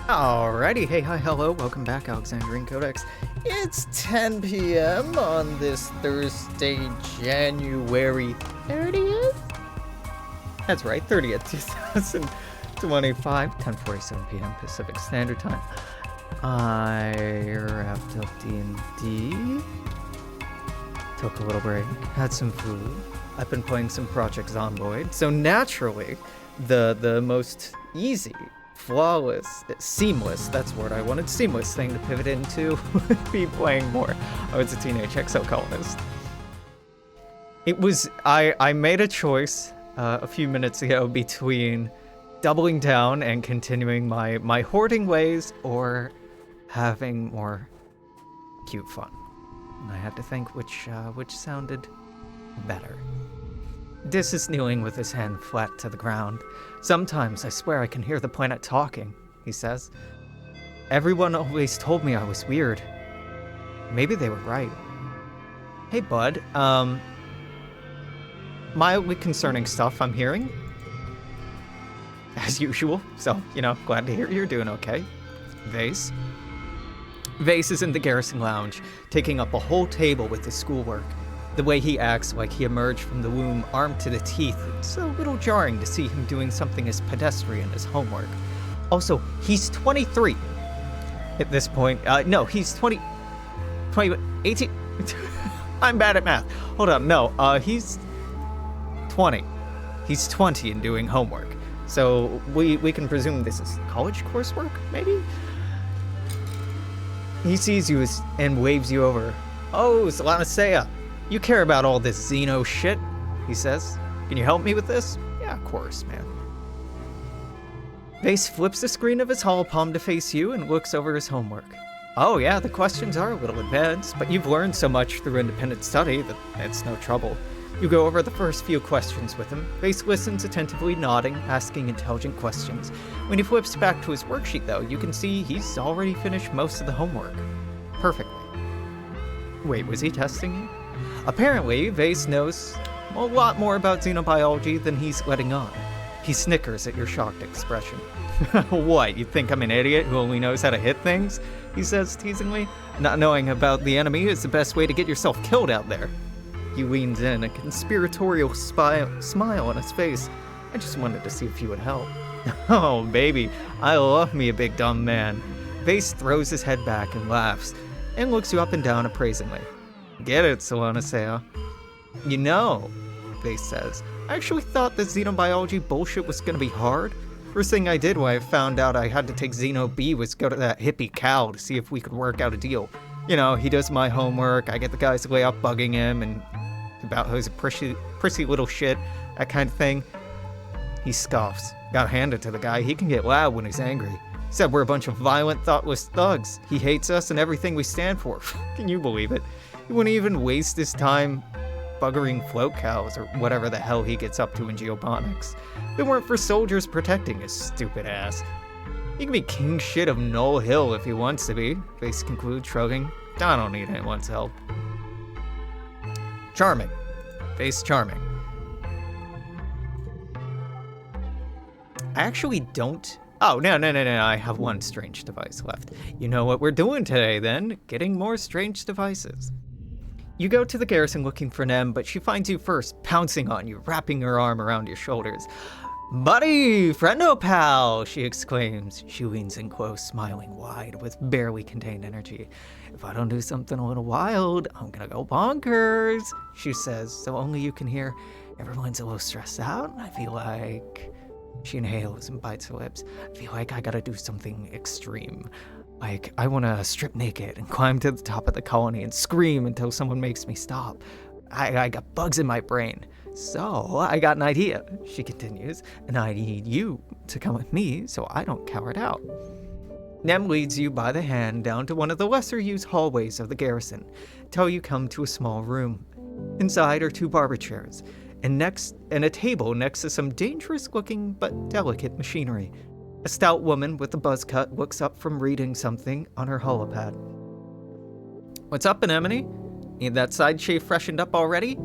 Alrighty, hey, hi, hello, welcome back, Alexandrian Codex. It's 10 p.m. on this Thursday, January 30th? That's right, 30th, 2025, 10:47 p.m. Pacific Standard Time. I wrapped up D&D, took a little break, had some food. I've been playing some Project Zomboid, so naturally, the most easy, flawless, seamless, that's the word I wanted, seamless thing to pivot into would be playing more Was A Teenage Exocolonist. It was, I made a choice a few minutes ago between doubling down and continuing my hoarding ways or having more cute fun. And I had to think which sounded better. Dis is kneeling with his hand flat to the ground. Sometimes I swear I can hear the planet talking, he says. Everyone always told me I was weird. Maybe they were right. Hey, bud, mildly concerning stuff I'm hearing. As usual, so, glad to hear you're doing okay. Vase is in the garrison lounge, taking up a whole table with his schoolwork. The way he acts like he emerged from the womb armed to the teeth, it's a little jarring to see him doing something as pedestrian as homework. Also, he's 23 at this point. No, he's 18. I'm bad at math. Hold on, no, he's 20. He's 20 and doing homework. So we can presume this is college coursework, maybe? He sees you and waves you over. Oh, Solanaceia. You care about all this Xeno shit, he says. Can you help me with this? Yeah, of course, man. Vase flips the screen of his holopalm to face you and looks over his homework. Oh yeah, the questions are a little advanced, but you've learned so much through independent study that it's no trouble. You go over the first few questions with him. Vase listens attentively, nodding, asking intelligent questions. When he flips back to his worksheet, though, you can see he's already finished most of the homework. Perfectly. Wait, was he testing you? Apparently, Vase knows a lot more about xenobiology than he's letting on. He snickers at your shocked expression. What, you think I'm an idiot who only knows how to hit things? He says teasingly. Not knowing about the enemy is the best way to get yourself killed out there. He leans in, a conspiratorial smile on his face. I just wanted to see if you would help. Oh, baby, I love me a big dumb man. Vase throws his head back and laughs, and looks you up and down appraisingly. Get it, Solanaceia. You know, Vase says, I actually thought that xenobiology bullshit was gonna be hard. First thing I did when I found out I had to take Xeno B was go to that hippie cow to see if we could work out a deal. He does my homework, I get the guys way up bugging him, and about who's a prissy little shit, that kind of thing. He scoffs. Gotta hand it to the guy, he can get loud when he's angry. Said we're a bunch of violent, thoughtless thugs. He hates us and everything we stand for. Can you believe it? He wouldn't even waste his time buggering float cows or whatever the hell he gets up to in geoponics. If it weren't for soldiers protecting his stupid ass. He can be king shit of Knoll Hill if he wants to be, Vase concludes, shrugging. I don't need anyone's help. Charming. Vase charming. I actually don't... Oh, no, I have one strange device left. You know what we're doing today, then? Getting more strange devices. You go to the garrison looking for Nem, but she finds you first, pouncing on you, wrapping her arm around your shoulders. Buddy, friendo pal, she exclaims. She leans in close, smiling wide with barely contained energy. If I don't do something a little wild, I'm gonna go bonkers, she says, so only you can hear. Everyone's a little stressed out, and I feel like... She inhales and bites her lips. I feel like I gotta do something extreme. Like, I wanna strip naked and climb to the top of the colony and scream until someone makes me stop. I got bugs in my brain. So, I got an idea, she continues, and I need you to come with me so I don't cower it out. Nem leads you by the hand down to one of the lesser-used hallways of the garrison, till you come to a small room. Inside are two barber chairs, and a table next to some dangerous-looking but delicate machinery. A stout woman with a buzz cut looks up from reading something on her holopad. What's up, Anemone? Need that side shave freshened up already?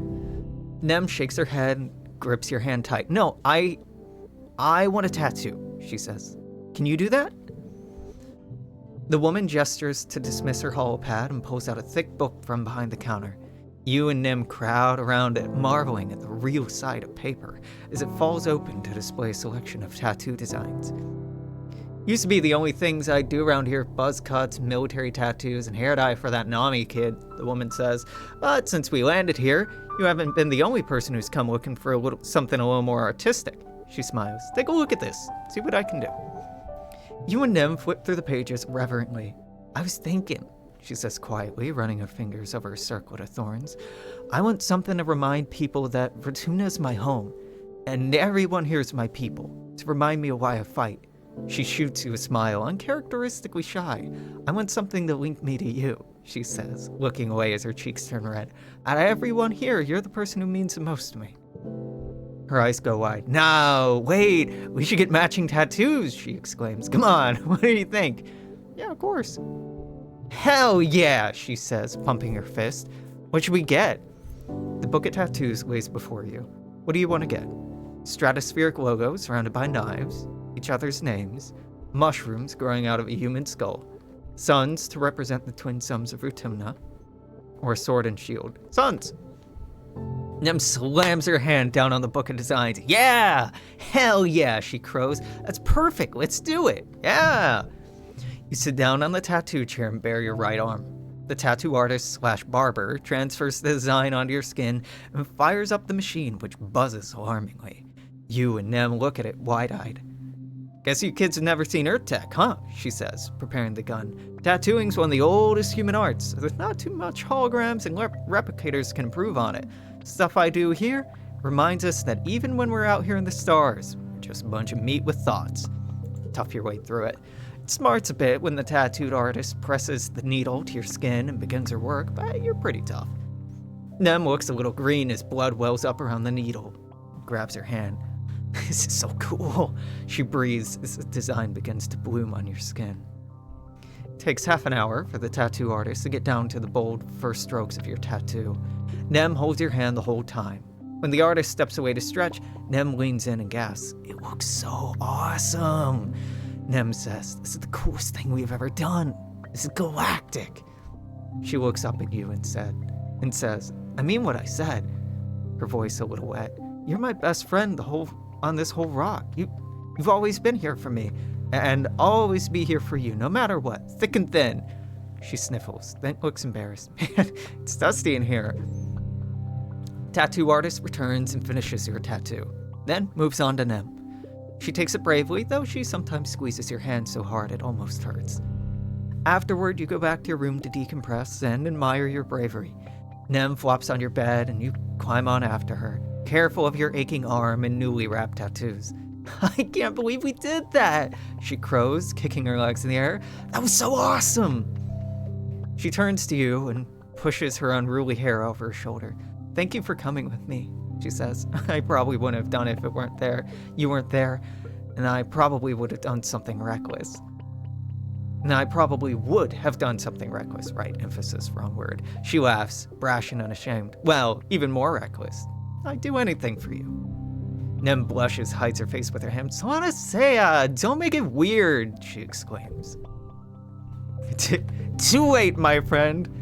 Nem shakes her head and grips your hand tight. No, I want a tattoo, she says. Can you do that? The woman gestures to dismiss her holopad and pulls out a thick book from behind the counter. You and Nim crowd around it, marveling at the real side of paper as it falls open to display a selection of tattoo designs. Used to be the only things I'd do around here, buzz cuts, military tattoos, and hair dye for that Nami kid, the woman says. But since we landed here, you haven't been the only person who's come looking for something a little more artistic. She smiles. Take a look at this. See what I can do. You and Nim flip through the pages reverently. I was thinking, she says quietly, running her fingers over a circlet of thorns. I want something to remind people that Fortuna's my home, and everyone here's my people, to remind me of why I fight. She shoots you a smile, uncharacteristically shy. I want something to link me to you, she says, looking away as her cheeks turn red. Out of everyone here, you're the person who means the most to me. Her eyes go wide. No, wait, we should get matching tattoos, she exclaims. Come on, what do you think? Yeah, of course. Hell yeah, she says, pumping her fist. What should we get? The book of tattoos lays before you. What do you want to get? Stratospheric logos surrounded by knives, each other's names, mushrooms growing out of a human skull, suns to represent the twin sons of Rutuna, or a sword and shield. Suns! Nem slams her hand down on the book of designs. Yeah! Hell yeah, she crows. That's perfect, let's do it. Yeah! You sit down on the tattoo chair and bare your right arm. The tattoo artist / barber transfers the design onto your skin and fires up the machine, which buzzes alarmingly. You and Nem look at it wide-eyed. Guess you kids have never seen Earth Tech, huh? She says, preparing the gun. Tattooing's one of the oldest human arts. There's not too much holograms and replicators can improve on it. Stuff I do here reminds us that even when we're out here in the stars, we're just a bunch of meat with thoughts. Tough your way through it. It smarts a bit when the tattooed artist presses the needle to your skin and begins her work, but you're pretty tough. Nem looks a little green as blood wells up around the needle. Grabs her hand. This is so cool, she breathes as the design begins to bloom on your skin. It takes half an hour for the tattoo artist to get down to the bold first strokes of your tattoo. Nem holds your hand the whole time. When the artist steps away to stretch, Nem leans in and gasps. It looks so awesome. Nem says, this is the coolest thing we've ever done. This is galactic. She looks up at you and says, I mean what I said. Her voice a little wet. You're my best friend on this whole rock. You've always been here for me, and I'll always be here for you, no matter what, thick and thin. She sniffles, then looks embarrassed. Man, it's dusty in here. Tattoo artist returns and finishes your tattoo, then moves on to Nem. She takes it bravely, though she sometimes squeezes your hand so hard it almost hurts. Afterward, you go back to your room to decompress and admire your bravery. Nem flops on your bed and you climb on after her, careful of your aching arm and newly wrapped tattoos. I can't believe we did that, she crows, kicking her legs in the air. That was so awesome. She turns to you and pushes her unruly hair over her shoulder. Thank you for coming with me, she says. I probably wouldn't have done it if you weren't there, and I probably would have done something reckless. Right, emphasis, wrong word. She laughs, brash and unashamed. Well, even more reckless. I'd do anything for you. Nem blushes, hides her face with her hand. So wanna say, don't make it weird, she exclaims. Too late, my friend.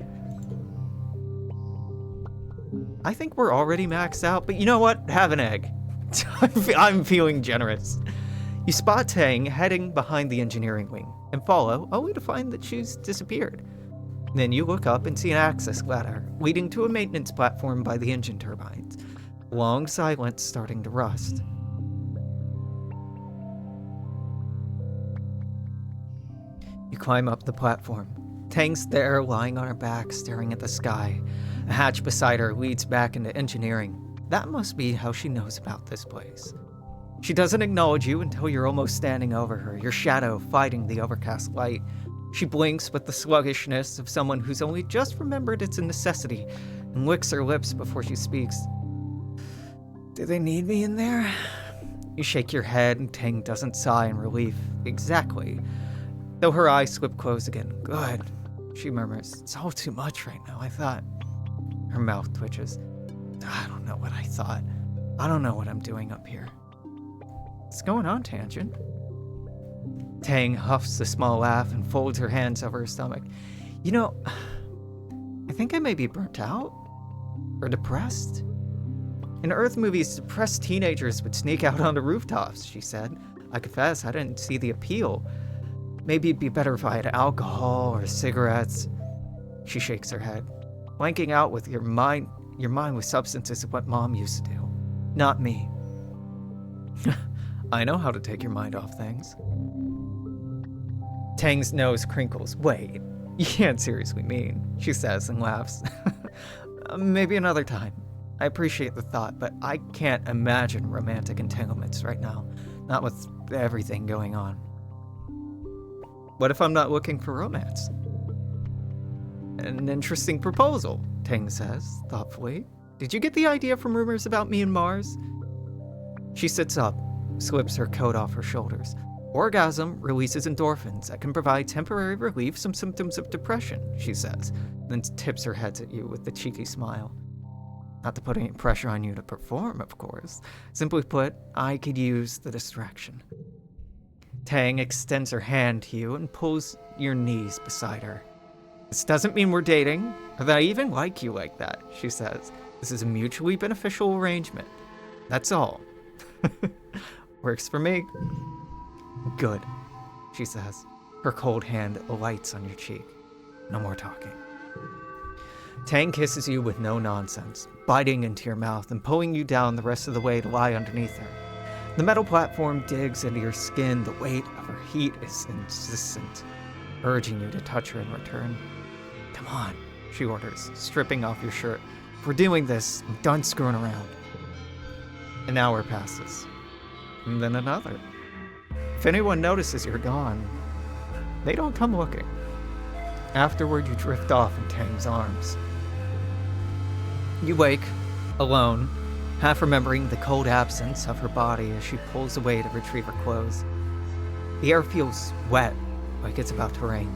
I think we're already maxed out, but you know what? Have an egg. I'm feeling generous. You spot Tang heading behind the engineering wing and follow, only to find that she's disappeared. Then you look up and see an access ladder leading to a maintenance platform by the engine turbines. Long silence starting to rust. You climb up the platform. Tang's there, lying on her back, staring at the sky. A hatch beside her leads back into engineering. That must be how she knows about this place. She doesn't acknowledge you until you're almost standing over her, your shadow fighting the overcast light. She blinks with the sluggishness of someone who's only just remembered it's a necessity and licks her lips before she speaks. Do they need me in there? You shake your head and Tang doesn't sigh in relief. Exactly. Though her eyes slip closed again. Good, she murmurs. It's all too much right now, I thought. Her mouth twitches. I don't know what I thought. I don't know what I'm doing up here. What's going on, Tangent? Tang huffs a small laugh and folds her hands over her stomach. You know, I think I may be burnt out. Or depressed. In Earth movies, depressed teenagers would sneak out onto rooftops, she said. I confess, I didn't see the appeal. Maybe it'd be better if I had alcohol or cigarettes. She shakes her head. Blanking out with your mind with substances is what Mom used to do. Not me. I know how to take your mind off things. Tang's nose crinkles. Wait, you can't seriously mean, she says and laughs. Maybe another time. I appreciate the thought, but I can't imagine romantic entanglements right now. Not with everything going on. What if I'm not looking for romance? An interesting proposal, Tang says, thoughtfully. Did you get the idea from rumors about me and Mars? She sits up, slips her coat off her shoulders. Orgasm releases endorphins that can provide temporary relief from symptoms of depression, she says, then tips her head at you with a cheeky smile. Not to put any pressure on you to perform, of course. Simply put, I could use the distraction. Tang extends her hand to you and pulls your knees beside her. This doesn't mean we're dating, or that I even like you like that, she says. This is a mutually beneficial arrangement. That's all. Works for me. Good, she says. Her cold hand alights on your cheek. No more talking. Tang kisses you with no nonsense, biting into your mouth and pulling you down the rest of the way to lie underneath her. The metal platform digs into your skin. The weight of her heat is insistent, urging you to touch her in return. Come on, she orders, stripping off your shirt. If we're doing this, I'm done screwing around. An hour passes, and then another. If anyone notices you're gone, they don't come looking. Afterward, you drift off in Tang's arms. You wake, alone, half remembering the cold absence of her body as she pulls away to retrieve her clothes. The air feels wet, like it's about to rain.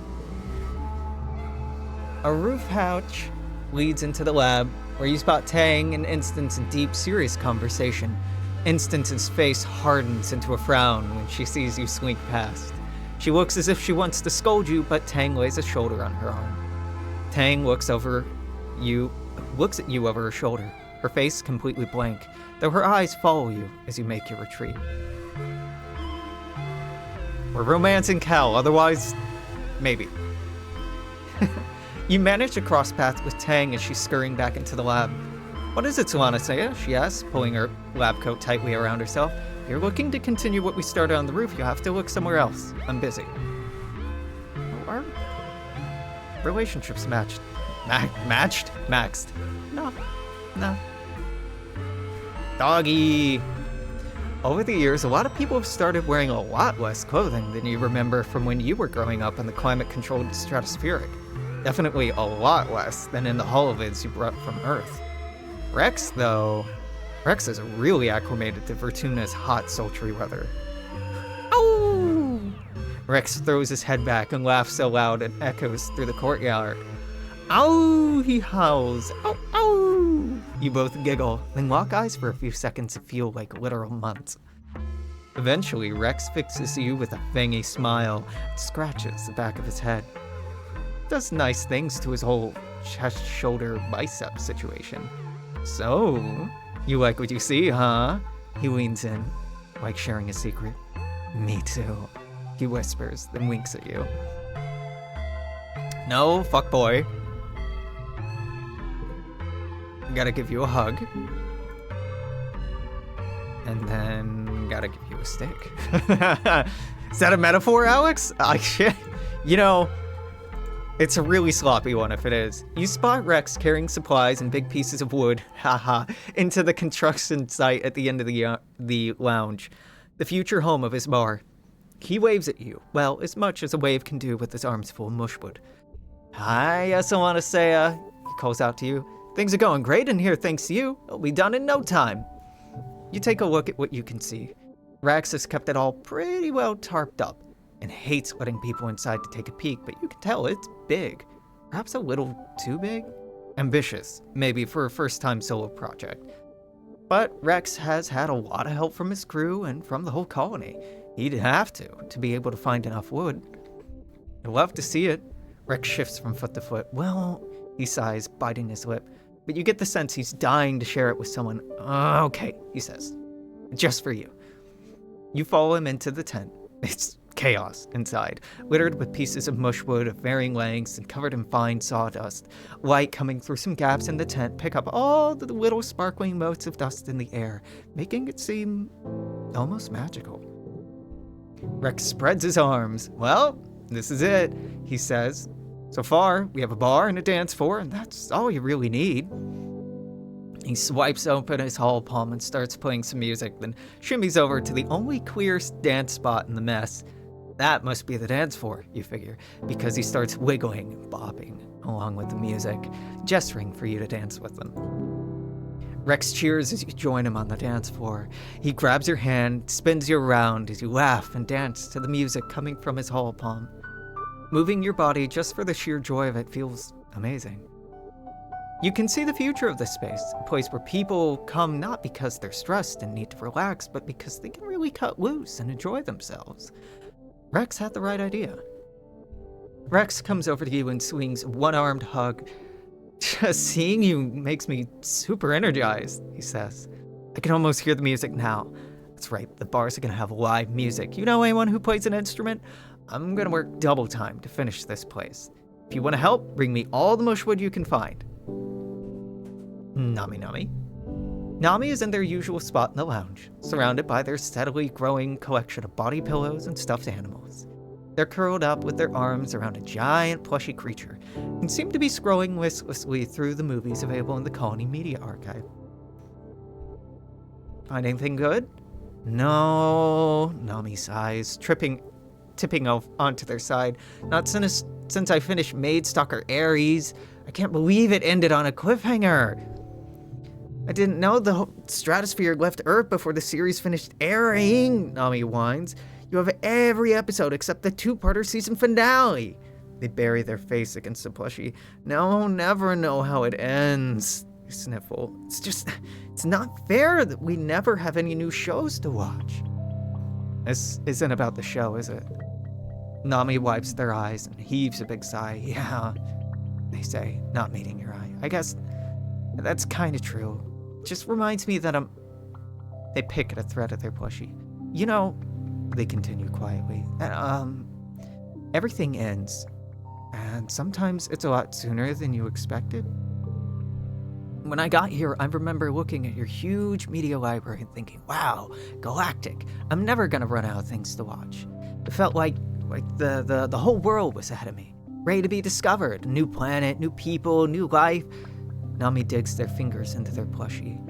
A roof hatch leads into the lab, where you spot Tang and Instance in deep, serious conversation. Instance's face hardens into a frown when she sees you slink past. She looks as if she wants to scold you, but Tang lays a shoulder on her arm. Tang looks at you over her shoulder, her face completely blank, though her eyes follow you as you make your retreat. We're romancing Cal, otherwise, maybe. You manage to cross paths with Tang as she's scurrying back into the lab. What is it, Solanasea? She asks, pulling her lab coat tightly around herself. If you're looking to continue what we started on the roof, you'll have to look somewhere else. I'm busy. Our relationships matched. Maxed? No. Doggy. Over the years, a lot of people have started wearing a lot less clothing than you remember from when you were growing up in the climate-controlled stratospheric. Definitely a lot less than in the holovids you brought from Earth. Rex is really acclimated to Vertuna's hot, sultry weather. Ow! Rex throws his head back and laughs so loud it echoes through the courtyard. Ow! He howls. Ow! Ow! You both giggle, then lock eyes for a few seconds that feel like literal months. Eventually, Rex fixes you with a fangy smile and scratches the back of his head. Does nice things to his whole chest, shoulder, bicep situation. So, you like what you see, huh? He leans in, like sharing a secret. Me too, he whispers, then winks at you. No, fuckboy. Gotta give you a hug. And then gotta give you a stick. Is that a metaphor, Alex? You know, it's a really sloppy one if it is. You spot Rex carrying supplies and big pieces of wood, into the construction site at the end of the lounge, the future home of his bar. He waves at you, well, as much as a wave can do with his arms full of mushwood. Hi, Solanasea, he calls out to you. Things are going great in here thanks to you. It'll be done in no time. You take a look at what you can see. Rex has kept it all pretty well tarped up, and hates letting people inside to take a peek, but you can tell it's big. Perhaps a little too big? Ambitious, maybe for a first-time solo project. But Rex has had a lot of help from his crew and from the whole colony. He'd have to be able to find enough wood. I'd love to see it. Rex shifts from foot to foot. Well, he sighs, biting his lip, but you get the sense he's dying to share it with someone. Okay, he says. Just for you. You follow him into the tent. It's chaos inside, littered with pieces of mushwood of varying lengths and covered in fine sawdust. Light coming through some gaps in the tent pick up all the little sparkling motes of dust in the air, making it seem almost magical. Rex spreads his arms. Well, this is it, he says. So far, we have a bar and a dance floor, and that's all you really need. He swipes open his hall palm and starts playing some music, then shimmies over to the only clear dance spot in the mess. That must be the dance floor, you figure, because he starts wiggling and bopping along with the music, gesturing for you to dance with him. Rex cheers as you join him on the dance floor. He grabs your hand, spins you around as you laugh and dance to the music coming from his hall palm. Moving your body just for the sheer joy of it feels amazing. You can see the future of this space, a place where people come not because they're stressed and need to relax, but because they can really cut loose and enjoy themselves. Rex had the right idea. Rex comes over to you and swings a one-armed hug. Just seeing you makes me super energized, he says. I can almost hear the music now. That's right, the bars are gonna have live music. You know anyone who plays an instrument? I'm gonna work double time to finish this place. If you wanna help, bring me all the mushwood you can find. Nami. Nami is in their usual spot in the lounge, surrounded by their steadily growing collection of body pillows and stuffed animals. They're curled up with their arms around a giant plushy creature and seem to be scrolling listlessly through the movies available in the Colony Media Archive. Find anything good? No, Nami sighs, tipping off onto their side. Not since I finished Maid-Stalker Ares. I can't believe it ended on a cliffhanger. I didn't know the stratosphere left Earth before the series finished airing, Nami whines. You have every episode except the two-parter season finale. They bury their face against the plushie. Now I'll never know how it ends. You sniffle. It's not fair that we never have any new shows to watch. This isn't about the show, is it? Nami wipes their eyes and heaves a big sigh. Yeah, they say, not meeting your eye. I guess that's kind of true. Just reminds me that They pick at a thread of their plushie. You know, they continue quietly, everything ends. And sometimes it's a lot sooner than you expected. When I got here, I remember looking at your huge media library and thinking, wow, galactic. I'm never gonna run out of things to watch. It felt like the whole world was ahead of me, ready to be discovered. A new planet, new people, new life. Nami digs their fingers into their plushie.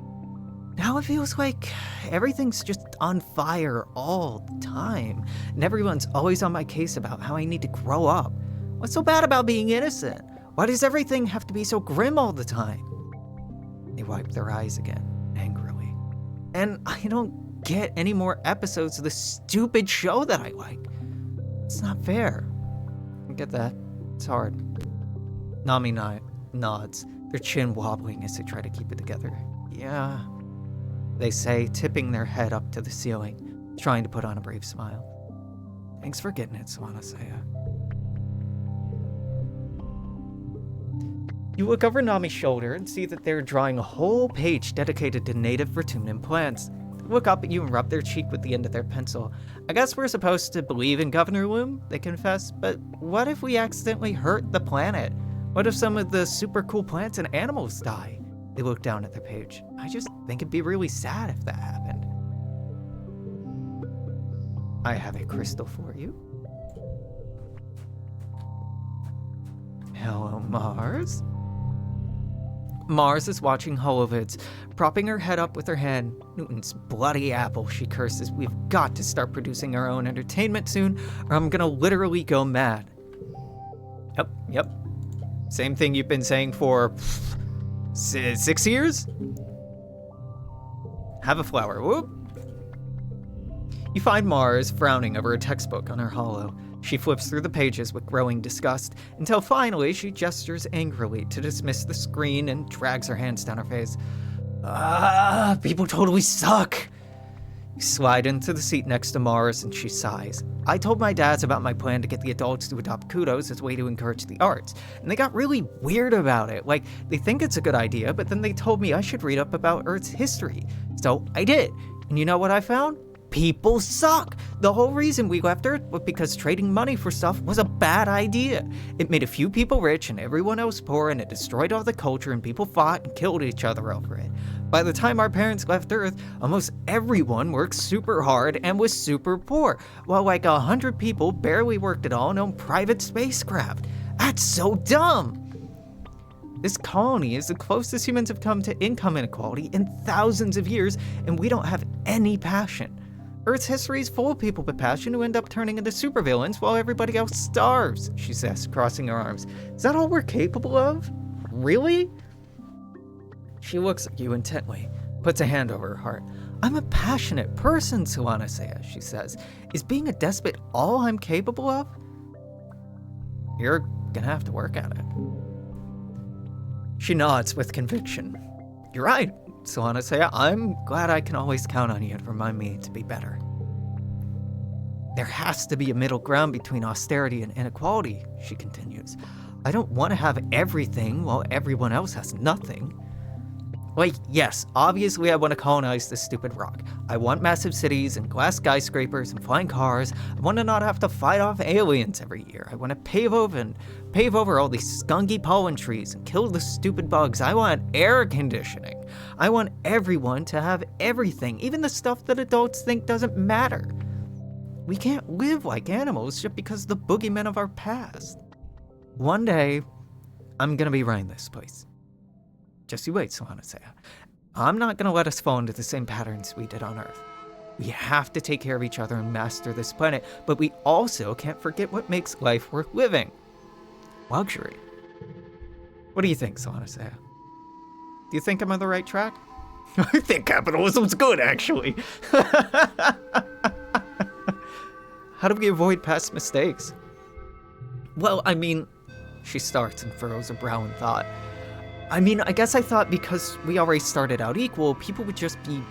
Now it feels like everything's just on fire all the time, and everyone's always on my case about how I need to grow up. What's so bad about being innocent? Why does everything have to be so grim all the time? They wipe their eyes again, angrily. And I don't get any more episodes of this stupid show that I like. It's not fair. I get that. It's hard. Nami nods, their chin wobbling as they try to keep it together. Yeah, they say, tipping their head up to the ceiling, trying to put on a brave smile. Thanks for getting it, Swanasaya. You look over Nami's shoulder and see that they're drawing a whole page dedicated to native Vertunan plants. They look up at you and rub their cheek with the end of their pencil. I guess we're supposed to believe in Governor Loom, they confess, but what if we accidentally hurt the planet? What if some of the super cool plants and animals die? They look down at their page. I just think it'd be really sad if that happened. I have a crystal for you. Hello, Mars. Mars is watching holovids, propping her head up with her hand. Newton's bloody apple, she curses. We've got to start producing our own entertainment soon, or I'm gonna literally go mad. Yep. Same thing you've been saying for 6 years? Have a flower, whoop. You find Mars frowning over a textbook on her holo. She flips through the pages with growing disgust, until finally she gestures angrily to dismiss the screen and drags her hands down her face. People totally suck. You slide into the seat next to Mars and she sighs. I told my dads about my plan to get the adults to adopt kudos as a way to encourage the arts, and they got really weird about it. Like, they think it's a good idea, but then they told me I should read up about Earth's history. So I did. And you know what I found? People suck. The whole reason we left Earth was because trading money for stuff was a bad idea. It made a few people rich and everyone else poor, and it destroyed all the culture, and people fought and killed each other over it. By the time our parents left Earth, almost everyone worked super hard and was super poor, while like 100 people barely worked at all and owned private spacecraft. That's so dumb! This colony is the closest humans have come to income inequality in thousands of years, and we don't have any passion. Earth's history is full of people with passion who end up turning into supervillains while everybody else starves, she says, crossing her arms. Is that all we're capable of? Really? She looks at you intently, puts a hand over her heart. I'm a passionate person, Solanasea, she says. Is being a despot all I'm capable of? You're gonna have to work at it. She nods with conviction. You're right, Solanasea. I'm glad I can always count on you to remind me to be better. There has to be a middle ground between austerity and inequality, she continues. I don't want to have everything while everyone else has nothing. Like, yes, obviously I want to colonize this stupid rock. I want massive cities and glass skyscrapers and flying cars. I want to not have to fight off aliens every year. I want to pave over all these skunky pollen trees and kill the stupid bugs. I want air conditioning. I want everyone to have everything, even the stuff that adults think doesn't matter. We can't live like animals just because of the boogeymen of our past. One day, I'm gonna be running this place. Just you wait, Solanasea. I'm not gonna let us fall into the same patterns we did on Earth. We have to take care of each other and master this planet, but we also can't forget what makes life worth living. Luxury. What do you think, Solanasea? Do you think I'm on the right track? I think capitalism's good, actually. How do we avoid past mistakes? Well, I mean, she starts and furrows a brow in thought. I mean, I guess I thought because we already started out equal, people would just be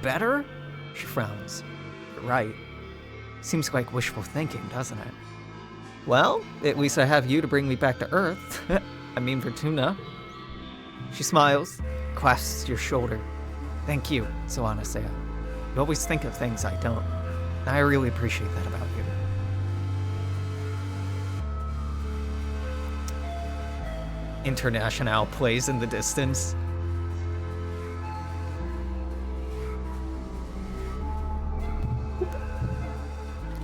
better? She frowns. You're right. Seems like wishful thinking, doesn't it? Well, at least I have you to bring me back to Earth. I mean, Fortuna. She smiles, clasps your shoulder. Thank you, Solanasea. You always think of things I don't. I really appreciate that about you. International plays in the distance.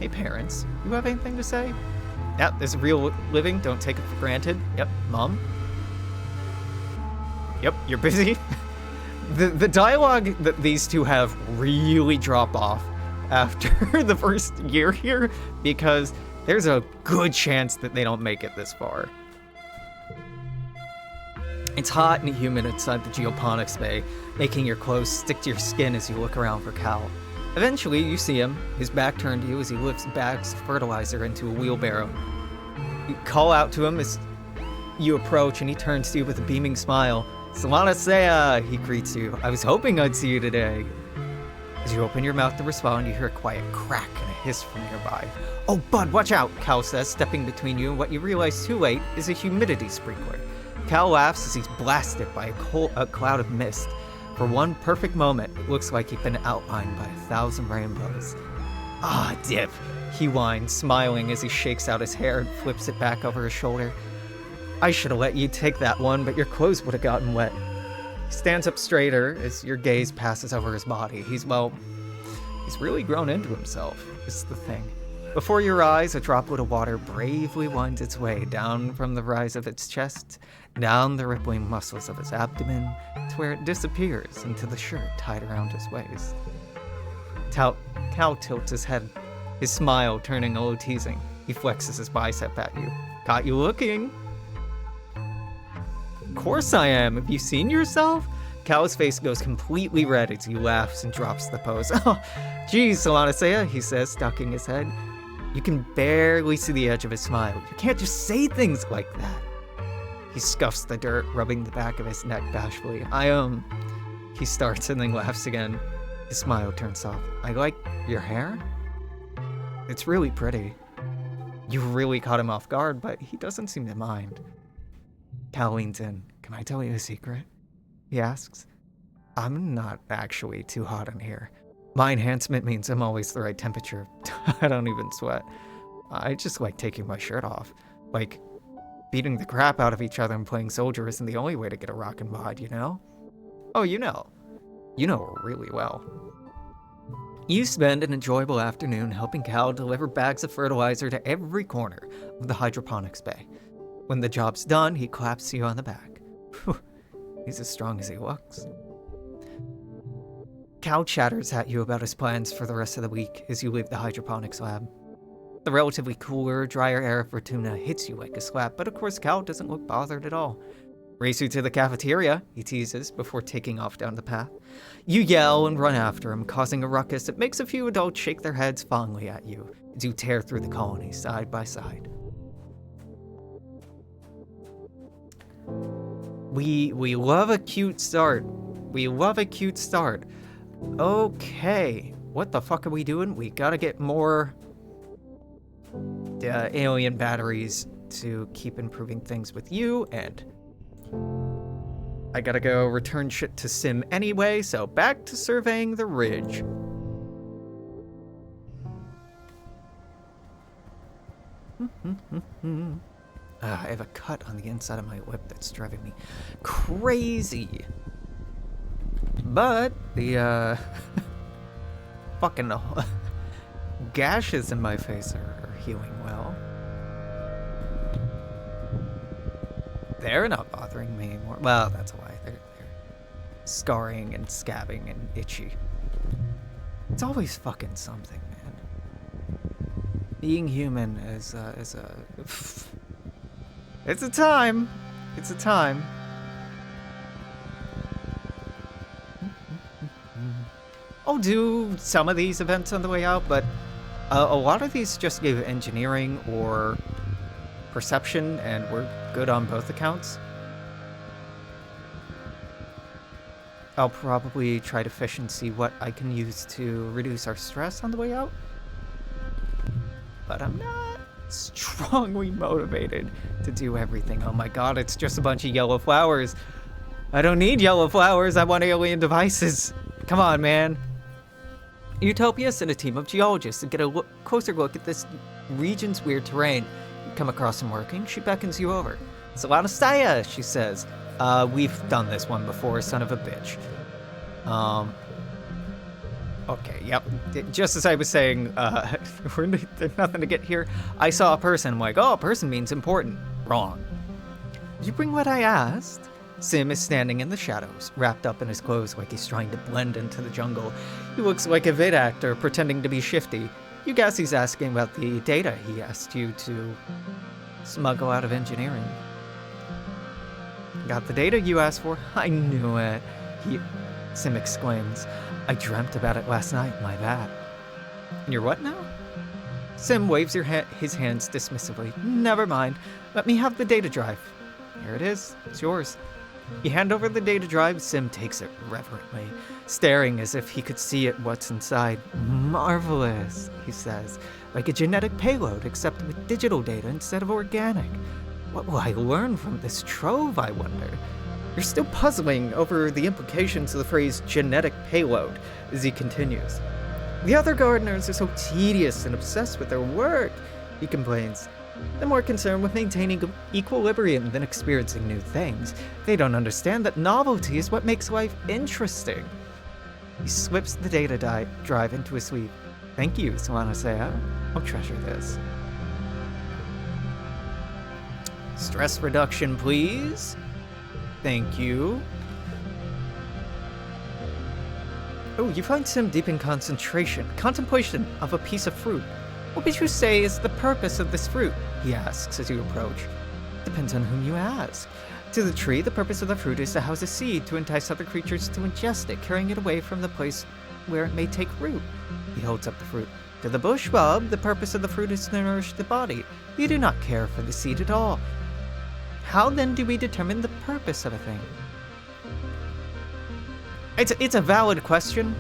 Hey parents, you have anything to say? Yep, this is real living, don't take it for granted. Yep, Mom? Yep, you're busy. The dialogue that these two have really drop off after the first year here, because there's a good chance that they don't make it this far. It's hot and humid inside the geoponics bay, making your clothes stick to your skin as you look around for Cal. Eventually, you see him, his back turned to you as he lifts bags of fertilizer into a wheelbarrow. You call out to him as you approach, and he turns to you with a beaming smile. Solanasea, he greets you. I was hoping I'd see you today. As you open your mouth to respond, you hear a quiet crack and a hiss from nearby. Oh, Bud, watch out, Cal says, stepping between you, and what you realize too late is a humidity sprinkler. Cal laughs as he's blasted by a cloud of mist. For one perfect moment, it looks like he'd been outlined by 1,000 rainbows. Ah, Dip, he whines, smiling as he shakes out his hair and flips it back over his shoulder. I should have let you take that one, but your clothes would have gotten wet. He stands up straighter as your gaze passes over his body. He's really grown into himself, is the thing. Before your eyes, a droplet of water bravely winds its way down from the rise of its chest, down the rippling muscles of his abdomen, to where it disappears into the shirt tied around his waist. Cal tilts his head, his smile turning a little teasing. He flexes his bicep at you. Got you looking. Of course I am. Have you seen yourself? Cal's face goes completely red as he laughs and drops the pose. Oh, geez, Solanasea, he says, ducking his head. You can barely see the edge of his smile. You can't just say things like that. He scuffs the dirt, rubbing the back of his neck bashfully. He starts and then laughs again. His smile turns soft. I like your hair? It's really pretty. You really caught him off guard, but he doesn't seem to mind. Cal leans in. Can I tell you a secret? He asks. I'm not actually too hot in here. My enhancement means I'm always the right temperature. I don't even sweat. I just like taking my shirt off. Like, beating the crap out of each other and playing soldier isn't the only way to get a rockin' bod, you know? Oh, you know. You know really well. You spend an enjoyable afternoon helping Cal deliver bags of fertilizer to every corner of the hydroponics bay. When the job's done, he claps you on the back. Whew, he's as strong as he looks. Cal chatters at you about his plans for the rest of the week as you leave the hydroponics lab. The relatively cooler, drier air of Fortuna hits you like a slap, but of course Cal doesn't look bothered at all. Race you to the cafeteria, he teases, before taking off down the path. You yell and run after him, causing a ruckus that makes a few adults shake their heads fondly at you as you tear through the colony side by side. We love a cute start. We love a cute start. Okay, what the fuck are we doing? We gotta get more alien batteries to keep improving things with you, and I gotta go return shit to Sim anyway, so back to surveying the ridge. I have a cut on the inside of my lip that's driving me crazy. But the fucking gashes in my face are healing well. They're not bothering me anymore. Well, that's a lie. They're scarring and scabbing and itchy. It's always fucking something, man. Being human is a it's a time. It's a time. I'll do some of these events on the way out, but a lot of these just give engineering or perception, and we're good on both accounts. I'll probably try to fish and see what I can use to reduce our stress on the way out. But I'm not strongly motivated to do everything. Oh my god, it's just a bunch of yellow flowers. I don't need yellow flowers, I want alien devices. Come on, man. Utopia sent a team of geologists to get a closer look at this region's weird terrain. You come across them working, she beckons you over. Solanastaya, she says. We've done this one before, son of a bitch. Okay, yep. Just as I was saying, there's nothing to get here. I saw a person, I'm like, oh, a person means important. Wrong. Did you bring what I asked? Sim is standing in the shadows, wrapped up in his clothes like he's trying to blend into the jungle. He looks like a vid actor pretending to be shifty. You guess he's asking about the data he asked you to smuggle out of engineering. Got the data you asked for? I knew it. Sim exclaims. I dreamt about it last night, my bad. You're what now? Sim waves his hands dismissively. Never mind. Let me have the data drive. Here it is. It's yours. You hand over the data drive. Sim takes it reverently, staring as if he could see it what's inside. Marvelous, he says. Like a genetic payload, except with digital data instead of organic. What will I learn from this trove, I wonder? You're still puzzling over the implications of the phrase genetic payload as he continues. The other gardeners are so tedious and obsessed with their work, he complains. They're more concerned with maintaining equilibrium than experiencing new things. They don't understand that novelty is what makes life interesting. He slips the data drive into his sleeve. Thank you, Solanastaya. I'll treasure this. Stress reduction, please. Thank you. Oh, you find Sim deep in contemplation of a piece of fruit. What would you say is the purpose of this fruit? He asks as you approach. Depends on whom you ask. To the tree, the purpose of the fruit is to house a seed to entice other creatures to ingest it, carrying it away from the place where it may take root. He holds up the fruit. To the bush, Bob, the purpose of the fruit is to nourish the body. You do not care for the seed at all. How then do we determine the purpose of a thing? It's a valid question.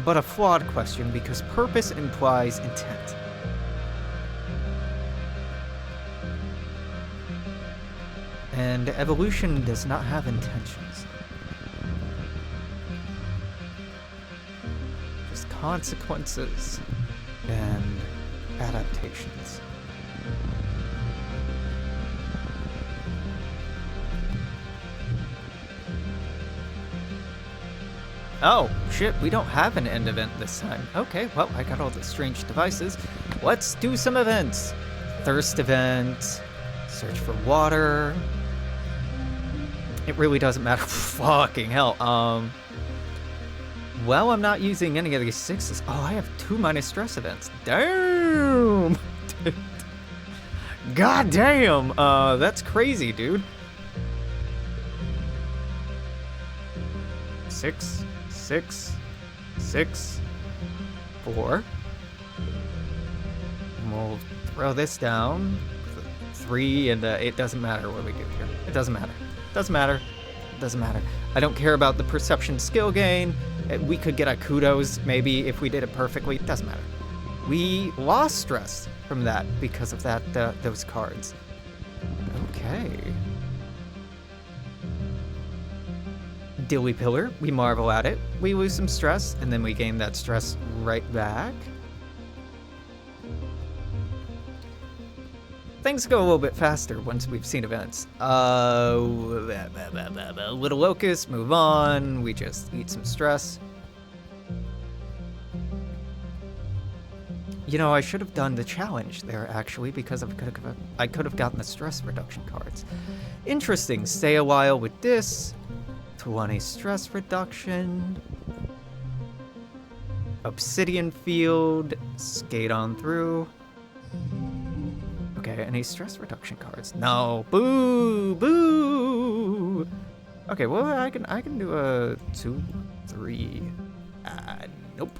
but a flawed question because purpose implies intent. And evolution does not have intentions. Just consequences and adaptations. Oh, shit, we don't have an end event this time. Okay, well, I got all the strange devices. Let's do some events. Thirst event, search for water. It really doesn't matter. Fucking hell. Well, I'm not using any of these 6s. Oh, I have 2 minus stress events. Damn! God damn! That's crazy, dude. 6, 6, 6, 4. We'll throw this down. 3, and it doesn't matter what we do here. It doesn't matter. Doesn't matter. Doesn't matter. I don't care about the perception skill gain. We could get a kudos maybe if we did it perfectly. It doesn't matter. We lost stress from that because of that those cards. Okay. Dilly Pillar. We marvel at it. We lose some stress, and then we gain that stress right back. Things go a little bit faster once we've seen events. Little Locust, move on. We just eat some stress. You know, I should have done the challenge there, actually, because I could have gotten the stress reduction cards. Interesting. Stay a while with this. 20 stress reduction. Obsidian Field. Skate on through. Okay, any stress reduction cards? No. Boo! Boo! Okay, well, I can do a 2, 3. Nope.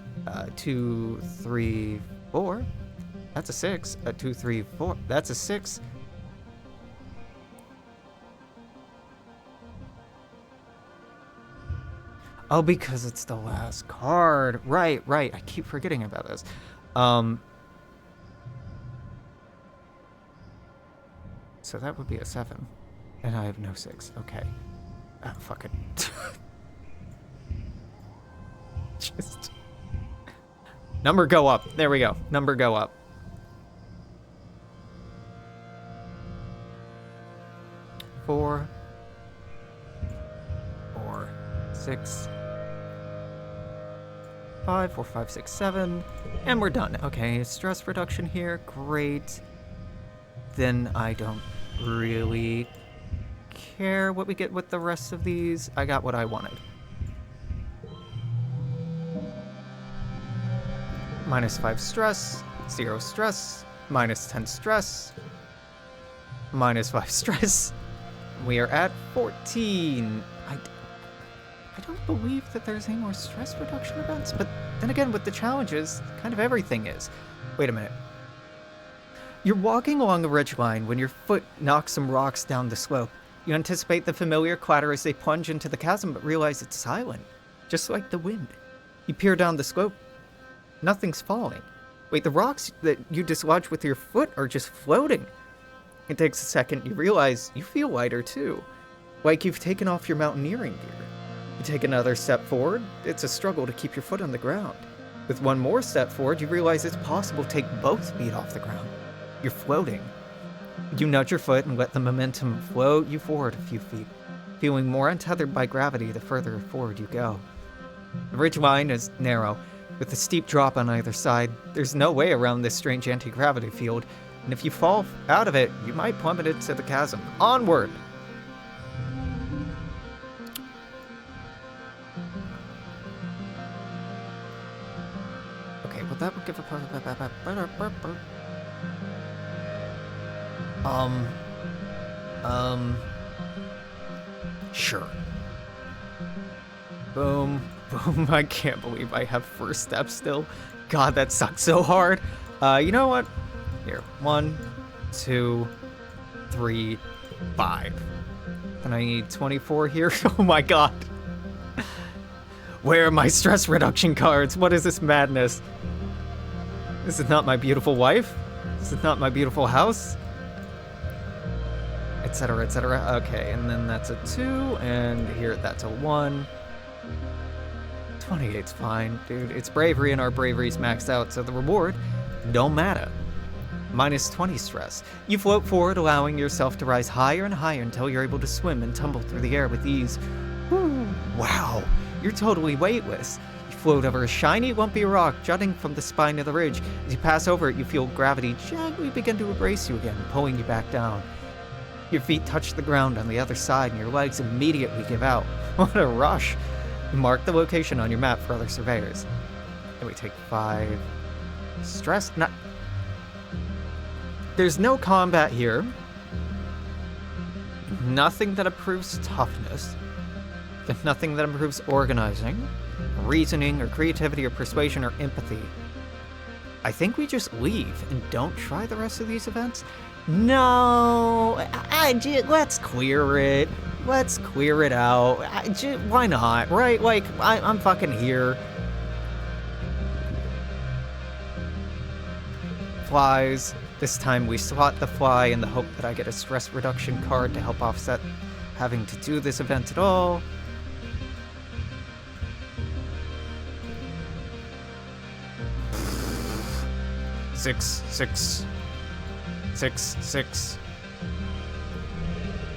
2, 3, 4. That's a 6. A 2, 3, 4. That's a 6. Oh, because it's the last card. Right. I keep forgetting about this. So that would be a 7. And I have no 6. Okay. Fuck it. Just... Number go up. There we go. Number go up. 4. 4. 6. 5. 4, 5, 6, 7. And we're done. Okay, stress reduction here. Great. Then I don't really care what we get with the rest of these. I got what I wanted. -5 stress, 0 stress, -10 stress, -5 stress. We are at 14. I don't believe that there's any more stress reduction events, but then again, with the challenges, kind of everything is. Wait a minute. You're walking along a ridgeline when your foot knocks some rocks down the slope. You anticipate the familiar clatter as they plunge into the chasm, but realize it's silent, just like the wind. You peer down the slope. Nothing's falling. Wait, the rocks that you dislodge with your foot are just floating. It takes a second. You realize you feel lighter too, like you've taken off your mountaineering gear. You take another step forward. It's a struggle to keep your foot on the ground. With one more step forward, you realize it's possible to take both feet off the ground. You're floating. You nudge your foot and let the momentum float you forward a few feet, feeling more untethered by gravity the further forward you go. The ridgeline is narrow, with a steep drop on either side. There's no way around this strange anti-gravity field, and if you fall out of it, you might plummet into the chasm. Onward! Okay, well that would give a... Sure. Boom. Boom. I can't believe I have first step still. God, that sucks so hard. You know what? Here. 1, 2, 3, 5. And I need 24 here. Oh my god. Where are my stress reduction cards? What is this madness? This is not my beautiful wife. This is not my beautiful house. Etc, etc. Okay, and then that's a 2, and here that's a 1. 28's fine, dude. It's bravery, and our bravery's maxed out, so the reward don't matter. Minus 20 stress. You float forward, allowing yourself to rise higher and higher until you're able to swim and tumble through the air with ease. Whew, wow, you're totally weightless. You float over a shiny, lumpy rock jutting from the spine of the ridge. As you pass over it, you feel gravity gently begin to embrace you again, pulling you back down. Your feet touch the ground on the other side, and your legs immediately give out. What a rush! You mark the location on your map for other surveyors. And we take 5 stress. There's no combat here. Nothing that improves toughness. There's nothing that improves organizing, reasoning, or creativity, or persuasion, or empathy. I think we just leave and don't try the rest of these events. No, let's clear it. Let's clear it out. Why not, right? Like, I'm fucking here. Flies. This time we slot the fly in the hope that I get a stress reduction card to help offset having to do this event at all. Six.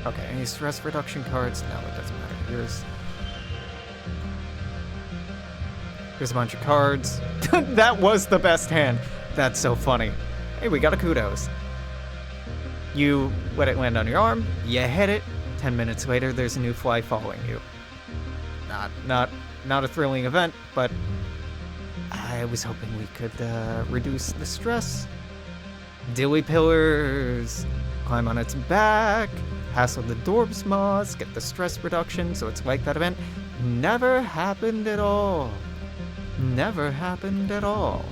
Okay, any stress reduction cards? No, it doesn't matter. Here's a bunch of cards. That was the best hand. That's so funny. Hey, we got a kudos. You let it land on your arm, you hit it. 10 minutes later, there's a new fly following you. Not a thrilling event, but I was hoping we could reduce the stress. Dilly pillars, climb on its back, hassle the Dorb's moths, get the stress reduction, so it's like that event. Never happened at all. Never happened at all.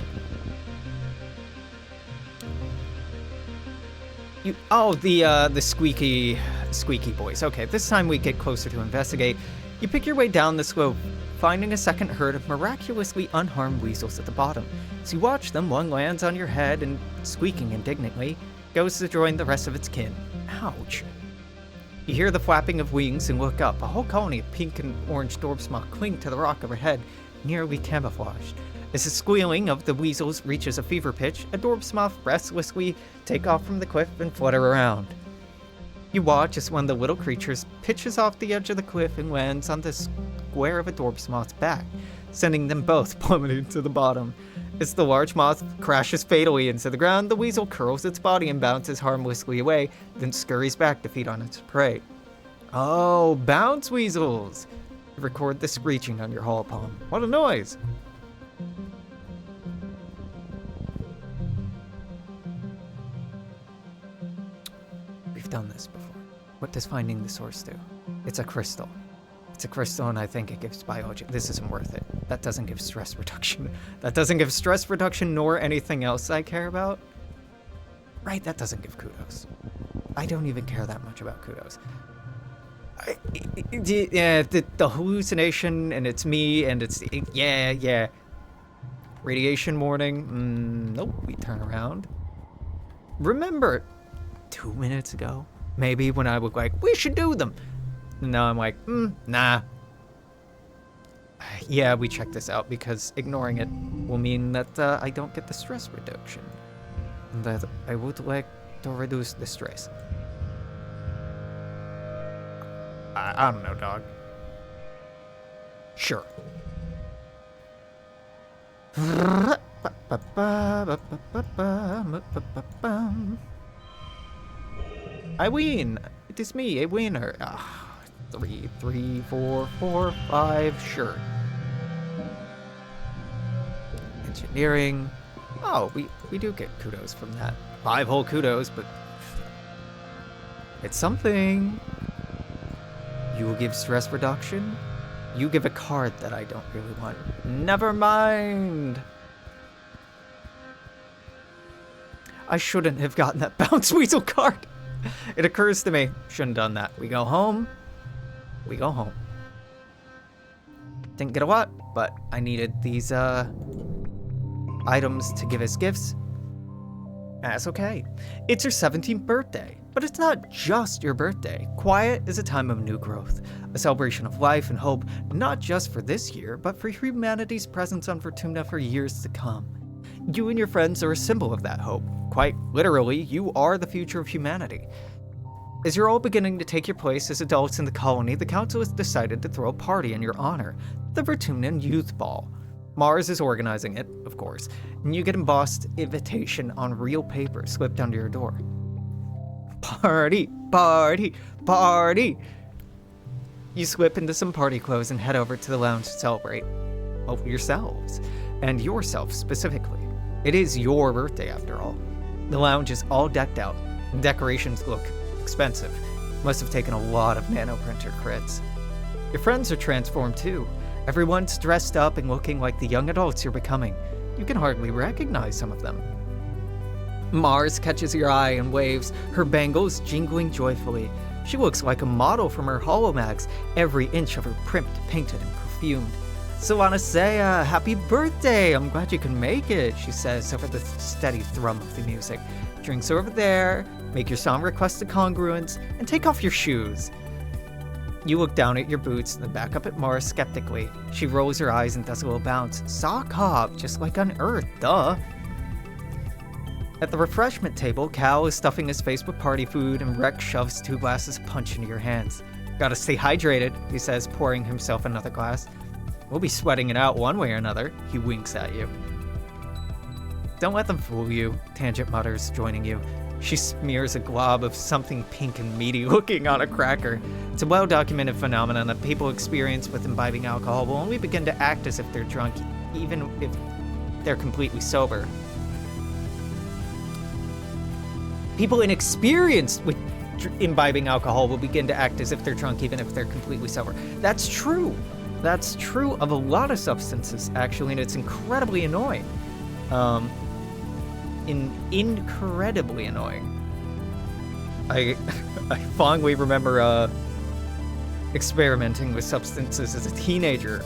The squeaky boys. Okay, this time we get closer to investigate. You pick your way down the slope, finding a second herd of miraculously unharmed weasels at the bottom. As you watch them, one lands on your head and, squeaking indignantly, goes to join the rest of its kin. Ouch. You hear the flapping of wings and look up. A whole colony of pink and orange Dorbsmoth cling to the rock overhead, nearly camouflaged. As the squealing of the weasels reaches a fever pitch, a Dorbsmoth restlessly take off from the cliff and flutter around. You watch as one of the little creatures pitches off the edge of the cliff and lands on the square of a Dorbsmoth's back, sending them both plummeting to the bottom. As the large moth crashes fatally into the ground, the weasel curls its body and bounces harmlessly away, then scurries back to feed on its prey. Oh, bounce weasels! You record the screeching on your hall palm. What a noise! We've done this before. What does finding the source do? It's a crystal. It's a crystal, and I think it gives biology. This isn't worth it. That doesn't give stress reduction. That doesn't give stress reduction nor anything else I care about. Right, that doesn't give kudos. I don't even care that much about kudos. The hallucination, and it's me, and it's... Yeah. Radiation warning. Nope, we turn around. Remember 2 minutes ago, maybe, when I was like, we should do them. And now I'm like, nah. Yeah, we checked this out because ignoring it will mean that I don't get the stress reduction. And that I would like to reduce the stress. I don't know, dog. Sure. Eileen, it is me, a winner. 3, 4, 5, sure. Engineering. Oh, we do get kudos from that. 5 whole kudos, but it's something. You will give stress reduction. You give a card that I don't really want. Never mind. I shouldn't have gotten that bounce weasel card. It occurs to me, shouldn't have done that. We go home. Didn't get a lot, but I needed these, items to give as gifts. That's okay. It's your 17th birthday, but it's not just your birthday. Quiet is a time of new growth, a celebration of life and hope, not just for this year, but for humanity's presence on Fortuna for years to come. You and your friends are a symbol of that hope. Quite literally, you are the future of humanity. As you're all beginning to take your place as adults in the colony, the council has decided to throw a party in your honor, the Vertunan Youth Ball. Mars is organizing it, of course, and you get embossed invitation on real paper slipped under your door. Party, party, party! You slip into some party clothes and head over to the lounge to celebrate. Well, yourselves, and yourself specifically. It is your birthday after all. The lounge is all decked out, and decorations look expensive. Must have taken a lot of nanoprinter crits. Your friends are transformed too. Everyone's dressed up and looking like the young adults you're becoming. You can hardly recognize some of them. Mars catches your eye and waves, her bangles jingling joyfully. She looks like a model from her holomags, every inch of her primped, painted, and perfumed. So I wanna say, happy birthday! I'm glad you can make it, she says over the steady thrum of the music. Drinks over there, make your song request a congruence, and take off your shoes. You look down at your boots and then back up at Mars skeptically. She rolls her eyes and does a little bounce. Sock hop, just like on Earth, duh. At the refreshment table, Cal is stuffing his face with party food and Rex shoves 2 glasses of punch into your hands. Gotta stay hydrated, he says, pouring himself another glass. We'll be sweating it out one way or another, he winks at you. Don't let them fool you, Tangent mutters, joining you. She smears a glob of something pink and meaty looking on a cracker. It's a well-documented phenomenon that people experience with imbibing alcohol will only begin to act as if they're drunk, even if they're completely sober. People inexperienced with imbibing alcohol will begin to act as if they're drunk, even if they're completely sober. That's true. That's true of a lot of substances, actually, and it's incredibly annoying. Incredibly annoying. I fondly remember experimenting with substances as a teenager,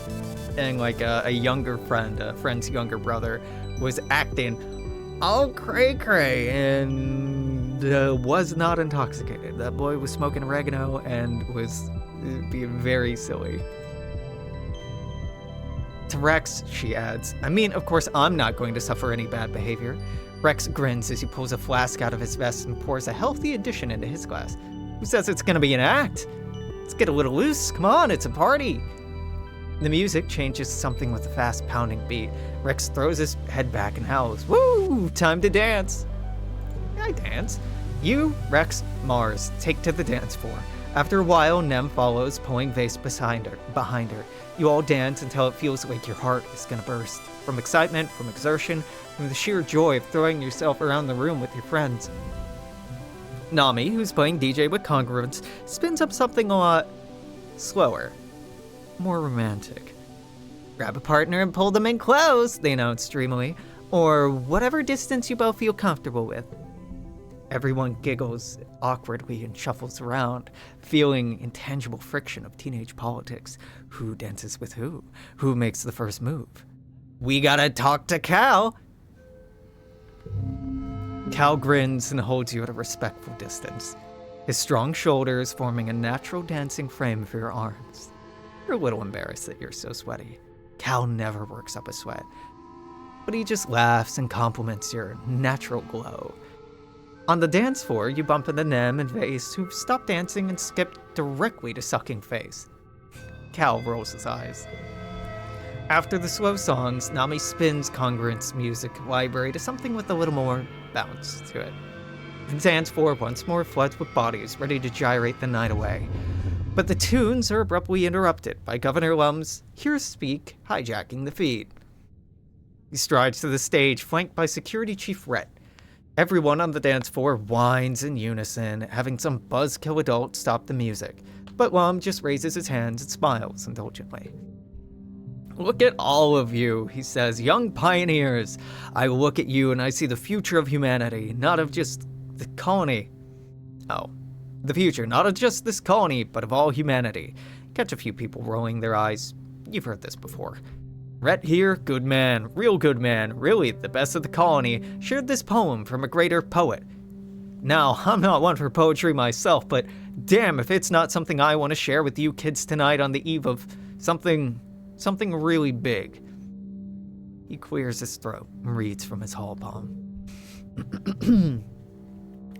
and like a younger friend, a friend's younger brother, was acting all cray-cray and was not intoxicated. That boy was smoking oregano and was being very silly. To Rex, she adds, I mean, of course I'm not going to suffer any bad behavior. Rex grins as he pulls a flask out of his vest and pours a healthy addition into his glass. Who says it's gonna be an act? Let's get a little loose, come on, it's a party. The music changes to something with a fast pounding beat. Rex throws his head back and howls, woo, time to dance. I dance. You, Rex, Mars, take to the dance floor. After a while, Nem follows, pulling Vase behind her. You all dance until it feels like your heart is gonna burst. From excitement, from exertion, from the sheer joy of throwing yourself around the room with your friends. Nami, who's playing DJ with congruence, spins up something a lot slower, more romantic. Grab a partner and pull them in close, they announce dreamily, or whatever distance you both feel comfortable with. Everyone giggles awkwardly and shuffles around, feeling intangible friction of teenage politics. Who dances with who? Who makes the first move? We gotta talk to Cal! Cal grins and holds you at a respectful distance, his strong shoulders forming a natural dancing frame for your arms. You're a little embarrassed that you're so sweaty. Cal never works up a sweat, but he just laughs and compliments your natural glow. On the dance floor, you bump into Nem and Vase, who've stopped dancing and skipped directly to sucking face. Cal rolls his eyes. After the slow songs, Nami spins Congruent's music library to something with a little more bounce to it. The dance floor once more floods with bodies ready to gyrate the night away. But the tunes are abruptly interrupted by Governor Lum's Here Speak hijacking the feed. He strides to the stage, flanked by Security Chief Rhett. Everyone on the dance floor whines in unison, having some buzzkill adult stop the music. But Lum just raises his hands and smiles indulgently. Look at all of you, he says, young pioneers. I look at you and I see the future of humanity, not of just the colony. Oh, the future, not of just this colony, but of all humanity. Catch a few people rolling their eyes. You've heard this before. Rhett here, good man, real good man, really the best of the colony, shared this poem from a greater poet. Now, I'm not one for poetry myself, but damn if it's not something I want to share with you kids tonight on the eve of something really big. He clears his throat and reads from his hall poem.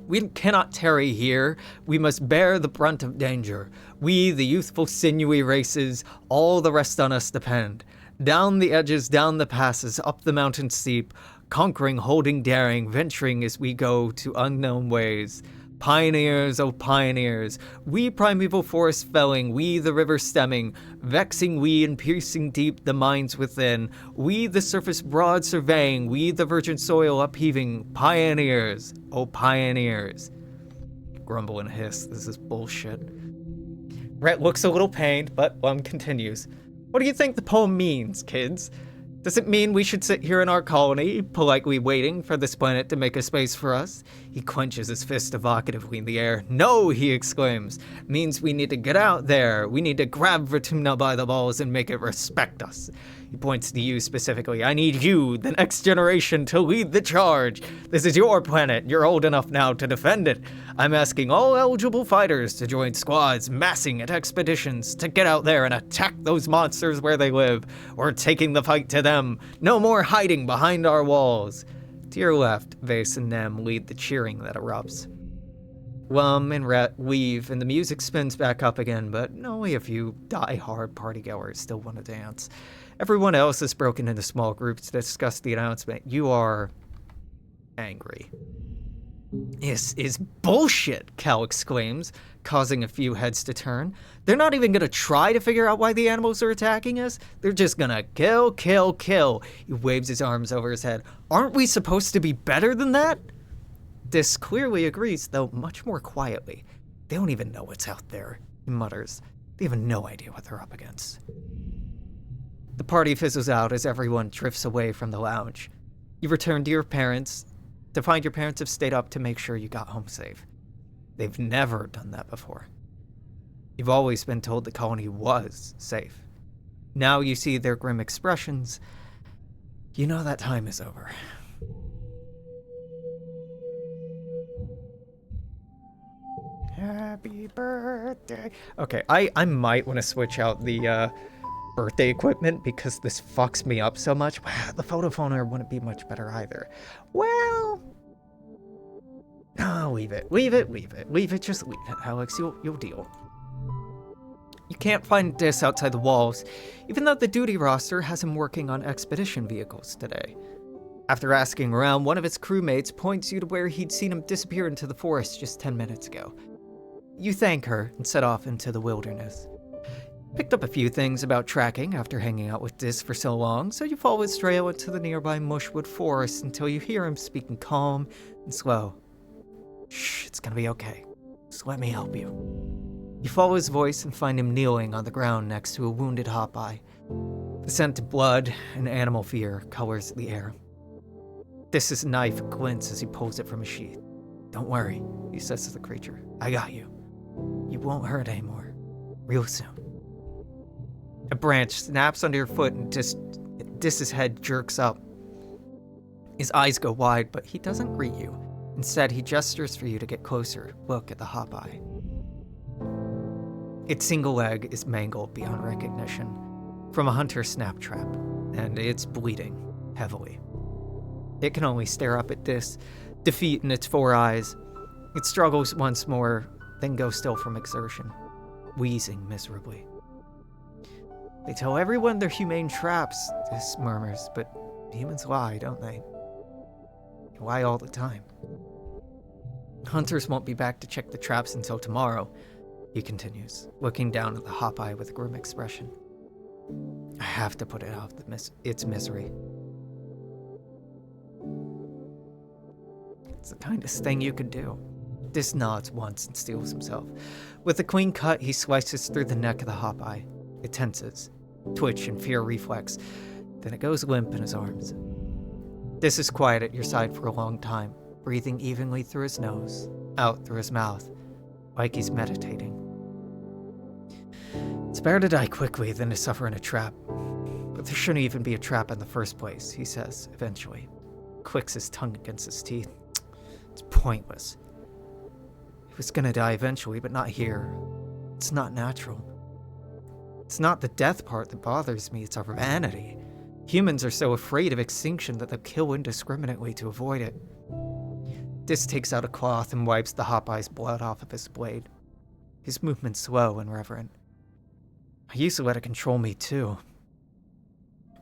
We cannot tarry here, we must bear the brunt of danger. We, the youthful sinewy races, all the rest on us depend. Down the edges, down the passes, up the mountain steep, conquering, holding, daring, venturing as we go to unknown ways. Pioneers, oh pioneers, we primeval forest felling, we the river stemming, vexing we and piercing deep the mines within, we the surface broad surveying, we the virgin soil upheaving, pioneers, oh pioneers. Grumble and hiss, this is bullshit. Rhett looks a little pained, but Lum continues. What do you think the poem means, kids? Does it mean we should sit here in our colony, politely waiting for this planet to make a space for us? He clenches his fist evocatively in the air. No, he exclaims. It means we need to get out there. We need to grab Vertumna by the balls and make it respect us. He points to you specifically. I need you, the next generation, to lead the charge. This is your planet. You're old enough now to defend it. I'm asking all eligible fighters to join squads, massing at expeditions, to get out there and attack those monsters where they live. We're taking the fight to them. No more hiding behind our walls. To your left, Vase and Nem lead the cheering that erupts. Lum and Rhett leave, and the music spins back up again, but only a few die-hard partygoers still want to dance. Everyone else is broken into small groups to discuss the announcement. You are angry. This is bullshit, Cal exclaims, causing a few heads to turn. They're not even gonna try to figure out why the animals are attacking us. They're just gonna kill, kill, kill. He waves his arms over his head. Aren't we supposed to be better than that? Dis clearly agrees, though much more quietly. They don't even know what's out there, he mutters. They have no idea what they're up against. The party fizzles out as everyone drifts away from the lounge. You return to your parents to find your parents have stayed up to make sure you got home safe. They've never done that before. You've always been told the colony was safe. Now you see their grim expressions. You know that time is over. Happy birthday. Okay, I might want to switch out the birthday equipment because this fucks me up so much. The photo phoner wouldn't be much better either. Well, no, leave it, just leave it, Alex, you'll deal. You can't find Dis outside the walls, even though the duty roster has him working on expedition vehicles today. After asking around, one of his crewmates points you to where he'd seen him disappear into the forest just 10 minutes ago. You thank her and set off into the wilderness. Picked up a few things about tracking after hanging out with Dis for so long, so you follow his trail into the nearby Mushwood forest until you hear him speaking calm and slow. Shh, it's gonna be okay. Just let me help you. You follow his voice and find him kneeling on the ground next to a wounded Hopeye. The scent of blood and animal fear colors the air. Dis's knife glints as he pulls it from his sheath. Don't worry, he says to the creature. I got you. You won't hurt anymore. Real soon. A branch snaps under your foot and Dis's head jerks up. His eyes go wide, but he doesn't greet you. Instead, he gestures for you to get closer. Look at the Hopeye. Its single leg is mangled beyond recognition from a hunter's snap trap, and it's bleeding heavily. It can only stare up at Dis, defeat in its 4 eyes. It struggles once more, then goes still from exertion, wheezing miserably. They tell everyone they're humane traps, Dis murmurs, but humans lie, don't they? They lie all the time. Hunters won't be back to check the traps until tomorrow, he continues, looking down at the Hopeye with a grim expression. I have to put it out of its misery. It's the kindest thing you could do. Dis nods once and steels himself. With a clean cut, he slices through the neck of the Hopeye. It tenses, twitch and fear reflex, then it goes limp in his arms. Dis is quiet at your side for a long time, breathing evenly through his nose, out through his mouth, like he's meditating. It's better to die quickly than to suffer in a trap, but There shouldn't even be a trap in the first place, he says, eventually. Clicks his tongue against his teeth. It's pointless. He was gonna die eventually, but not here. It's not natural. It's not the death part that bothers me, it's our vanity. Humans are so afraid of extinction that they'll kill indiscriminately to avoid it. Dis takes out a cloth and wipes the Hopeye's blood off of his blade. His movement's slow and reverent. I used to let it control me too.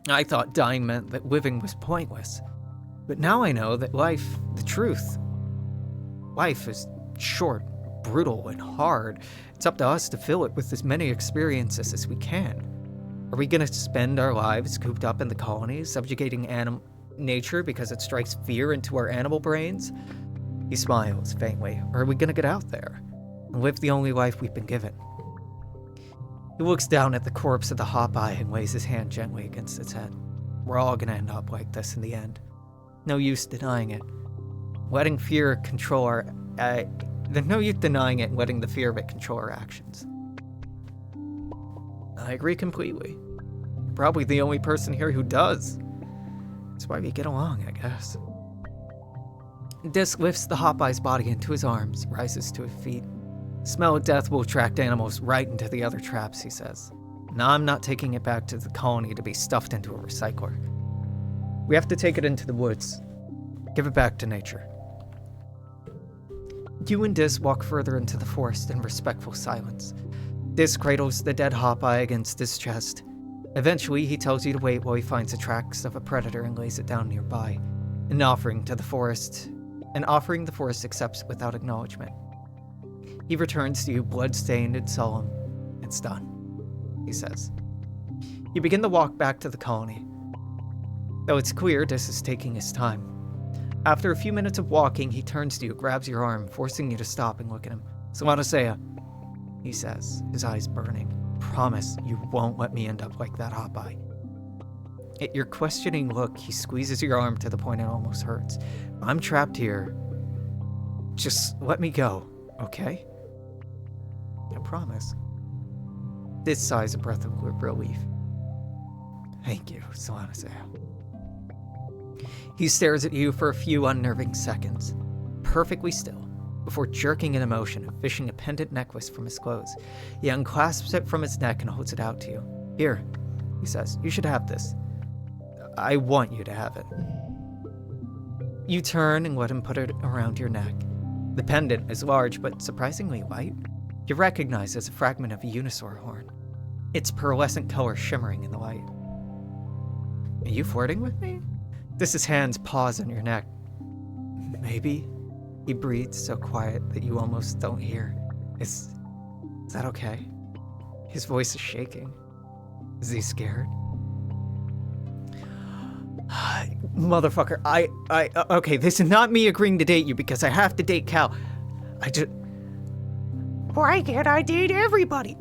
I thought dying meant that living was pointless. But now I know that life, the truth, life is short, brutal, and hard. It's up to us to fill it with as many experiences as we can. Are we gonna spend our lives cooped up in the colonies, subjugating nature because it strikes fear into our animal brains? He smiles faintly. Or are we gonna get out there and live the only life we've been given? He looks down at the corpse of the Hopeye and lays his hand gently against its head. We're all gonna end up like this in the end. No use denying it. Letting fear control our... There's no use denying it and letting the fear of it control our actions. I agree completely. Probably the only person here who does. That's why we get along, I guess. Dis lifts the Hopeye's body into his arms, rises to his feet. Smell of death will attract animals right into the other traps, he says. Now I'm not taking it back to the colony to be stuffed into a recycler. We have to take it into the woods. Give it back to nature. You and Dis walk further into the forest in respectful silence. Dis cradles the dead Hopeye against his chest. Eventually, he tells you to wait while he finds the tracks of a predator and lays it down nearby, an offering the forest accepts without acknowledgement. He returns to you, blood-stained and solemn. It's done, he says. You begin the walk back to the colony. Though it's clear Dis is taking his time. After a few minutes of walking, he turns to you, grabs your arm, forcing you to stop and look at him. Samadasea, he says, his eyes burning. Promise you won't let me end up like that Hopeye. At your questioning look, he squeezes your arm to the point it almost hurts. I'm trapped here. Just let me go, okay? I promise. This sighs a breath of relief. Thank you, Samadasea. He stares at you for a few unnerving seconds, perfectly still, before jerking in emotion and fishing a pendant necklace from his clothes. He unclasps it from his neck and holds it out to you. Here, he says, you should have this. I want you to have it. You turn and let him put it around your neck. The pendant is large but surprisingly light. You recognize it as a fragment of a unisaur horn, its pearlescent color shimmering in the light. Are you flirting with me? Dis's hands pause on your neck. Maybe, he breathes so quiet that you almost don't hear. Is that okay? His voice is shaking. Is he scared? Motherfucker, okay, this is not me agreeing to date you because I have to date Cal. Why can't I date everybody?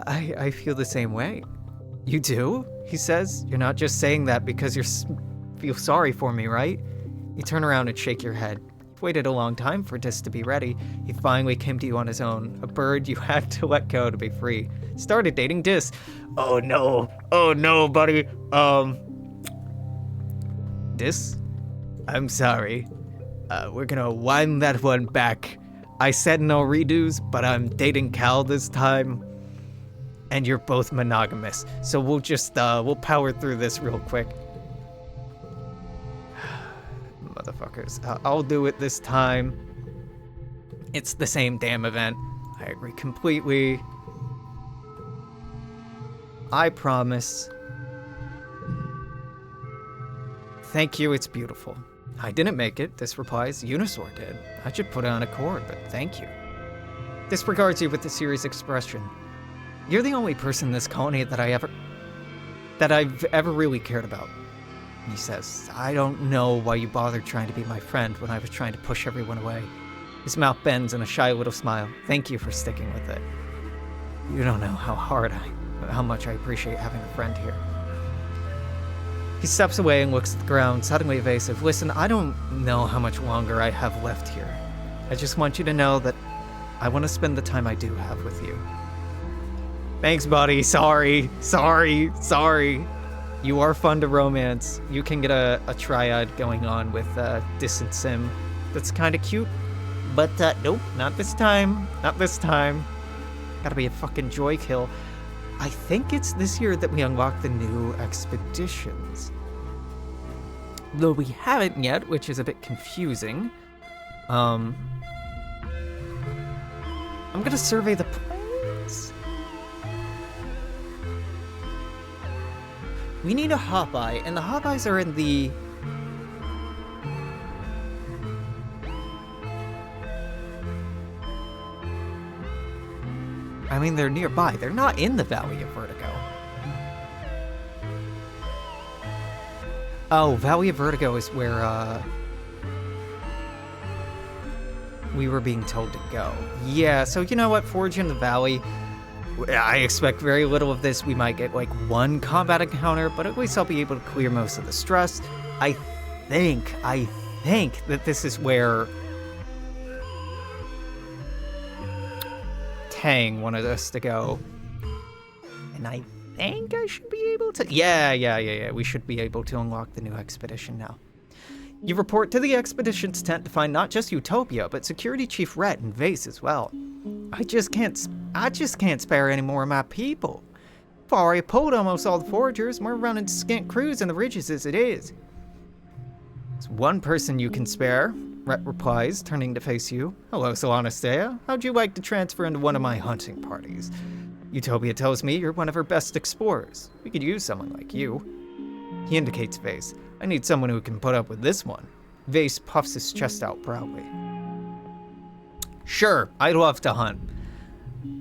I feel the same way. You do? He says. You're not just saying that because you feel sorry for me, right? You turn around and shake your head. You've waited a long time for Dis to be ready. He finally came to you on his own. A bird you had to let go to be free. Started dating Dis. Oh no, buddy. Dis? I'm sorry. We're gonna wind that one back. I said no redos, but I'm dating Cal this time. And you're both monogamous. So we'll just, we'll power through this real quick. Motherfuckers. I'll do it this time. It's the same damn event. I agree completely. I promise. Thank you, it's beautiful. I didn't make it, Dis replies. Unisaur did. I should put it on a cord, but thank you. Dis regards you with a serious expression. You're the only person in this colony that I've ever really cared about. He says, I don't know why you bothered trying to be my friend when I was trying to push everyone away. His mouth bends in a shy little smile. Thank you for sticking with it. You don't know how much I appreciate having a friend here. He steps away and looks at the ground, suddenly evasive. Listen, I don't know how much longer I have left here. I just want you to know that I want to spend the time I do have with you. Thanks, buddy. Sorry. You are fun to romance. You can get a triad going on with Distant Sim. That's kind of cute. But nope, not this time. Not this time. Gotta be a fucking joy kill. I think it's this year that we unlock the new expeditions. Though we haven't yet, which is a bit confusing. I'm gonna survey the plains. We need a Hop-Eye, and the Hop-Eyes are in the... I mean, they're nearby. They're not in the Valley of Vertigo. Oh, Valley of Vertigo is where, we were being told to go. Yeah, so you know what? Forge in the Valley. I expect very little of this. We might get, like, one combat encounter, but at least I'll be able to clear most of the stress. I think that this is where... Tang wanted us to go. And I think I should be able to... Yeah. We should be able to unlock the new expedition now. You report to the expedition's tent to find not just Utopia, but Security Chief Rhett and Vase as well. I just can't spare any more of my people. I've already pulled almost all the foragers, and we're running scant crews in the ridges as it is. There's one person you can spare, Rhett replies, turning to face you. Hello, Solanastea. How'd you like to transfer into one of my hunting parties? Utopia tells me you're one of her best explorers. We could use someone like you. He indicates Vase. I need someone who can put up with this one. Vase puffs his chest out proudly. Sure, I'd love to hunt.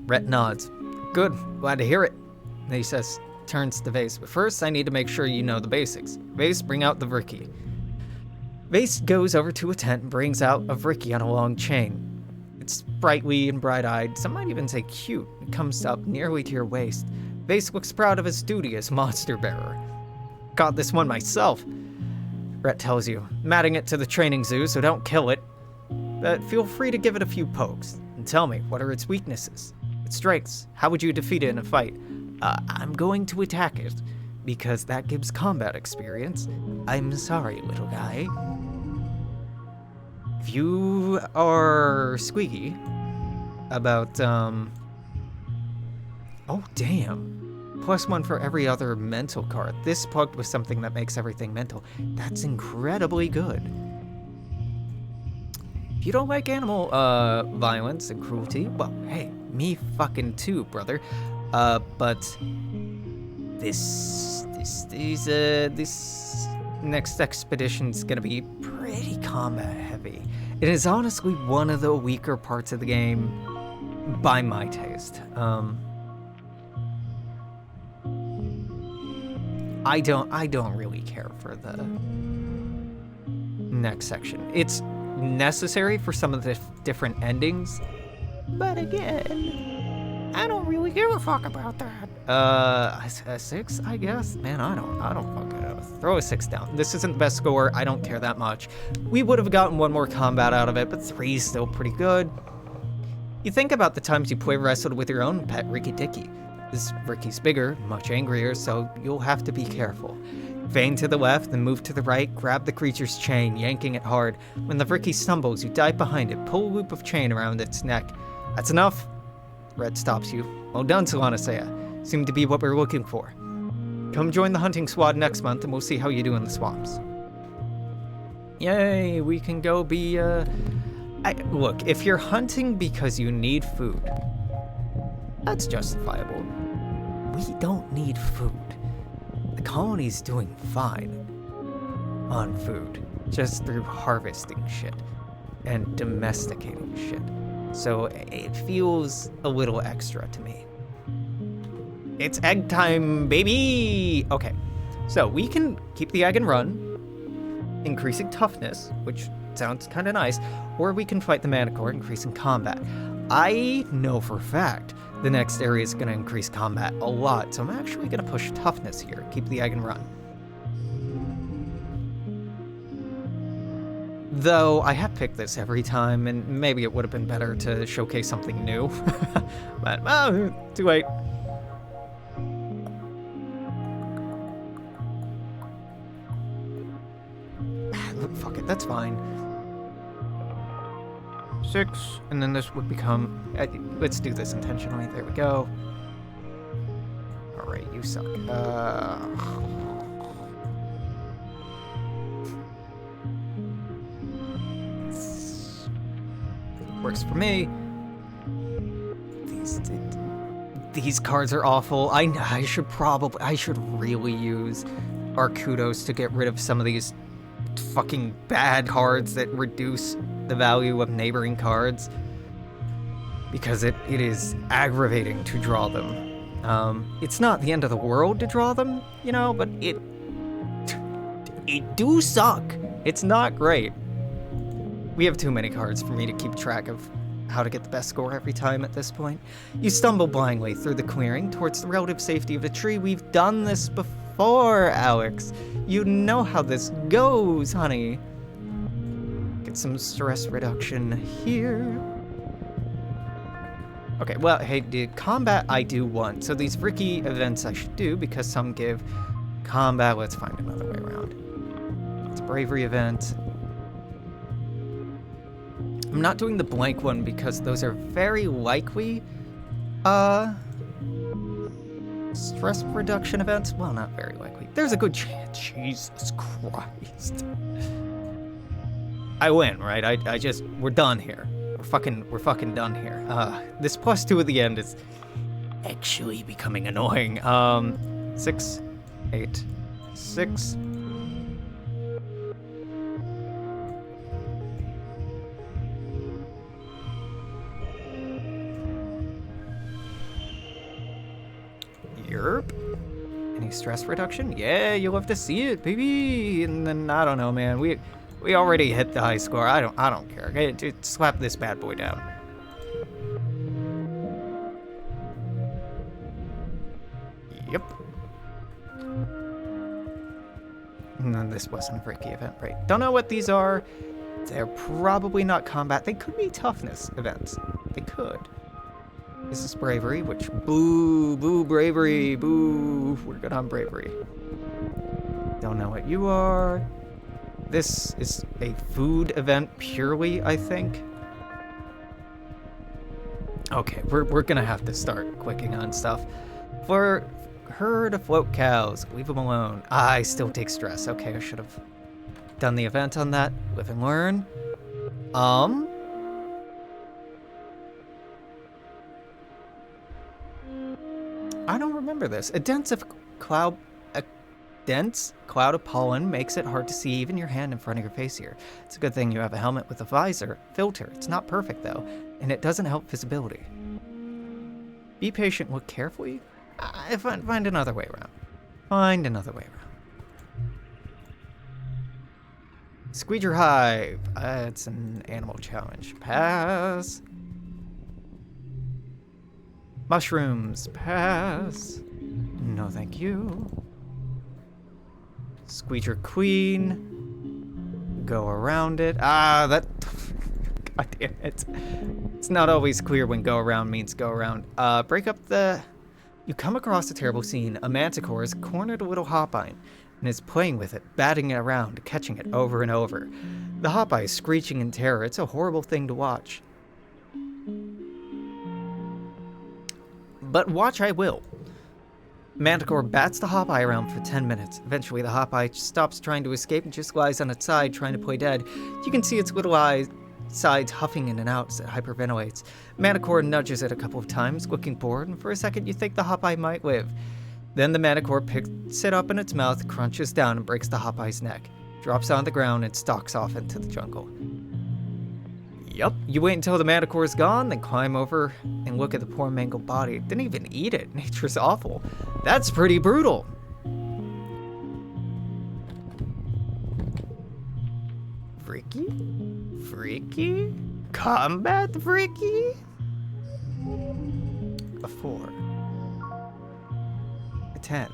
Rhett nods. Good, glad to hear it. And he says, turns to Vase. But first, I need to make sure you know the basics. Vase, bring out the Vricky. Vase goes over to a tent and brings out a Vricky on a long chain. It's sprightly and bright-eyed, some might even say cute. It comes up nearly to your waist. Vase looks proud of his duty as monster bearer. Got this one myself. Rhett tells you, matting it to the training zoo, so don't kill it. But feel free to give it a few pokes, and tell me, what are its weaknesses? Its strengths, how would you defeat it in a fight? I'm going to attack it, because that gives combat experience. I'm sorry, little guy. If you are squeaky about, oh damn. +1 for every other mental card. This plugged with something that makes everything mental. That's incredibly good. If you don't like animal violence and cruelty, well, hey, me fucking too, brother. But this next expedition's gonna be pretty combat heavy. It is honestly one of the weaker parts of the game by my taste. I don't really care for the next section. It's necessary for some of the different endings, but again, I don't really give a fuck about that. A 6, I guess? Man, I don't fucking know. Throw a 6 down. This isn't the best score, I don't care that much. We would have gotten one more combat out of it, but 3 is still pretty good. You think about the times you play wrestled with your own pet Ricky Dicky. This Ricky's bigger, much angrier, so you'll have to be careful. Feign to the left, then move to the right, grab the creature's chain, yanking it hard. When the Ricky stumbles, you dive behind it, pull a loop of chain around its neck. That's enough. Red stops you. Well done, Solanastea. Seemed to be what we're looking for. Come join the hunting squad next month, and we'll see how you do in the swamps. Yay, we can go be, look, if you're hunting because you need food, that's justifiable. We don't need food. The colony's doing fine on food, just through harvesting shit and domesticating shit. So it feels a little extra to me. It's egg time, baby! Okay, so we can keep the egg and run, increasing toughness, which sounds kind of nice, or we can fight the Manicore, increasing combat. I know for a fact the next area is going to increase combat a lot, so I'm actually going to push toughness here, keep the egg and run. Though I have picked this every time, and maybe it would have been better to showcase something new. But, too late. fine. 6, and then this would become... let's do this intentionally. There we go. Alright, you suck. Works for me. These cards are awful. I should really use our kudos to get rid of some of these fucking bad cards that reduce the value of neighboring cards, because it is aggravating to draw them. It's not the end of the world to draw them, you know, but it do suck. It's not great. We have too many cards for me to keep track of how to get the best score every time at this point. You stumble blindly through the clearing towards the relative safety of the tree. We've done this before, Alex. You know how this goes, honey. Get some stress reduction here. Okay, well, hey, combat I do want. So these Ricky events I should do because some give combat. Let's find another way around. It's a bravery event. I'm not doing the blank one because those are very likely stress reduction events. Well, not very likely. There's a good chance. Jesus Christ. I win, right? We're done here. We're fucking done here. This +2 at the end is actually becoming annoying. 6, 8, 6. Yerp. Any stress reduction? Yeah, you'll have to see it, baby. And then I don't know, man. We already hit the high score. I don't care. Okay, dude, slap this bad boy down. Yep. And then this wasn't a Ricky event, right? Don't know what these are. They're probably not combat. They could be toughness events. They could. This is bravery, which boo, bravery, boo. We're good on bravery. Don't know what you are. This is a food event purely, I think. Okay, we're gonna have to start clicking on stuff. For herd of float cows, leave them alone. I still take stress. Okay, I should have done the event on that. Live and learn. I don't remember this. A dense cloud of pollen makes it hard to see even your hand in front of your face here. It's a good thing you have a helmet with a visor filter. It's not perfect though, and it doesn't help visibility. Be patient, look carefully. Find another way around. Find another way around. Squeeger Hive. It's an animal challenge. Pass. Mushrooms. Pass. No, thank you. Squeeger Queen. Go around it. That... God damn it. It's not always clear when go around means go around. Break up the... You come across a terrible scene. A manticore has cornered a little hopeye and is playing with it, batting it around, catching it over and over. The hopeye is screeching in terror. It's a horrible thing to watch. But watch I will. Manticore bats the hopeye around for 10 minutes. Eventually, the hopeye stops trying to escape and just lies on its side, trying to play dead. You can see its little sides huffing in and out as it hyperventilates. Manticore nudges it a couple of times, looking bored, and for a second you think the hopeye might live. Then the manticore picks it up in its mouth, crunches down, and breaks the hopeye's neck. Drops on the ground and stalks off into the jungle. Yup, you wait until the manticore is gone, then climb over and look at the poor mangled body. It didn't even eat it. Nature's awful. That's pretty brutal. Freaky? Freaky? Combat freaky? A 4. A 10.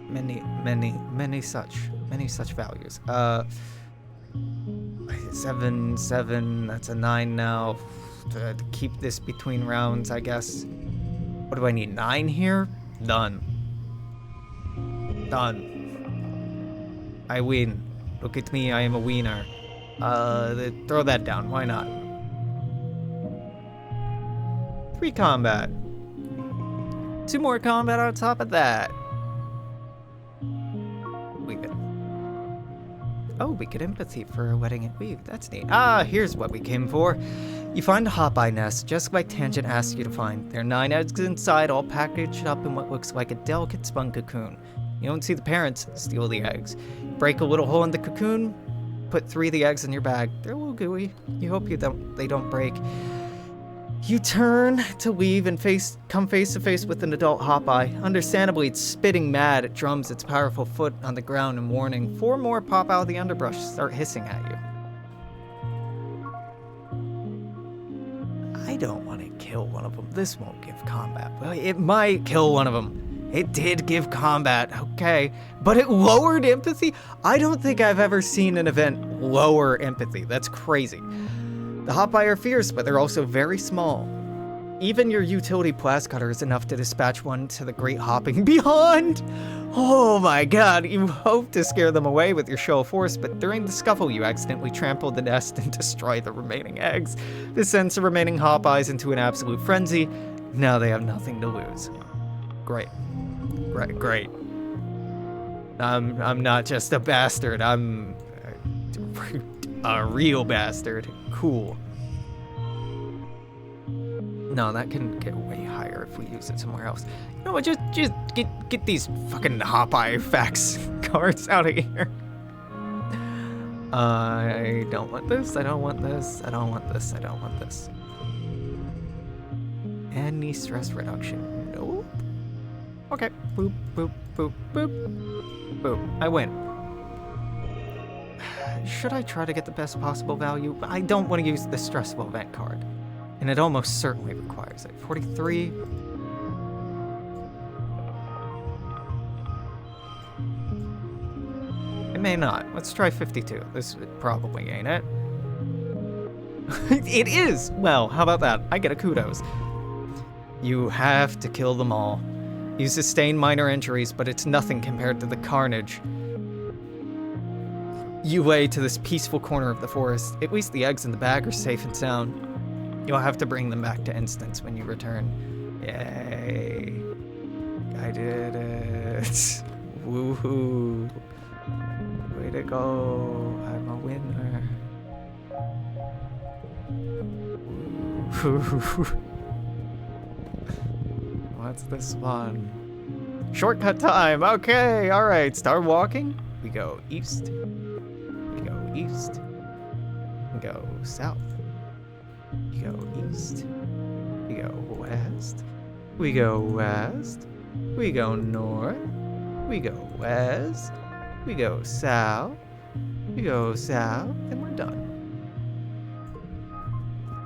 Many such values. 7, that's a 9 now. To keep this between rounds, I guess. What do I need? 9 here? Done. Done. I win. Look at me, I am a wiener. Throw that down, why not? 3 combat. 2 more combat on top of that. We could... Oh, we get empathy for a wedding at Weave. That's neat. Ah, here's what we came for. You find a hop-eye nest, just like Tangent asked you to find. There are 9 eggs inside, all packaged up in what looks like a delicate spun cocoon. You don't see the parents steal the eggs. Break a little hole in the cocoon, put 3 of the eggs in your bag. They're a little gooey. You hope they don't break. You turn to leave and come face to face with an adult hop-eye. Understandably, it's spitting mad. It drums its powerful foot on the ground in warning. 4 more pop out of the underbrush, start hissing at you. I don't want to kill one of them. This won't give combat. Well, it might kill one of them. It did give combat, okay. But it lowered empathy? I don't think I've ever seen an event lower empathy. That's crazy. The hop-eye are fierce, but they're also very small. Even your utility blast cutter is enough to dispatch one to the great hopping beyond. Oh my god, you hope to scare them away with your show of force, but during the scuffle you accidentally trample the nest and destroy the remaining eggs. This sends the remaining hop-eyes into an absolute frenzy. Now they have nothing to lose. Great. Great. I'm not just a bastard, I'm a real bastard. Cool. No, that can get way higher if we use it somewhere else. You know what, just get these fucking hop-eye facts cards out of here. I don't want this, I don't want this, I don't want this, I don't want this. Any stress reduction? Nope. Okay, boop, boop, boop, boop. Boop, I win. Should I try to get the best possible value? I don't want to use the stressful event card. And it almost certainly requires it. 43. It may not. Let's try 52. This probably ain't it. It is! Well, how about that? I get a kudos. You have to kill them all. You sustain minor injuries, but it's nothing compared to the carnage you lay to this peaceful corner of the forest. At least the eggs in the bag are safe and sound. You'll have to bring them back to Instance when you return. Yay. I did it. Woohoo. Way to go. I'm a winner. Woo. What's this one? Shortcut time. Okay, all right. Start walking. We go east. We go east. We go south. We go east. We go west. We go west. We go north. We go west. We go south. We go south. And we're done.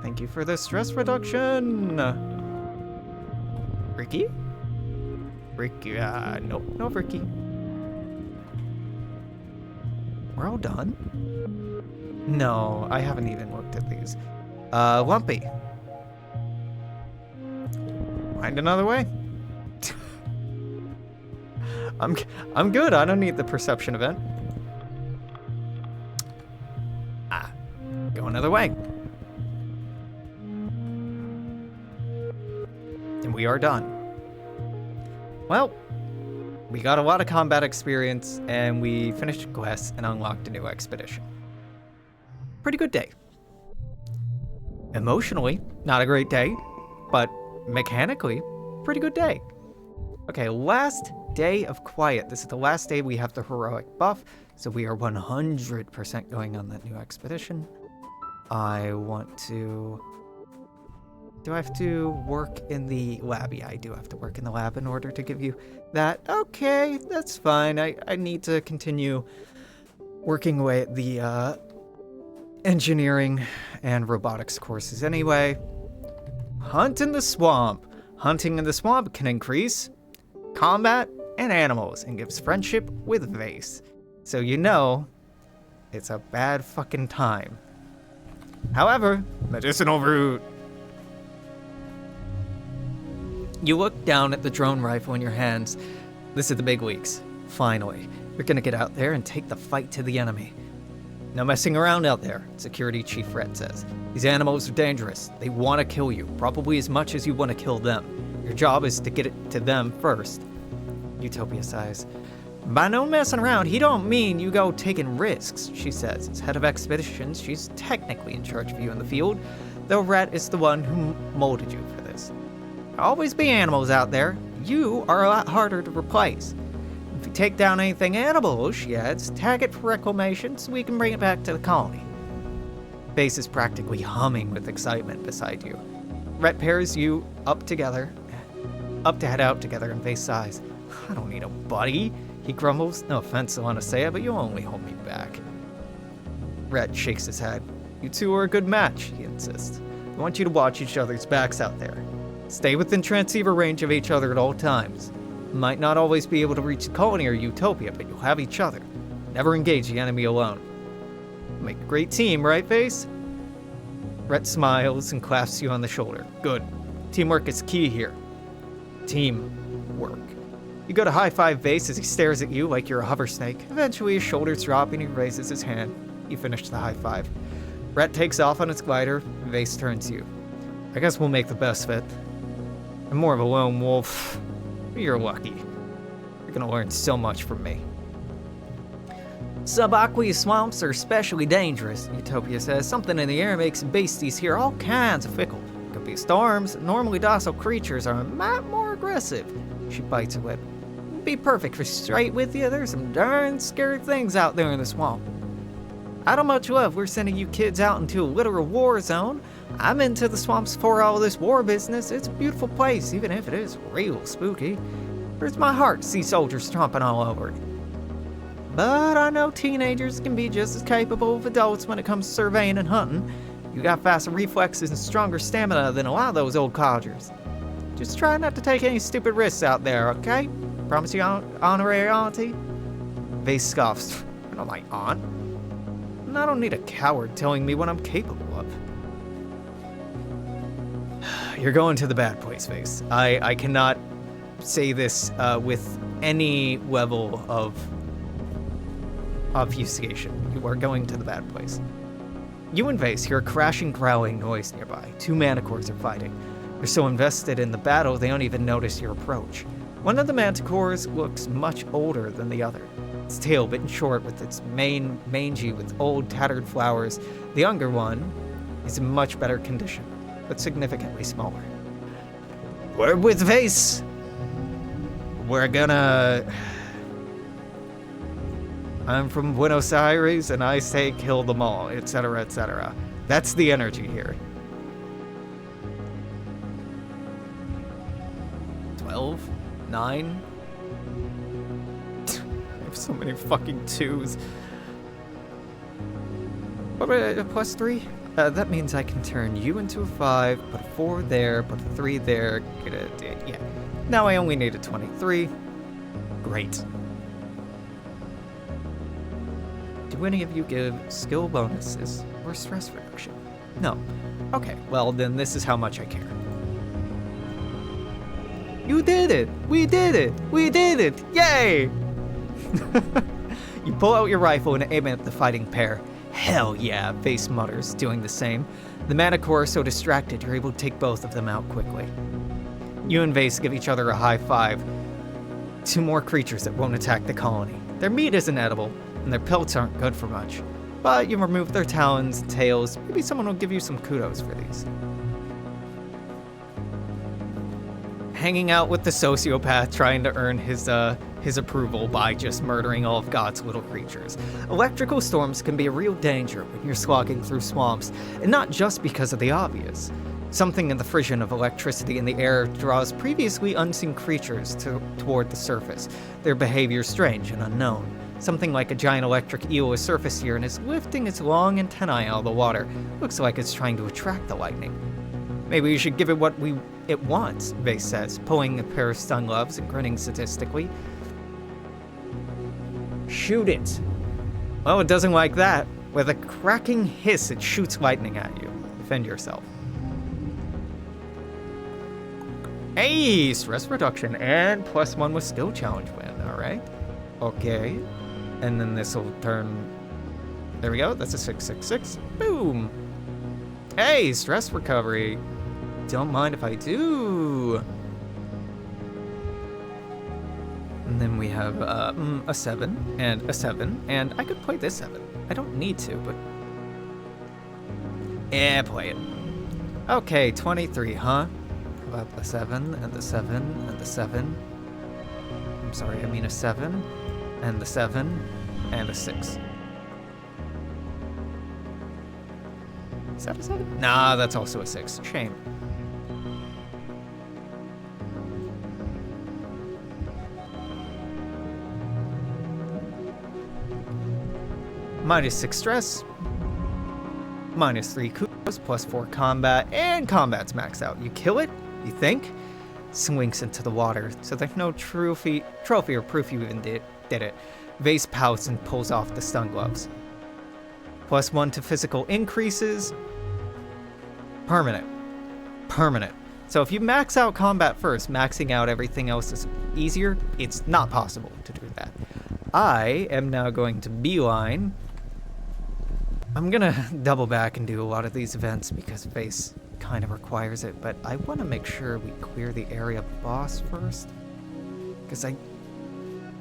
Thank you for the stress reduction. Ricky? Ricky, nope, no Ricky. We're all done? No, I haven't even looked at these. Lumpy. Find another way. I'm good, I don't need the perception event. Go another way. And we are done. Well, we got a lot of combat experience, and we finished quests and unlocked a new expedition. Pretty good day. Emotionally, not a great day, but mechanically, pretty good day. Okay, last day of quiet. This is the last day we have the heroic buff, so we are 100% going on that new expedition. I want to... Do I have to work in the lab? Yeah, I do have to work in the lab in order to give you that. Okay, that's fine. I need to continue working away at the engineering and robotics courses anyway. Hunt in the swamp. Hunting in the swamp can increase combat and animals and gives friendship with Vase. So you know, it's a bad fucking time. However, medicinal route. You look down at the drone rifle in your hands. This is the big weeks. Finally, you're gonna get out there and take the fight to the enemy. No messing around out there, Security Chief Red says. These animals are dangerous. They want to kill you, probably as much as you want to kill them. Your job is to get it to them first. Utopia sighs. By no messing around, he don't mean you go taking risks, she says. As head of expeditions, she's technically in charge of you in the field, though Rhett is the one who molded you for this. There'll always be animals out there. You are a lot harder to replace. If you take down anything edible, she adds, tag it for reclamation so we can bring it back to the colony. Base is practically humming with excitement beside you. Rhett pairs you up to head out together, and Base sighs. I don't need a buddy, he grumbles. No offense, I want to say it, but you'll only hold me back. Rhett shakes his head. You two are a good match, he insists. I want you to watch each other's backs out there. Stay within transceiver range of each other at all times. You might not always be able to reach the colony or Utopia, but you'll have each other. Never engage the enemy alone. Make a great team, right, Face? Rhett smiles and claps you on the shoulder. Good. Teamwork is key here. Teamwork. You go to high-five Vase as he stares at you like you're a hover snake. Eventually, his shoulders drop and he raises his hand. You finish the high-five. Rhett takes off on his glider. Vase turns to you. I guess we'll make the best of it. I'm more of a lone wolf. You're lucky. You're gonna learn so much from me. Subaqueous swamps are especially dangerous, Utopia says. Something in the air makes beasties here all kinds of fickle. Could be storms. Normally docile creatures are a lot more aggressive. She bites her lip. Be perfectly straight with you, there's some darn scary things out there in the swamp. I don't much love we're sending you kids out into a literal war zone. I'm into the swamps for all this war business. It's a beautiful place, even if it is real spooky. Hurts my heart to see soldiers stomping all over it. But I know teenagers can be just as capable of adults when it comes to surveying and hunting. You got faster reflexes and stronger stamina than a lot of those old codgers. Just try not to take any stupid risks out there, okay? Promise you, honorary auntie? Vase scoffs. You're not my aunt. And I don't need a coward telling me what I'm capable of. You're going to the bad place, Vase. I cannot say this with any level of obfuscation. You are going to the bad place. You and Vase hear a crashing, growling noise nearby. Two manticores are fighting. They're so invested in the battle they don't even notice your approach. One of the manticores looks much older than the other. Its tail bitten short with its mane mangy with old tattered flowers. The younger one is in much better condition, but significantly smaller. We're with Vase. We're gonna... I'm from Buenos Aires and I say kill them all, etc., etc. That's the energy here. 12? 9? I have so many fucking 2s. What about plus 3? That means I can turn you into a 5, put a 4 there, put a 3 there, get a... yeah. Now I only need a 23. Great. Do any of you give skill bonuses or stress reduction? No. Okay, well then this is how much I care. You did it! We did it! We did it! Yay! You pull out your rifle and aim at the fighting pair. Hell yeah, Vase mutters, doing the same. The manticore is so distracted you're able to take both of them out quickly. You and Vase give each other a high five. 2 more creatures that won't attack the colony. Their meat isn't edible, and their pelts aren't good for much. But you remove their talons and tails, maybe someone will give you some kudos for these. Hanging out with the sociopath trying to earn his approval by just murdering all of God's little creatures. Electrical storms can be a real danger when you're slogging through swamps, and not just because of the obvious. Something in the fission of electricity in the air draws previously unseen creatures toward the surface, their behavior strange and unknown. Something like a giant electric eel has surfaced here and is lifting its long antennae out of the water. Looks like it's trying to attract the lightning. Maybe you should give it what it wants, Vase says, pulling a pair of stun gloves and grinning sadistically. Shoot it. Well, it doesn't like that. With a cracking hiss, it shoots lightning at you. Defend yourself. Hey, stress reduction and +1 with skill challenge win, alright? Okay. And then this will turn There we go. That's a 666. Boom. Hey, stress recovery. Don't mind if I do. And then we have a 7 and a 7. And I could play this 7. I don't need to, but... yeah, play it. Okay, 23, huh? How about the 7 and the 7 and the 7? I'm sorry, I mean a 7 and the 7 and a 6. Is that a 7? Nah, that's also a 6. Shame. -6 stress. -3 coups, +4 combat, and combat's maxed out. You kill it, you think? Swings into the water, so there's no trophy or proof you even did it. Vase pouts and pulls off the stun gloves. +1 to physical increases. Permanent. So if you max out combat first, maxing out everything else is easier. It's not possible to do that. I am now going to beeline. I'm gonna double back and do a lot of these events because Vase kind of requires it, but I want to make sure we clear the area boss first. Because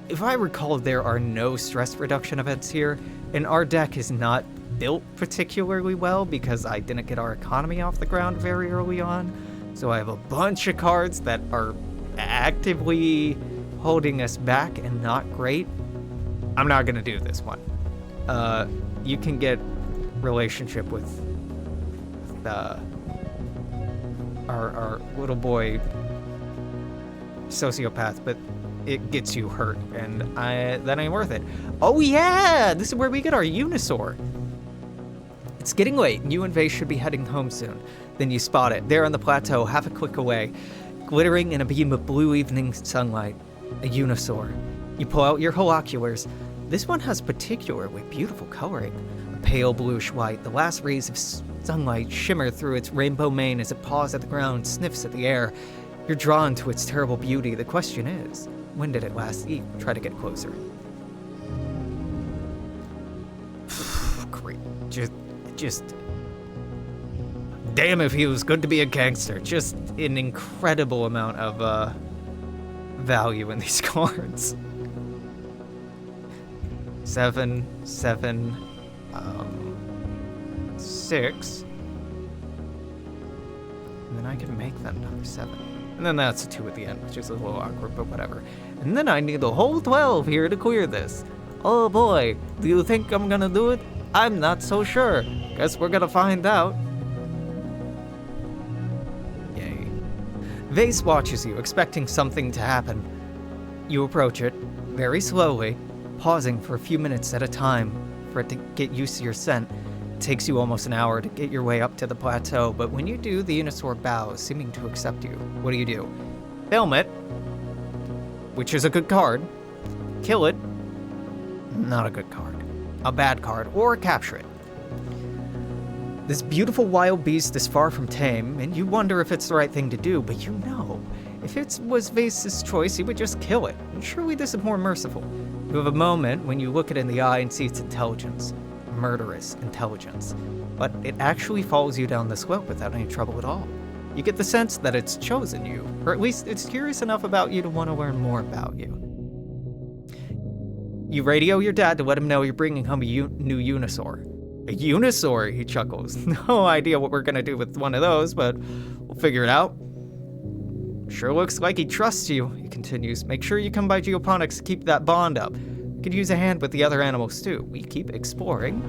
if I recall, there are no stress reduction events here, and our deck is not built particularly well because I didn't get our economy off the ground very early on. So I have a bunch of cards that are actively holding us back and not great. I'm not gonna do this one. You can get relationship with our little boy sociopath, but it gets you hurt, and that ain't worth it. Oh yeah, this is where we get our Unisaur. It's getting late, and you and Vase should be heading home soon. Then you spot it, there on the plateau, half a click away, glittering in a beam of blue evening sunlight. A Unisaur. You pull out your holoculars. This one has particularly beautiful coloring. A pale bluish white, the last rays of sunlight shimmer through its rainbow mane as it paws at the ground, sniffs at the air. You're drawn to its terrible beauty. The question is, when did it last eat? Try to get closer. Great. Just... damn, if he was good to be a gangster. Just an incredible amount of value in these cards. 7, 7, 6. And then I can make that another 7. And then that's a 2 at the end, which is a little awkward, but whatever. And then I need the whole 12 here to clear this. Oh boy, do you think I'm gonna do it? I'm not so sure. Guess we're gonna find out. Yay. Vase watches you, expecting something to happen. You approach it, very slowly, pausing for a few minutes at a time for it to get used to your scent. It takes you almost an hour to get your way up to the plateau, but when you do, the Unisaur bows, seeming to accept you. What do? Film it, which is a good card. Kill it, not a good card. A bad card, or capture it. This beautiful wild beast is far from tame, and you wonder if it's the right thing to do, but you know, if it was Vase's choice, he would just kill it, and surely this is more merciful. You have a moment when you look it in the eye and see its intelligence. Murderous intelligence. But it actually follows you down the slope without any trouble at all. You get the sense that it's chosen you, or at least it's curious enough about you to want to learn more about you. You radio your dad to let him know you're bringing home a new Unisaur. A Unisaur, he chuckles. No idea what we're gonna do with one of those, but we'll figure it out. Sure looks like he trusts you, he continues. Make sure you come by Geoponics to keep that bond up. You could use a hand with the other animals too. We keep exploring.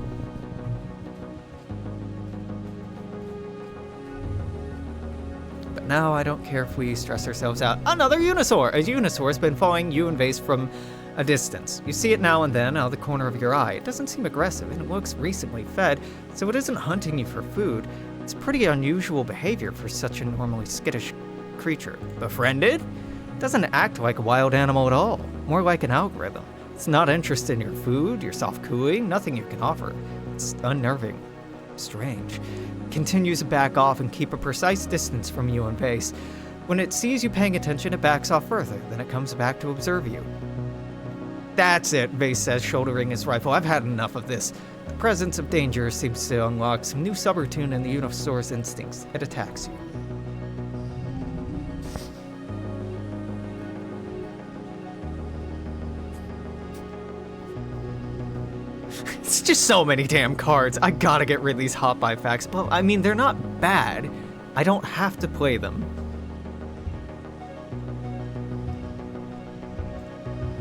But now I don't care if we stress ourselves out. Another Unisaur! A Unisaur has been following you and Vase from a distance. You see it now and then out of the corner of your eye. It doesn't seem aggressive, and it looks recently fed, so it isn't hunting you for food. It's pretty unusual behavior for such a normally skittish creature. Befriended? It doesn't act like a wild animal at all, more like an algorithm. It's not interested in your food, your soft cooing, nothing you can offer. It's unnerving. Strange. It continues to back off and keep a precise distance from you and Vase. When it sees you paying attention, it backs off further, then it comes back to observe you. That's it, Vase says, shouldering his rifle. I've had enough of this. The presence of danger seems to unlock some new subroutine in the Unisaur's instincts. It attacks you. It's just so many damn cards. I gotta get rid of these hot buy facts. Well, I mean, they're not bad. I don't have to play them.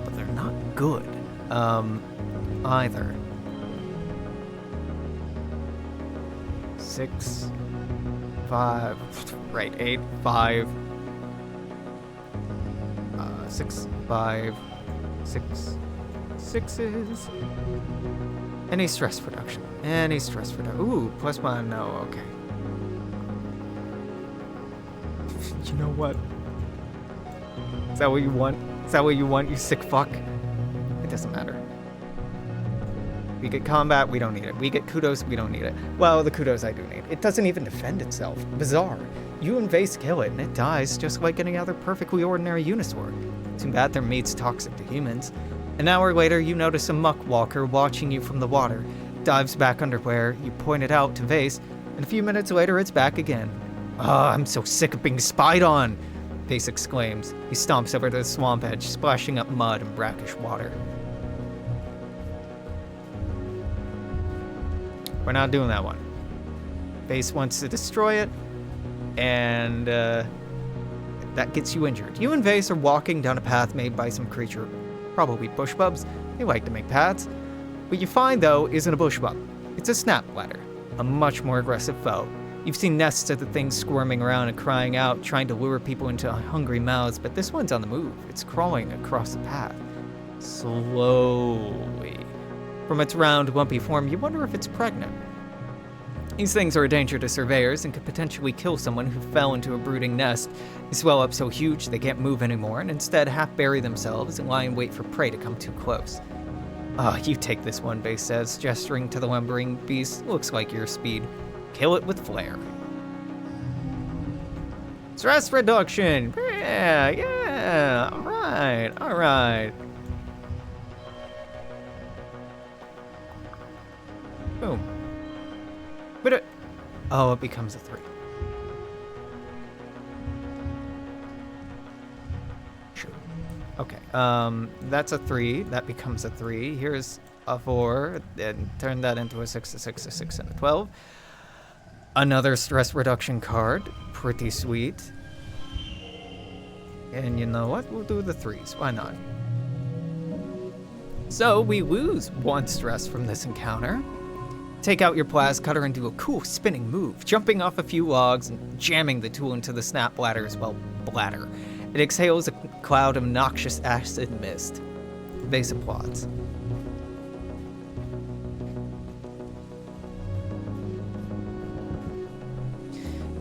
But they're not good. Either. 6, 5, right, 8, 5, 6, 5, 6, 6s. Any stress reduction. Any stress reduction. Ooh, +1, no, okay. You know what? Is that what you want? Is that what you want, you sick fuck? It doesn't matter. We get combat, we don't need it. We get kudos, we don't need it. Well, the kudos I do need. It doesn't even defend itself. Bizarre. You and Vase kill it, and it dies just like any other perfectly ordinary Unisaur. Too bad their meat's toxic to humans. An hour later, you notice a muck walker watching you from the water. Dives back under where you pointed out to Vase, and a few minutes later, it's back again. Ah, I'm so sick of being spied on, Vase exclaims. He stomps over to the swamp edge, splashing up mud and brackish water. We're not doing that one. Vase wants to destroy it, and that gets you injured. You and Vase are walking down a path made by some creature, probably bushbubs. They like to make paths. What you find, though, isn't a bushbub. It's a snap bladder, a much more aggressive foe. You've seen nests of the things squirming around and crying out, trying to lure people into hungry mouths, but this one's on the move. It's crawling across the path. Slowly. From its round, lumpy form, you wonder if it's pregnant. These things are a danger to surveyors and could potentially kill someone who fell into a brooding nest. They swell up so huge they can't move anymore and instead half-bury themselves and lie in wait for prey to come too close. You take this one, Vase says, gesturing to the lumbering beast. Looks like your speed. Kill it with flair. Stress reduction! Yeah, alright. Boom. But it becomes a 3. Sure. Okay, that's a 3. That becomes a 3. Here's a 4, and turn that into a 6, a 6, a 6, and a 12. Another stress reduction card. Pretty sweet. And you know what? We'll do the 3s. Why not? So we lose 1 stress from this encounter. Take out your blast cutter and do a cool spinning move, jumping off a few logs and jamming the tool into the snap bladder's, bladder. It exhales a cloud of noxious acid mist. Vase applauds.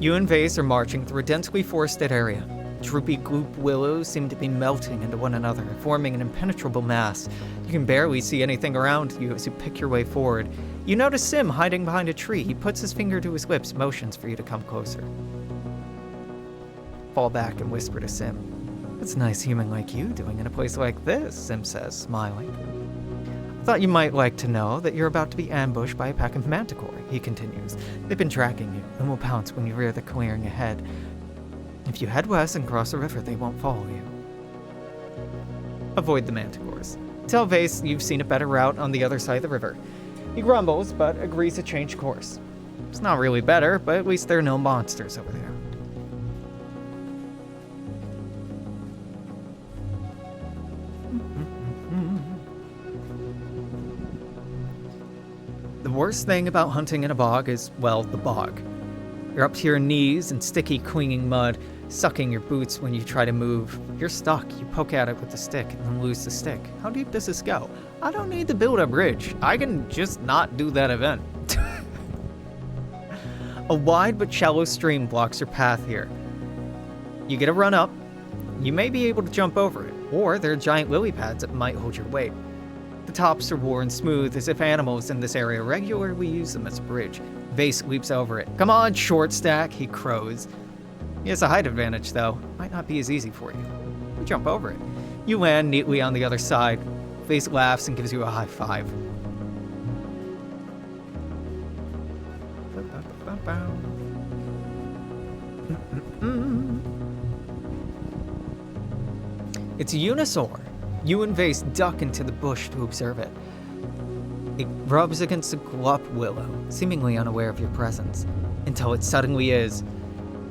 You and Vase are marching through a densely forested area. Droopy gloop willows seem to be melting into one another, forming an impenetrable mass. You can barely see anything around you as you pick your way forward. You notice Sim hiding behind a tree. He puts his finger to his lips, motions for you to come closer. Fall back and whisper to Sim. It's a nice human like you doing in a place like this, Sim says, smiling. I thought you might like to know that you're about to be ambushed by a pack of manticore, he continues. They've been tracking you and will pounce when you rear the clearing ahead. If you head west and cross the river, they won't follow you. Avoid the manticores. Tell Vase you've seen a better route on the other side of the river. He grumbles, but agrees to change course. It's not really better, but at least there are no monsters over there. The worst thing about hunting in a bog is, well, the bog. You're up to your knees in sticky, clinging mud, sucking your boots when you try to move. You're stuck. You poke at it with the stick and then lose the stick. How deep does this go? I don't need to build a bridge. I can just not do that event. A wide but shallow stream blocks your path here. You get a run up. You may be able to jump over it, or there are giant lily pads that might hold your weight. The tops are worn smooth, as if animals in this area regularly use them as a bridge. Vase leaps over it. Come on, short stack, he crows. He has a height advantage, though. Might not be as easy for you. You jump over it. You land neatly on the other side. Vase laughs and gives you a high five. It's a unisaur. You and Vase duck into the bush to observe it. It rubs against a glup willow, seemingly unaware of your presence, until it suddenly is.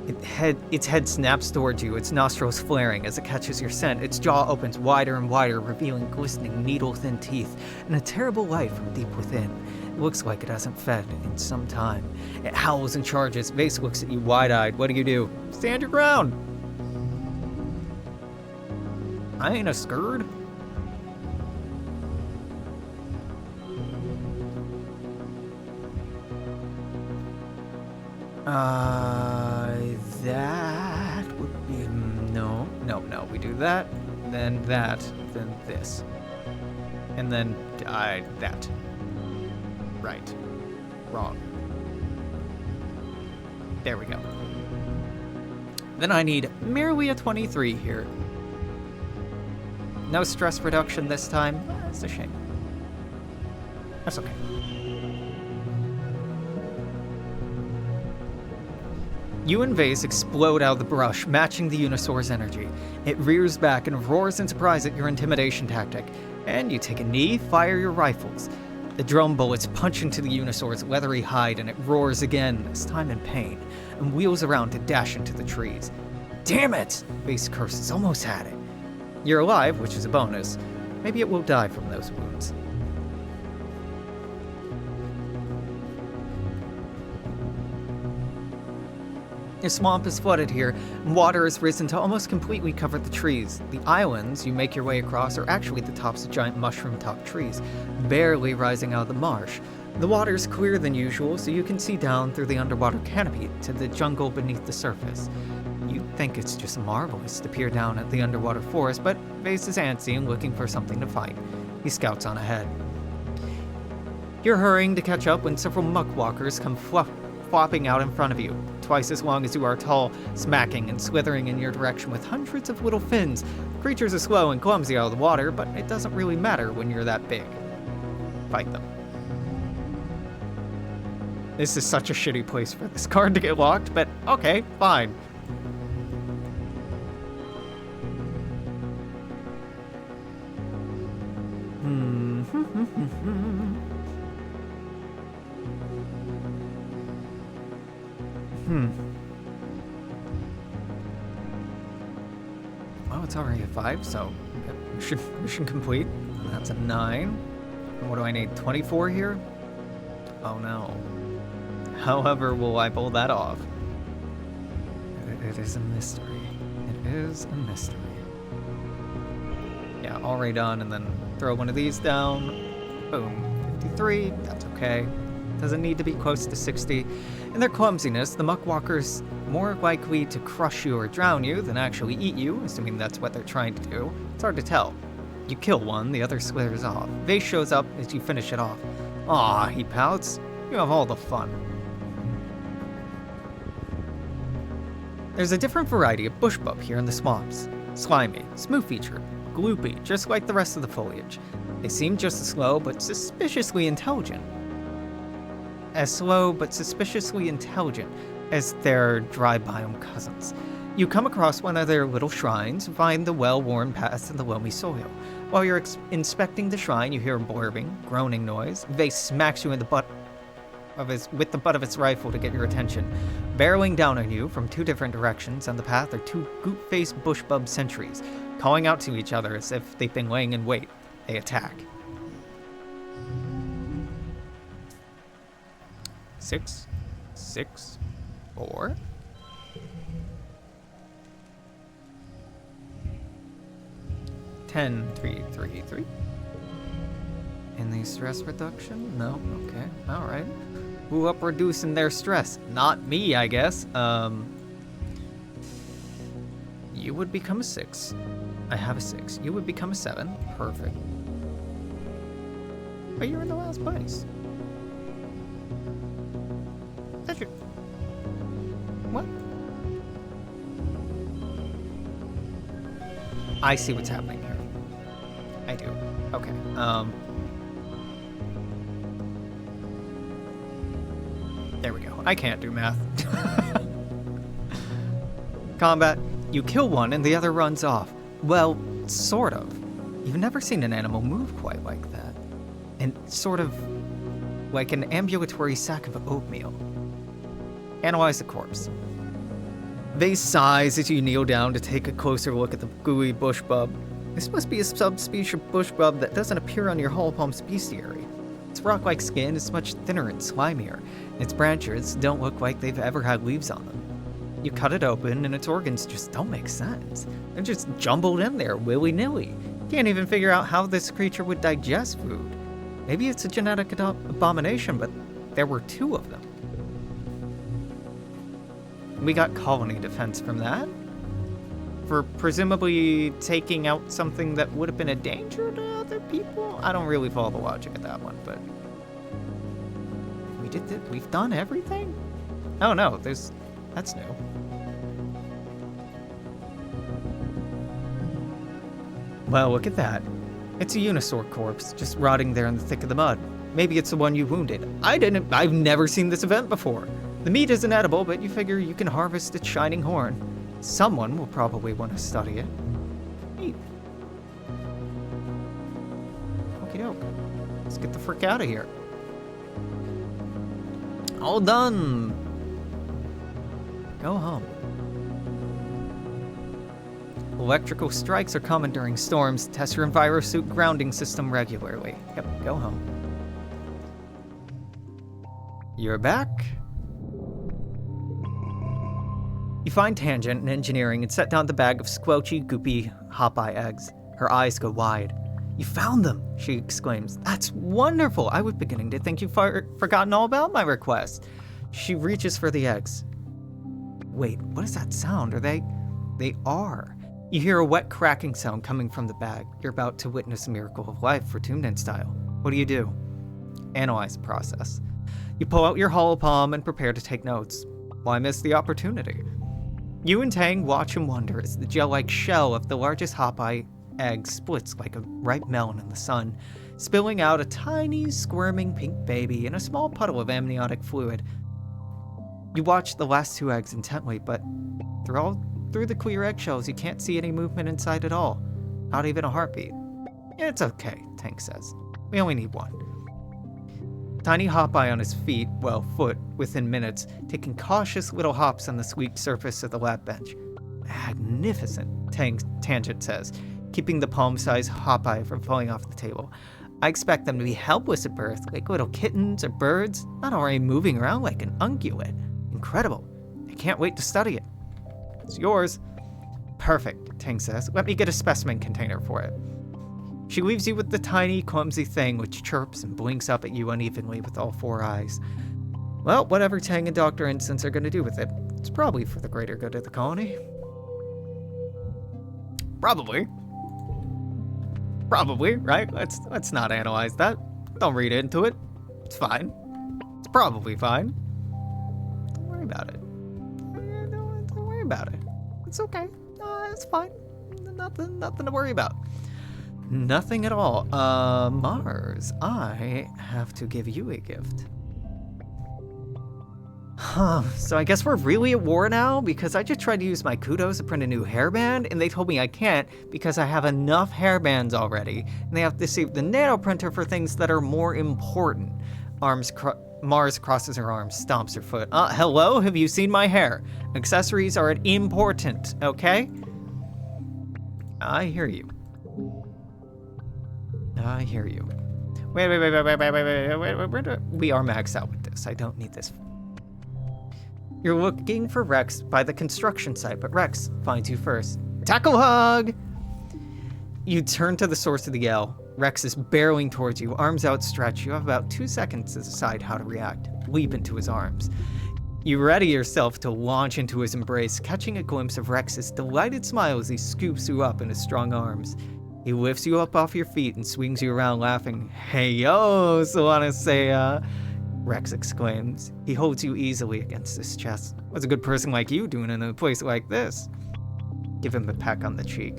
Its head snaps towards you, its nostrils flaring as it catches your scent. Its jaw opens wider and wider, revealing glistening, needle-thin teeth and a terrible light from deep within. It looks like it hasn't fed in some time. It howls and charges. Vase looks at you wide-eyed. What do? Stand your ground! I ain't a scared. That would be... No. We do that, then this. And then that. Right. Wrong. There we go. Then I need merely a 23 here. No stress reduction this time. That's a shame. That's okay. You and Vase explode out of the brush, matching the Unisaur's energy. It rears back and roars in surprise at your intimidation tactic. And you take a knee, fire your rifles. The drone bullets punch into the Unisaur's leathery hide and it roars again, this time in pain, and wheels around to dash into the trees. Damn it! Vase curses, almost had it. You're alive, which is a bonus. Maybe it will die from those wounds. The swamp is flooded here, and water has risen to almost completely cover the trees. The islands you make your way across are actually the tops of giant mushroom-topped trees, barely rising out of the marsh. The water is clearer than usual, so you can see down through the underwater canopy to the jungle beneath the surface. You'd think it's just marvelous to peer down at the underwater forest, but Vase is antsy and looking for something to fight. He scouts on ahead. You're hurrying to catch up when several muckwalkers come flopping out in front of you, twice as long as you are tall, smacking and slithering in your direction with hundreds of little fins. Creatures are slow and clumsy out of the water, but it doesn't really matter when you're that big. Fight them. This is such a shitty place for this card to get locked, but okay, fine. Oh, it's already a 5, so mission complete. That's a 9. And what do I need? 24 here? Oh no. However, will I pull that off? It is a mystery. It is a mystery. Yeah, already done, and then throw one of these down. Boom. 53. That's okay. Doesn't need to be close to 60. In their clumsiness, the muckwalkers more likely to crush you or drown you than actually eat you, assuming that's what they're trying to do. It's hard to tell. You kill one, the other slithers off. Vase shows up as you finish it off. Aw, he pouts. You have all the fun. There's a different variety of bush bub here in the swamps. Slimy, smooth featured, gloopy, just like the rest of the foliage. They seem just as slow, but suspiciously intelligent. As slow, but suspiciously intelligent as their dry biome cousins. You come across one of their little shrines and find the well-worn paths in the loamy soil. While you're inspecting the shrine, you hear a blurring, groaning noise. Vase smacks you in the butt with the butt of its rifle to get your attention. Barreling down on you from two different directions on the path are two goop-faced bushbub sentries, calling out to each other as if they've been laying in wait. They attack. 6, 6, 4. Ten, 3, 3, 3. Any stress reduction? No. Okay. All right. Who up reducing their stress? Not me, I guess. You would become a 6. I have a 6. You would become a 7. Perfect. But you're in the last place. That's your... What? I see what's happening here. I do. Okay. There we go. I can't do math. Combat. You kill one and the other runs off. Well, sort of. You've never seen an animal move quite like that. And sort of like an ambulatory sack of oatmeal. Analyze the corpse. Vase sighs as you kneel down to take a closer look at the gooey bush bub. This must be a subspecies of bush bub that doesn't appear on your holopalm's bestiary. Its rock-like skin is much thinner and slimier, and its branches don't look like they've ever had leaves on them. You cut it open, and its organs just don't make sense. They're just jumbled in there, willy-nilly. Can't even figure out how this creature would digest food. Maybe it's a genetic abomination, but there were 2 of them. We got colony defense from that. For presumably taking out something that would have been a danger to other people? I don't really follow the logic of that one, but... We've done everything? Oh no, that's new. Well, look at that. It's a unisaur corpse, just rotting there in the thick of the mud. Maybe it's the one you wounded. I've never seen this event before. The meat isn't edible, but you figure you can harvest its shining horn. Someone will probably want to study it. Neat. Okie doke. Let's get the frick out of here. All done. Go home. Electrical strikes are common during storms. Test your EnviroSuit grounding system regularly. Yep, go home. You're back. You find Tangent in engineering and set down the bag of squelchy, goopy hop-eye eggs. Her eyes go wide. You found them, she exclaims. That's wonderful. I was beginning to think you've forgotten all about my request. She reaches for the eggs. Wait, what is that sound? They are. You hear a wet cracking sound coming from the bag. You're about to witness a miracle of life for Tombden style. What do? Analyze the process. You pull out your holopalm and prepare to take notes. Why miss the opportunity? You and Tang watch and wonder as the gel-like shell of the largest hop-eye egg splits like a ripe melon in the sun, spilling out a tiny, squirming pink baby in a small puddle of amniotic fluid. You watch the last 2 eggs intently, but through the clear eggshells, you can't see any movement inside at all. Not even a heartbeat. It's okay, Tank says. We only need 1. Tiny Hop-Eye on his feet, foot, within minutes, taking cautious little hops on the squeaked surface of the lab bench. Magnificent, Tangent says, keeping the palm-sized Hop-Eye from falling off the table. I expect them to be helpless at birth, like little kittens or birds, not already moving around like an ungulate. Incredible. I can't wait to study it. It's yours. Perfect, Tang says. Let me get a specimen container for it. She leaves you with the tiny, clumsy thing which chirps and blinks up at you unevenly with all 4 eyes. Well, whatever Tang and Dr. Instance are going to do with it, it's probably for the greater good of the colony. Probably, right? Let's not analyze that. Don't read into it. It's fine. It's probably fine. Don't worry about it. Don't worry about it. It's okay. It's fine. Nothing to worry about. Nothing at all. Mars, I have to give you a gift. So I guess we're really at war now because I just tried to use my kudos to print a new hairband and they told me I can't because I have enough hairbands already and they have to save the nano printer for things that are more important. Mars crosses her arms, stomps her foot. Hello? Have you seen my hair? Accessories are important, okay? I hear you. Wait. We are maxed out with this. I don't need this. You're looking for Rex by the construction site, but Rex finds you first. Tackle hug! You turn to the source of the yell. Rex is barreling towards you, arms outstretched. You have about 2 seconds to decide how to react. Leap into his arms. You ready yourself to launch into his embrace, catching a glimpse of Rex's delighted smile as he scoops you up in his strong arms. He lifts you up off your feet and swings you around laughing. Hey yo, Soanasea, Rex exclaims. He holds you easily against his chest. What's a good person like you doing in a place like this? Give him a peck on the cheek.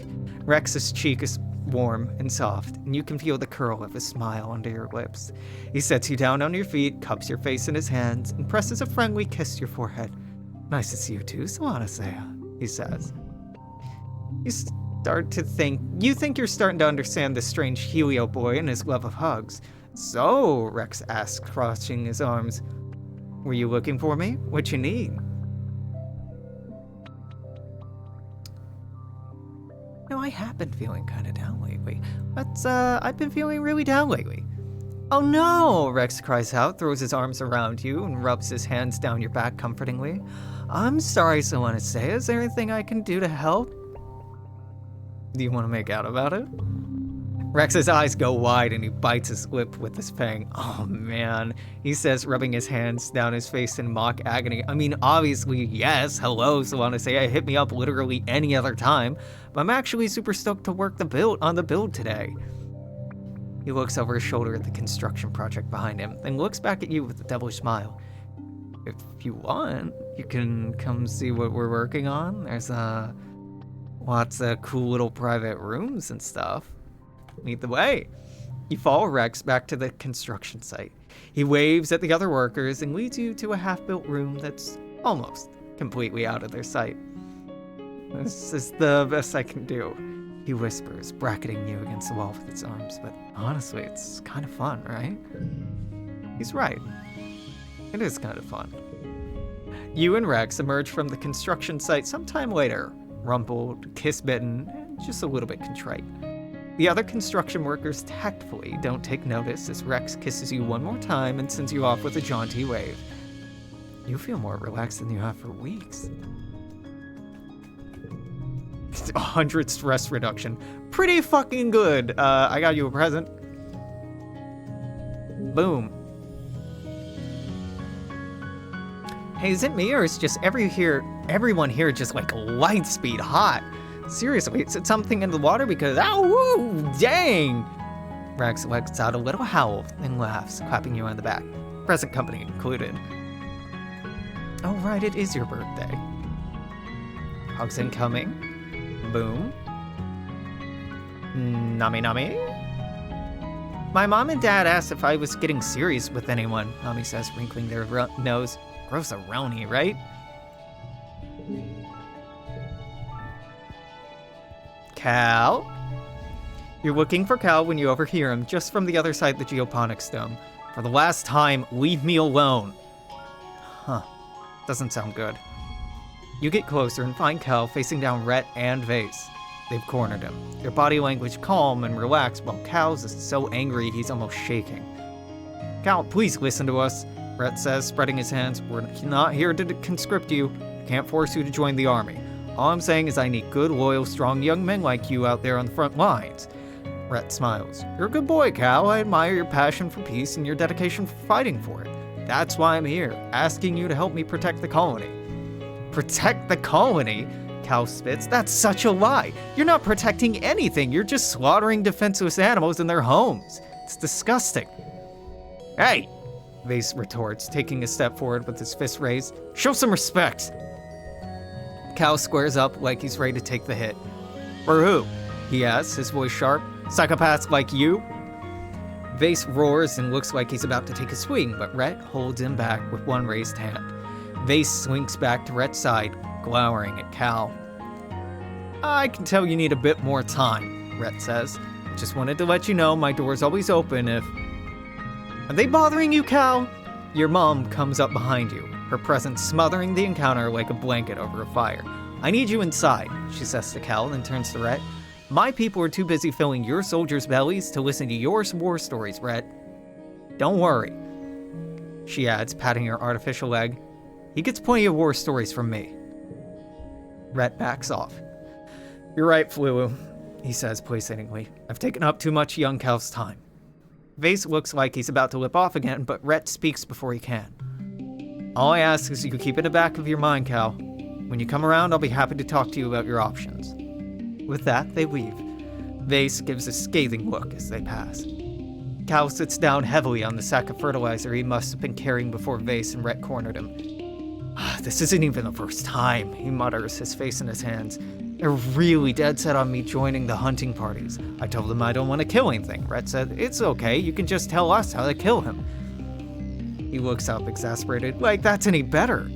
Rex's cheek is warm and soft, and you can feel the curl of his smile under your lips. He sets you down on your feet, cups your face in his hands, and presses a friendly kiss to your forehead. Nice to see you too, Sawanasea, he says. You think you're starting to understand this strange Helio boy and his love of hugs. So, Rex asks, crossing his arms. Were you looking for me? What you need? No, I have been feeling kind of down lately. But, I've been feeling really down lately. Oh no, Rex cries out, throws his arms around you, and rubs his hands down your back comfortingly. I'm sorry, Sawanasea. Is there anything I can do to help? Do you want to make out about it? Rex's eyes go wide and he bites his lip with his fang. Oh man, he says, rubbing his hands down his face in mock agony. I mean, obviously, yes, hello, Sawanasea, hit me up literally any other time, but I'm actually super stoked to work on the build today. He looks over his shoulder at the construction project behind him, then looks back at you with a devilish smile. If you want, you can come see what we're working on. There's, lots of cool little private rooms and stuff. Lead the way. You follow Rex back to the construction site. He waves at the other workers and leads you to a half-built room that's almost completely out of their sight. This is the best I can do, he whispers, bracketing you against the wall with his arms. But honestly, it's kind of fun, right? He's right. It is kind of fun. You and Rex emerge from the construction site sometime later, rumpled, kiss-bitten, and just a little bit contrite. The other construction workers tactfully don't take notice as Rex kisses you one more time and sends you off with a jaunty wave. You feel more relaxed than you have for weeks. 100 stress reduction. Pretty fucking good. I got you a present. Boom. Hey, is it me or is just everyone here just like light speed hot? Seriously, is it something in the water? Because, ow, woo, dang! Rex lets out a little howl and laughs, clapping you on the back. Present company included. Oh right, it is your birthday. Hugs incoming. Boom. Nami Nami? My mom and dad asked if I was getting serious with anyone, Nami says, wrinkling their nose. Gross aroni, right? Cal? You're looking for Cal when you overhear him just from the other side of the geoponics dome. For the last time, leave me alone. Huh. Doesn't sound good. You get closer and find Cal facing down Rhett and Vase. They've cornered him, their body language calm and relaxed, while Cal's is so angry he's almost shaking. Cal, please listen to us, Rhett says, spreading his hands. We're not here to conscript you. Can't force you to join the army. All I'm saying is I need good, loyal, strong young men like you out there on the front lines. Rhett smiles. You're a good boy, Cal. I admire your passion for peace and your dedication for fighting for it. That's why I'm here, asking you to help me protect the colony. Protect the colony? Cal spits. That's such a lie. You're not protecting anything. You're just slaughtering defenseless animals in their homes. It's disgusting. Hey, Vase retorts, taking a step forward with his fist raised. Show some respect. Cal squares up like he's ready to take the hit. For who? He asks, his voice sharp. Psychopaths like you? Vase roars and looks like he's about to take a swing, but Rhett holds him back with one raised hand. Vase slinks back to Rhett's side, glowering at Cal. I can tell you need a bit more time, Rhett says. Just wanted to let you know my door's always open if... Are they bothering you, Cal? Your mom comes up behind you, her presence smothering the encounter like a blanket over a fire. I need you inside, she says to Cal, then turns to Rhett. My people are too busy filling your soldiers' bellies to listen to your war stories, Rhett. Don't worry, she adds, patting her artificial leg. He gets plenty of war stories from me. Rhett backs off. You're right, Flulu, he says placatingly. I've taken up too much young Cal's time. Vase looks like he's about to lip off again, but Rhett speaks before he can. All I ask is you keep in the back of your mind, Cal. When you come around, I'll be happy to talk to you about your options. With that, they leave. Vase gives a scathing look as they pass. Cal sits down heavily on the sack of fertilizer he must have been carrying before Vase and Rhett cornered him. This isn't even the first time, he mutters, his face in his hands. They're really dead set on me joining the hunting parties. I told them I don't want to kill anything. Rhett said, it's okay, you can just tell us how to kill him. He looks up, exasperated, like that's any better.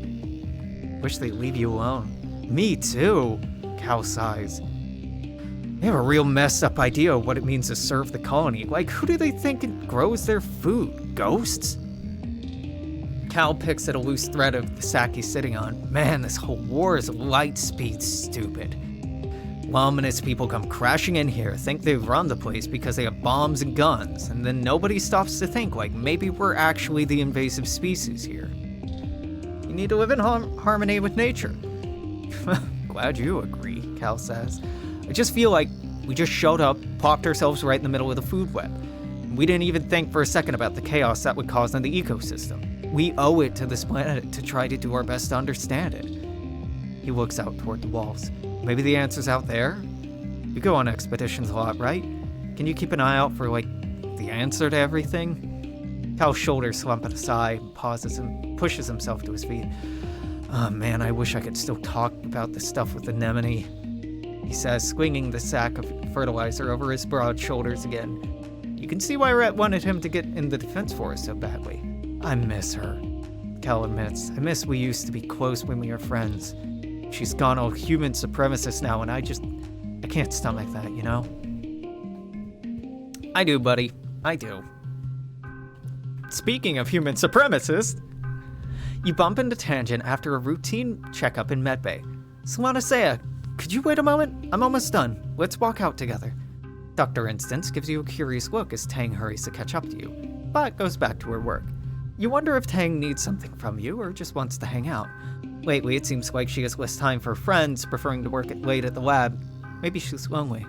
Wish they'd leave you alone. Me too, Cal sighs. They have a real messed up idea of what it means to serve the colony. Like, who do they think grows their food? Ghosts? Cal picks at a loose thread of the sack he's sitting on. Man, this whole war is light speed stupid. Ominous people come crashing in here, think they've run the place because they have bombs and guns, and then nobody stops to think, like, maybe we're actually the invasive species here. You need to live in harmony with nature. Glad you agree, Cal says. I just feel like we just showed up, popped ourselves right in the middle of the food web. We didn't even think for a second about the chaos that would cause on the ecosystem. We owe it to this planet to try to do our best to understand it. He looks out toward the walls. Maybe the answer's out there? You go on expeditions a lot, right? Can you keep an eye out for, like, the answer to everything? Cal's shoulders slump at a sigh, pauses and pushes himself to his feet. Oh man, I wish I could still talk about this stuff with Anemone, he says, swinging the sack of fertilizer over his broad shoulders again. You can see why Rhett wanted him to get in the defense force so badly. I miss her, Cal admits. I miss we used to be close when we were friends. She's gone all human supremacist now, and I can't stomach that, you know? I do, buddy. I do. Speaking of human supremacists, you bump into Tangent after a routine checkup in medbay. Swanasea, could you wait a moment? I'm almost done. Let's walk out together. Dr. Instance gives you a curious look as Tang hurries to catch up to you, but goes back to her work. You wonder if Tang needs something from you or just wants to hang out. Lately, it seems like she has less time for friends, preferring to work late at the lab. Maybe she's lonely.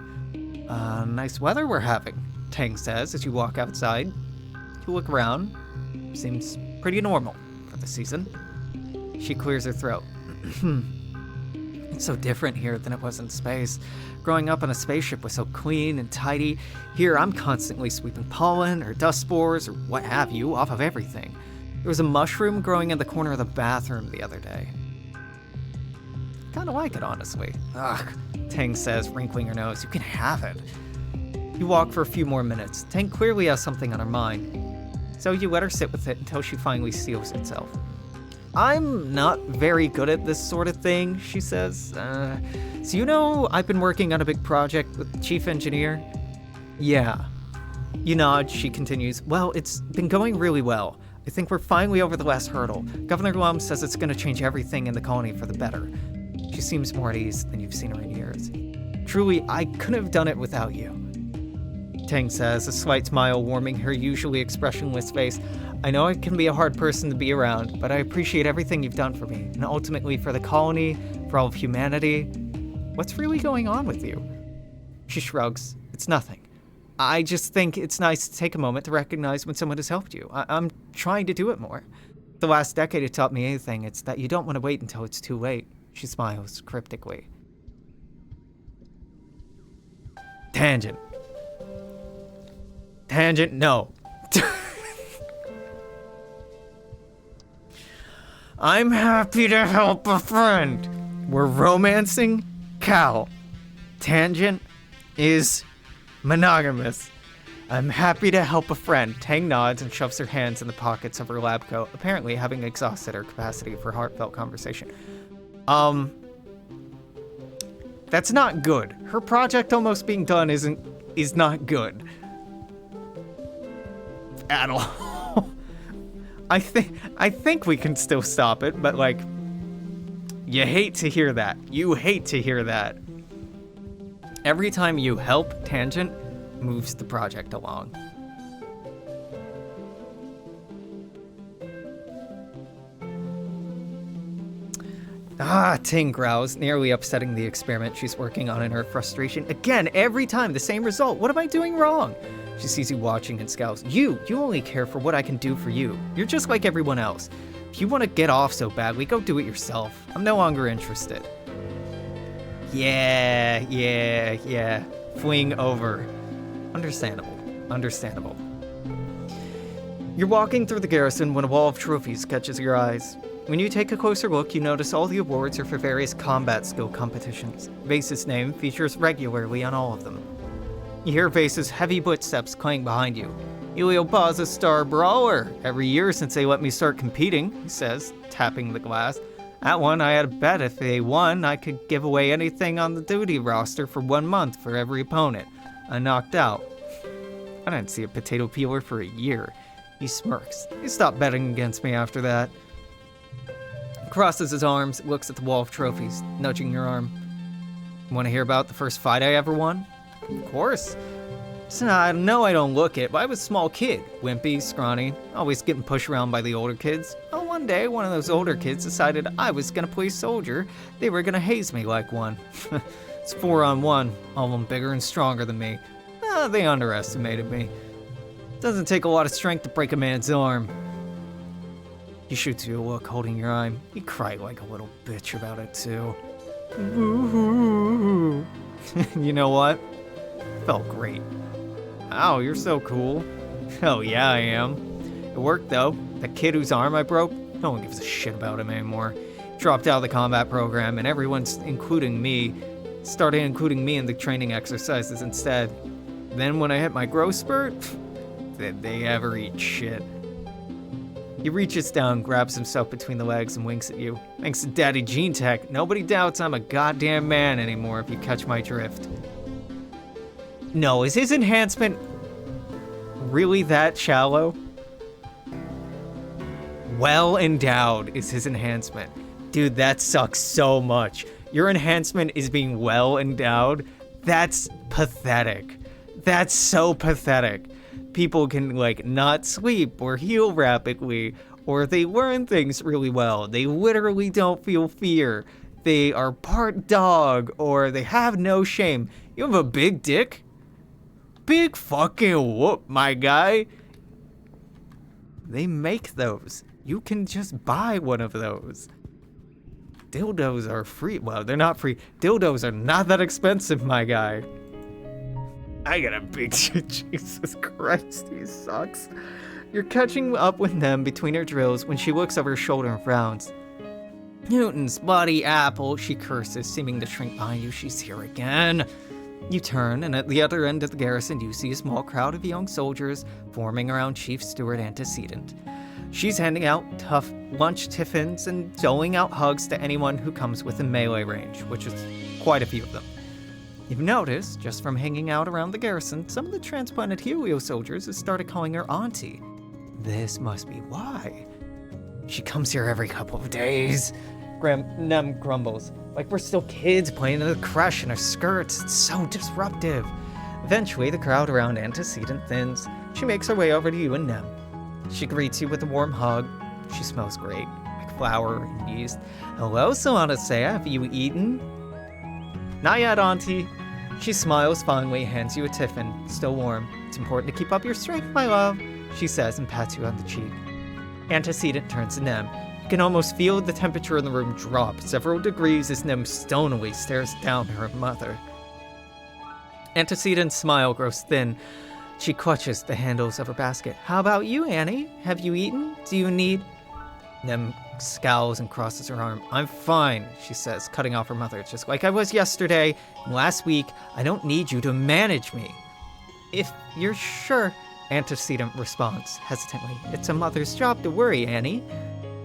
Nice weather we're having, Tang says as you walk outside. You look around. Seems pretty normal for the season. She clears her throat. It's so different here than it was in space. Growing up on a spaceship was so clean and tidy. Here, I'm constantly sweeping pollen or dust spores or what have you off of everything. There was a mushroom growing in the corner of the bathroom the other day. Kinda like it, honestly. Ugh, Tang says, wrinkling her nose. You can have it. You walk for a few more minutes. Tang clearly has something on her mind. So you let her sit with it until she finally seals itself. I'm not very good at this sort of thing, she says. So you know I've been working on a big project with the chief engineer? Yeah. You nod, she continues. Well, it's been going really well. I think we're finally over the last hurdle. Governor Lum says it's going to change everything in the colony for the better. She seems more at ease than you've seen her in years. Truly, I couldn't have done it without you. Tang says, a slight smile warming her usually expressionless face. I know I can be a hard person to be around, but I appreciate everything you've done for me, and ultimately for the colony, for all of humanity. What's really going on with you? She shrugs. It's nothing. I just think it's nice to take a moment to recognize when someone has helped you. I'm trying to do it more. The last decade has taught me anything, it's that you don't want to wait until it's too late. She smiles cryptically. Tangent. Tangent, no. I'm happy to help a friend. We're romancing Cal. Tangent is monogamous. I'm happy to help a friend. Tang nods and shoves her hands in the pockets of her lab coat, apparently having exhausted her capacity for heartfelt conversation. That's not good. Her project almost being done is not good. At all. I think we can still stop it, but like, you hate to hear that. You hate to hear that. Every time you help, Tangent moves the project along. Ting growls, nearly upsetting the experiment she's working on in her frustration. Again, every time, the same result. What am I doing wrong? She sees you watching and scowls. You only care for what I can do for you. You're just like everyone else. If you want to get off so badly, go do it yourself. I'm no longer interested. Yeah. Fleeing over. Understandable. You're walking through the garrison when a wall of trophies catches your eyes. When you take a closer look, you notice all the awards are for various combat skill competitions. Vase's name features regularly on all of them. You hear Vase's heavy footsteps clang behind you. Elio Pa's a star brawler. Every year since they let me start competing, he says, tapping the glass. That one, I had a bet if they won, I could give away anything on the duty roster for 1 month for every opponent. I knocked out. I didn't see a potato peeler for a year. He smirks. He stopped betting against me after that. He crosses his arms, looks at the wall of trophies, nudging your arm. Want to hear about the first fight I ever won? Of course. So I know I don't look it, but I was a small kid. Wimpy, scrawny, always getting pushed around by the older kids. Well, one day, one of those older kids decided I was gonna play soldier. They were gonna haze me like one. It's 4-on-1, all of them bigger and stronger than me. They underestimated me. Doesn't take a lot of strength to break a man's arm. He shoots you a look, holding your arm. You cry like a little bitch about it, too. You know what? Felt great. Wow, you're so cool. Hell yeah, I am. It worked, though. That kid whose arm I broke, no one gives a shit about him anymore. Dropped out of the combat program, and everyone's including me, started including me in the training exercises instead. Then when I hit my growth spurt, did they ever eat shit? He reaches down, grabs himself between the legs, and winks at you. Thanks to Daddy Gene Tech, nobody doubts I'm a goddamn man anymore if you catch my drift. No, is his enhancement really that shallow? Well endowed is his enhancement. Dude, that sucks so much. Your enhancement is being well endowed? That's pathetic. That's so pathetic. People can, not sleep or heal rapidly, or they learn things really well. They literally don't feel fear. They are part dog, or they have no shame. You have a big dick? Big fucking whoop, my guy. They make those. You can just buy one of those. Dildos are free. Well, they're not free. Dildos are not that expensive, my guy. I got a big Jesus Christ, he sucks. You're catching up with them between her drills when she looks over her shoulder and frowns. Newton's bloody apple, she curses, seeming to shrink behind you. She's here again. You turn, and at the other end of the garrison, you see a small crowd of young soldiers forming around Chief Steward Antecedent. She's handing out tough lunch tiffins and doling out hugs to anyone who comes within melee range, which is quite a few of them. You've noticed, just from hanging out around the garrison, some of the transplanted Helio soldiers have started calling her Auntie. This must be why. She comes here every couple of days. Nem grumbles. Like we're still kids playing in the crush in her skirts. It's so disruptive. Eventually, the crowd around Antecedent thins. She makes her way over to you and Nem. She greets you with a warm hug. She smells great, like flour and yeast. Hello, Soanasea, have you eaten? Not yet, Auntie. She smiles fondly, hands you a tiffin, still warm. It's important to keep up your strength, my love, she says and pats you on the cheek. Antecedent turns to Nem. You can almost feel the temperature in the room drop several degrees as Nem stonily stares down at her mother. Antecedent's smile grows thin. She clutches the handles of her basket. How about you, Annie? Have you eaten? Do you need... Nem scowls and crosses her arm. I'm fine, she says, cutting off her mother. Just like I was yesterday and last week, I don't need you to manage me. If you're sure, Antecedent responds hesitantly. It's a mother's job to worry, Annie.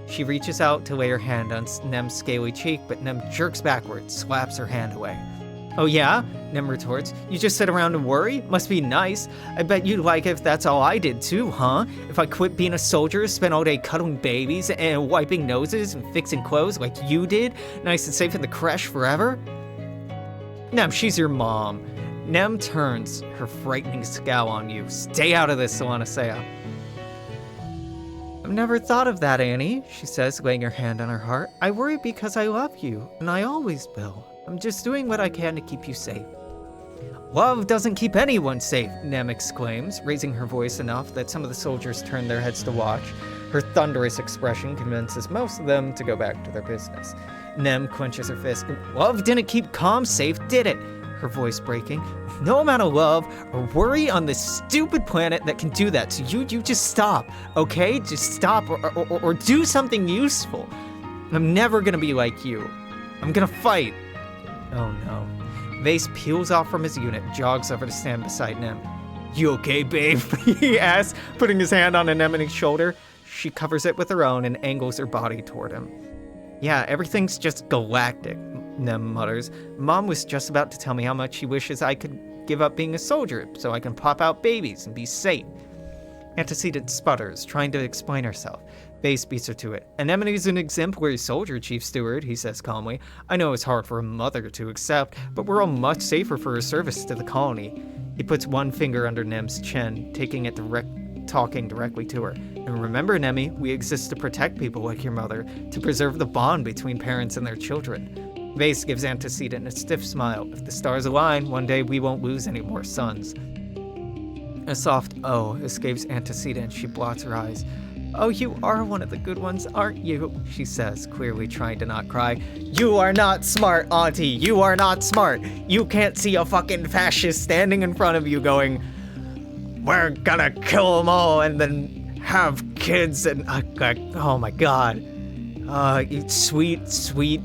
She reaches out to lay her hand on Nem's scaly cheek, but Nem jerks backwards, slaps her hand away. Oh yeah? Nem retorts. You just sit around and worry? Must be nice. I bet you'd like it if that's all I did too, huh? If I quit being a soldier, spent all day cuddling babies and wiping noses and fixing clothes like you did, nice and safe in the creche forever? Nem, she's your mom. Nem turns her frightening scowl on you. Stay out of this, Soanasea. I've never thought of that, Annie, she says, laying her hand on her heart. I worry because I love you, and I always will. I'm just doing what I can to keep you safe. Love doesn't keep anyone safe, Nem exclaims, raising her voice enough that some of the soldiers turn their heads to watch. Her thunderous expression convinces most of them to go back to their business. Nem clenches her fist. Love didn't keep Calm safe, did it? Her voice breaking. No amount of love or worry on this stupid planet that can do that. So you just stop, okay? Just stop or do something useful. I'm never gonna be like you. I'm gonna fight. Oh no. Vase peels off from his unit, jogs over to stand beside Nem. You okay, babe? He asks, putting his hand on Anemone's shoulder. She covers it with her own and angles her body toward him. Yeah, everything's just galactic, Nem mutters. Mom was just about to tell me how much she wishes I could give up being a soldier so I can pop out babies and be safe. Antecedent sputters, trying to explain herself. Vase beats her to it. Anemone's an exemplary soldier, Chief Steward, he says calmly. I know it's hard for a mother to accept, but we're all much safer for her service to the colony. He puts one finger under Nem's chin, talking directly to her. And remember, Nemi, we exist to protect people like your mother, to preserve the bond between parents and their children. Vase gives Antecedent a stiff smile. If the stars align, one day we won't lose any more sons. A soft "oh" escapes Antecedent. She blots her eyes. Oh, you are one of the good ones, aren't you? She says, clearly trying to not cry. You are not smart, Auntie. You are not smart. You can't see a fucking fascist standing in front of you going, we're gonna kill them all and then have kids and, oh my god. You sweet, sweet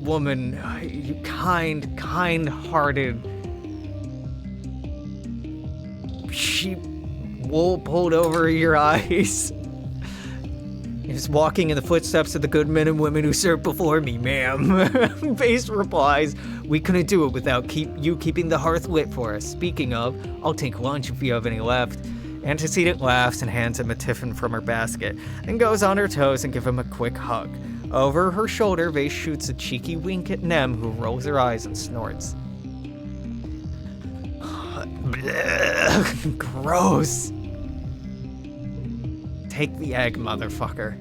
woman. You kind-hearted. Sheep wool pulled over your eyes. Is walking in the footsteps of the good men and women who served before me, ma'am. Vase replies, we couldn't do it without you keeping the hearth lit for us. Speaking of, I'll take lunch if you have any left. Antecedent laughs and hands him a tiffin from her basket, and goes on her toes and gives him a quick hug. Over her shoulder, Vase shoots a cheeky wink at Nem, who rolls her eyes and snorts. Gross. Take the egg, motherfucker.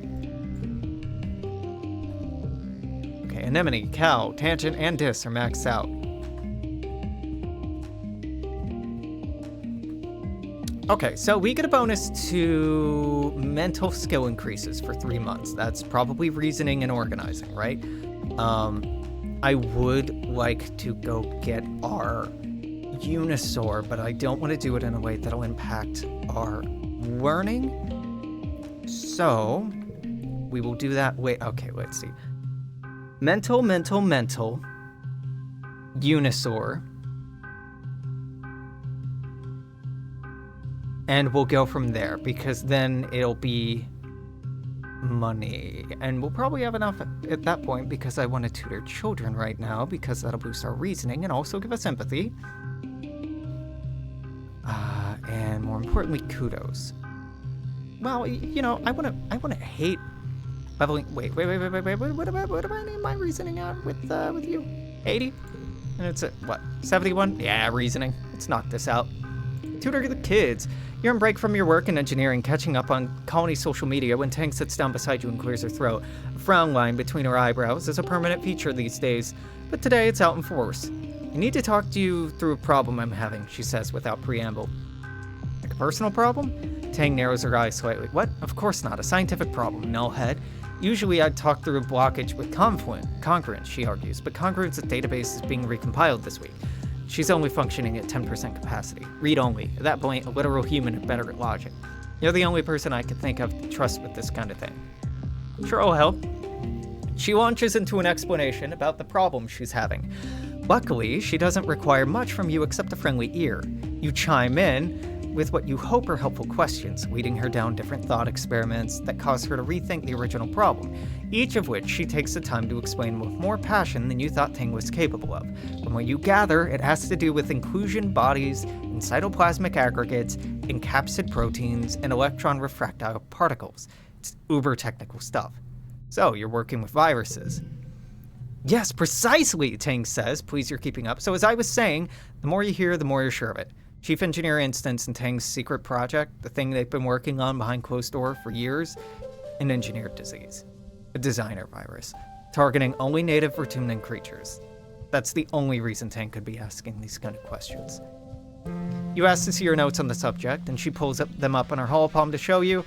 Okay, Anemone, Cal, Tangent, and Dis are maxed out. Okay, so we get a bonus to mental skill increases for 3 months. That's probably reasoning and organizing, right? I would like to go get our Unisaur, but I don't want to do it in a way that'll impact our learning. So, we will do that. Wait, okay, let's see. Mental, Unisaur. And we'll go from there, because then it'll be money. And we'll probably have enough at that point, because I want to tutor children right now, because that'll boost our reasoning and also give us empathy. And more importantly, kudos. Well, you know, I wanna hate leveling. Wait. What am I name my reasoning at with you? 80? And it's at what? 71? Yeah, reasoning. Let's knock this out. Tutor the kids. You're on break from your work in engineering, catching up on colony social media when Tang sits down beside you and clears her throat. A frown line between her eyebrows is a permanent feature these days, but today it's out in force. I need to talk to you through a problem I'm having, she says without preamble. Like a personal problem? Tang narrows her eyes slightly. What? Of course not. A scientific problem, nullhead. Usually I'd talk through a blockage with congruence, she argues, but congruence's database is being recompiled this week. She's only functioning at 10% capacity. Read only. At that point, a literal human is better at logic. You're the only person I could think of to trust with this kind of thing. Sure, I'll help. She launches into an explanation about the problem she's having. Luckily, she doesn't require much from you except a friendly ear. You chime in with what you hope are helpful questions, leading her down different thought experiments that cause her to rethink the original problem, each of which she takes the time to explain with more passion than you thought Ting was capable of. From what you gather, it has to do with inclusion bodies, and cytoplasmic aggregates, encapsid proteins, and electron refractile particles. It's uber technical stuff. So, you're working with viruses. Yes, precisely, Ting says. Please, you're keeping up. So as I was saying, the more you hear, the more you're sure of it. Chief Engineer Instance and Tang's secret project, the thing they've been working on behind closed door for years, an engineered disease. A designer virus, targeting only native Vertumnan creatures. That's the only reason Tang could be asking these kind of questions. You ask to see your notes on the subject, and she pulls them up on her holopalm to show you.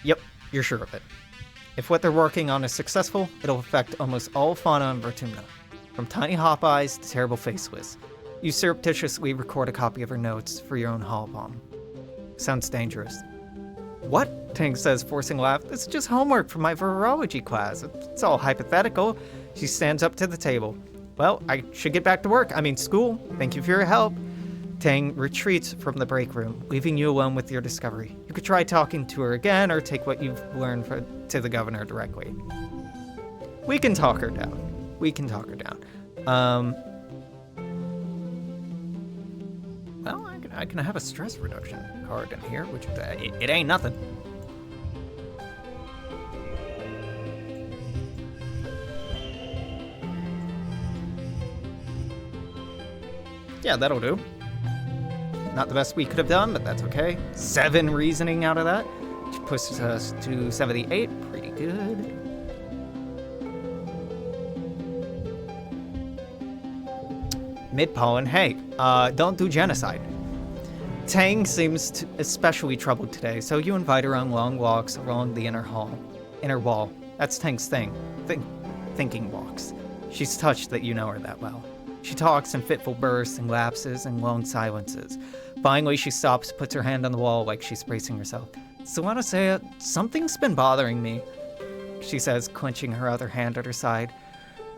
Yep, you're sure of it. If what they're working on is successful, it'll affect almost all fauna in Vertumna, from tiny hop eyes to terrible faceless. You surreptitiously record a copy of her notes for your own holopalm. Sounds dangerous. What? Tang says, forcing a laugh. This is just homework for my virology class. It's all hypothetical. She stands up to the table. Well, I should get back to work. I mean, school. Thank you for your help. Tang retreats from the break room, leaving you alone with your discovery. You could try talking to her again or take what you've learned to the governor directly. We can talk her down. Well, I can have a stress reduction card in here, which it ain't nothing. Yeah, that'll do. Not the best we could have done, but that's okay. 7 reasoning out of that, which pushes us to 78. Pretty good. Mid-pollen, hey, don't do genocide. Tang seems especially troubled today, so you invite her on long walks along the inner wall. That's Tang's thing. Thinking walks. She's touched that you know her that well. She talks in fitful bursts and lapses and long silences. Finally, she stops, puts her hand on the wall like she's bracing herself. So I want to say something's been bothering me, she says, clenching her other hand at her side.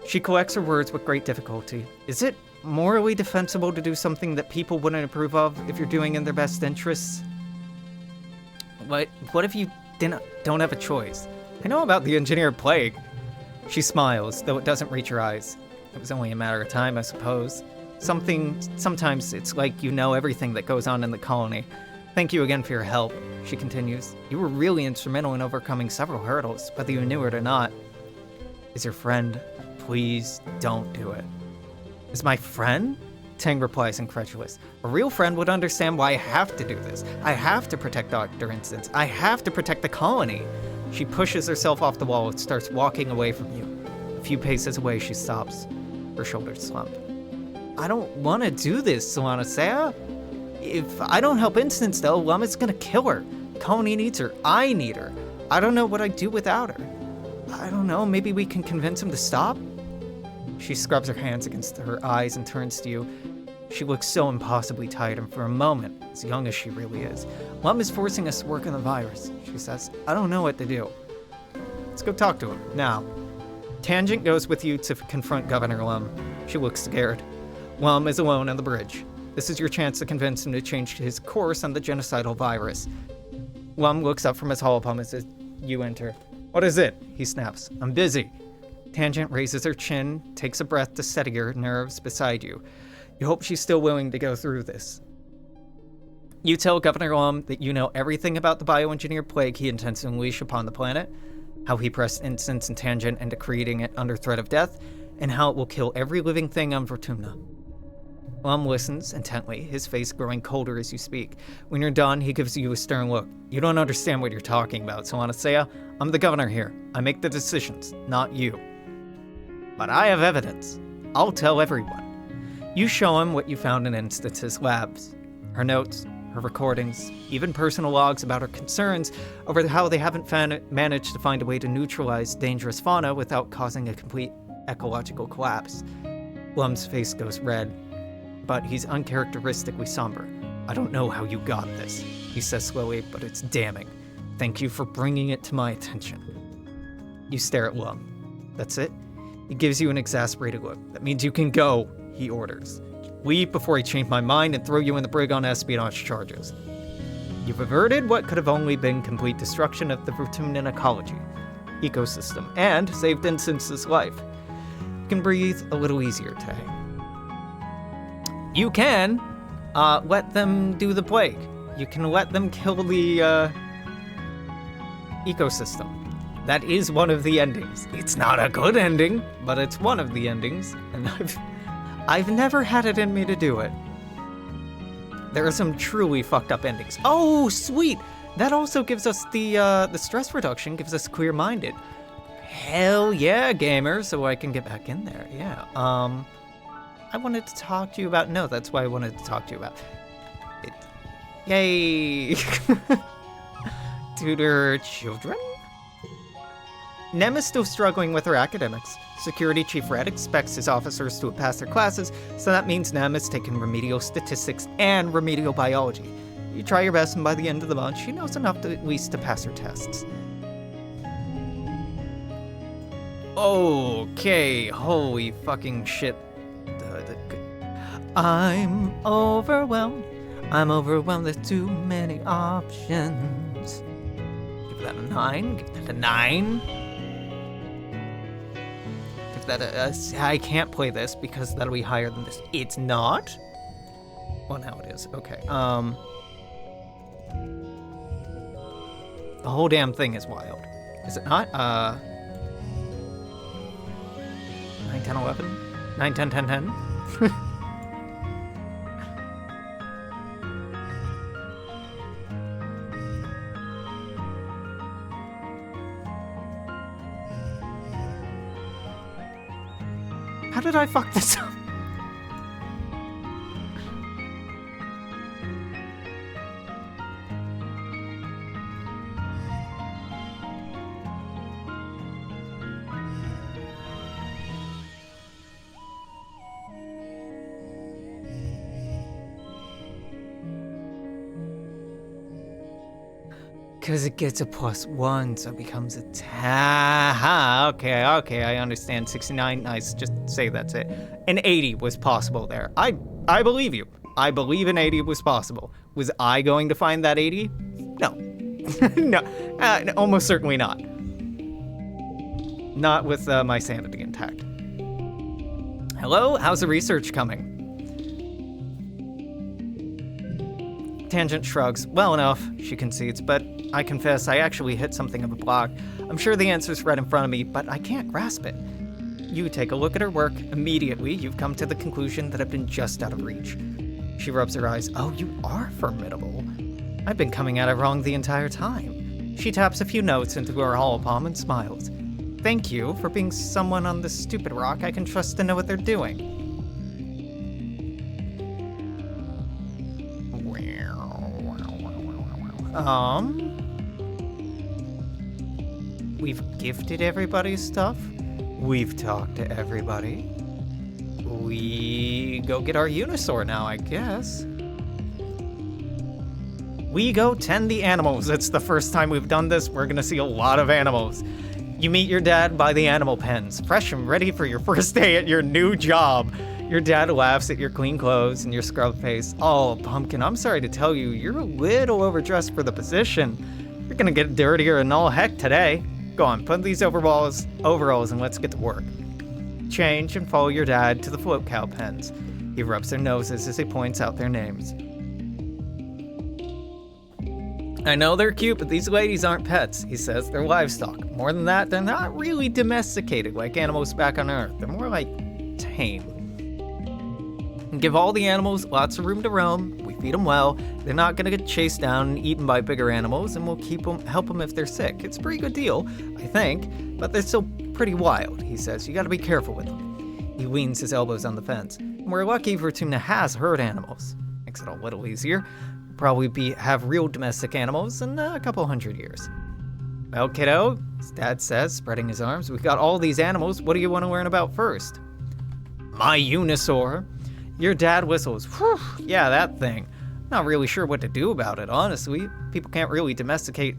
She collects her words with great difficulty. Is it morally defensible to do something that people wouldn't approve of if you're doing in their best interests? What if you don't have a choice? I know about the engineered plague. She smiles, though it doesn't reach her eyes. It was only a matter of time, I suppose. Sometimes it's like you know everything that goes on in the colony. Thank you again for your help, she continues. You were really instrumental in overcoming several hurdles, whether you knew it or not. Is your friend? Please don't do it. Is my friend? Tang replies incredulous. A real friend would understand why I have to do this. I have to protect Dr. Instance. I have to protect the colony. She pushes herself off the wall and starts walking away from you. A few paces away, she stops. Her shoulders slump. I don't want to do this, Solanacea. If I don't help Instance, though, Lummet's gonna kill her. Colony needs her. I need her. I don't know what I'd do without her. I don't know, maybe we can convince him to stop? She scrubs her hands against her eyes and turns to you. She looks so impossibly tired, and for a moment, as young as she really is. Lum is forcing us to work on the virus, she says. I don't know what to do. Let's go talk to him, now. Tangent goes with you to confront Governor Lum. She looks scared. Lum is alone on the bridge. This is your chance to convince him to change his course on the genocidal virus. Lum looks up from his holopalm as you enter. What is it? He snaps. I'm busy. Tangent raises her chin, takes a breath to steady her nerves beside you. You hope she's still willing to go through this. You tell Governor Lum that you know everything about the bioengineered plague he intends to unleash upon the planet, how he pressed Instance and Tangent into creating it under threat of death, and how it will kill every living thing on Vertumna. Lum listens intently, his face growing colder as you speak. When you're done, he gives you a stern look. You don't understand what you're talking about, Solanacea. I'm the governor here. I make the decisions, not you. But I have evidence. I'll tell everyone. You show him what you found in Instance's labs. Her notes, her recordings, even personal logs about her concerns over how they haven't managed to find a way to neutralize dangerous fauna without causing a complete ecological collapse. Lum's face goes red, but he's uncharacteristically somber. I don't know how you got this, he says slowly, but it's damning. Thank you for bringing it to my attention. You stare at Lum. That's it? He gives you an exasperated look. That means you can go, he orders. Leave before I change my mind and throw you in the brig on espionage charges. You've averted what could have only been complete destruction of the Vertumnan ecosystem, and saved Instance's life. You can breathe a little easier today. You can let them do the plague. You can let them kill the ecosystem. That is one of the endings. It's not a good ending, but it's one of the endings, and I've never had it in me to do it. There are some truly fucked up endings. Oh, sweet! That also gives us the stress reduction, gives us clear-minded. Hell yeah, gamer, so I can get back in there, yeah. I wanted to talk to you about, no, that's why I wanted to talk to you about it. Yay! Tutor children? Nem is still struggling with her academics. Security Chief Red expects his officers to pass their classes, so that means Nem is taking remedial statistics and remedial biology. You try your best, and by the end of the month, she knows enough to at least to pass her tests. Okay, holy fucking shit. I'm overwhelmed. I'm overwhelmed, there's too many options. Give that a 9, give that a 9. Give that a I can't play this because that'll be higher than this. It's not? Well, now it is, okay. The whole damn thing is wild. Is it not? 9, 10, 11? 9, 10, 10, 10? How did I fuck this up? Because it gets a +1, so it becomes a 10. Okay, I understand. 69, nice. Just say that's it. An 80 was possible there. I believe you. I believe an 80 was possible. Was I going to find that 80? No. No, almost certainly not. Not with my sanity intact. Hello, how's the research coming? Tangent shrugs. Well enough, she concedes, but I confess I actually hit something of a block. I'm sure the answer's right in front of me, but I can't grasp it. You take a look at her work. Immediately, you've come to the conclusion that I've been just out of reach. She rubs her eyes. Oh, you are formidable. I've been coming at it wrong the entire time. She taps a few notes into her hollow palm and smiles. Thank you for being someone on this stupid rock I can trust to know what they're doing. We've gifted everybody stuff. We've talked to everybody. We go get our Unisaur now, I guess. We go tend the animals. It's the first time we've done this. We're gonna see a lot of animals. You meet your dad by the animal pens, fresh and ready for your first day at your new job. Your dad laughs at your clean clothes and your scrub face. Oh, Pumpkin, I'm sorry to tell you, you're a little overdressed for the position. You're gonna get dirtier than all heck today. Go on, put these overalls and let's get to work. Change and follow your dad to the float cow pens. He rubs their noses as he points out their names. I know they're cute, but these ladies aren't pets, he says. They're livestock. More than that, they're not really domesticated like animals back on Earth. They're more like tame. And give all the animals lots of room to roam. We feed them well. They're not gonna get chased down and eaten by bigger animals, and we'll help them if they're sick. It's a pretty good deal, I think, but they're still pretty wild, he says. You gotta be careful with them. He leans his elbows on the fence. And we're lucky Fortuna has herd animals. Makes it a little easier. We'll probably have real domestic animals in a couple hundred years. Well, kiddo, his dad says, spreading his arms, we've got all these animals. What do you want to learn about first? My Unisaur. Your dad whistles. Whew, yeah, that thing. Not really sure what to do about it, honestly. People don't really domesticate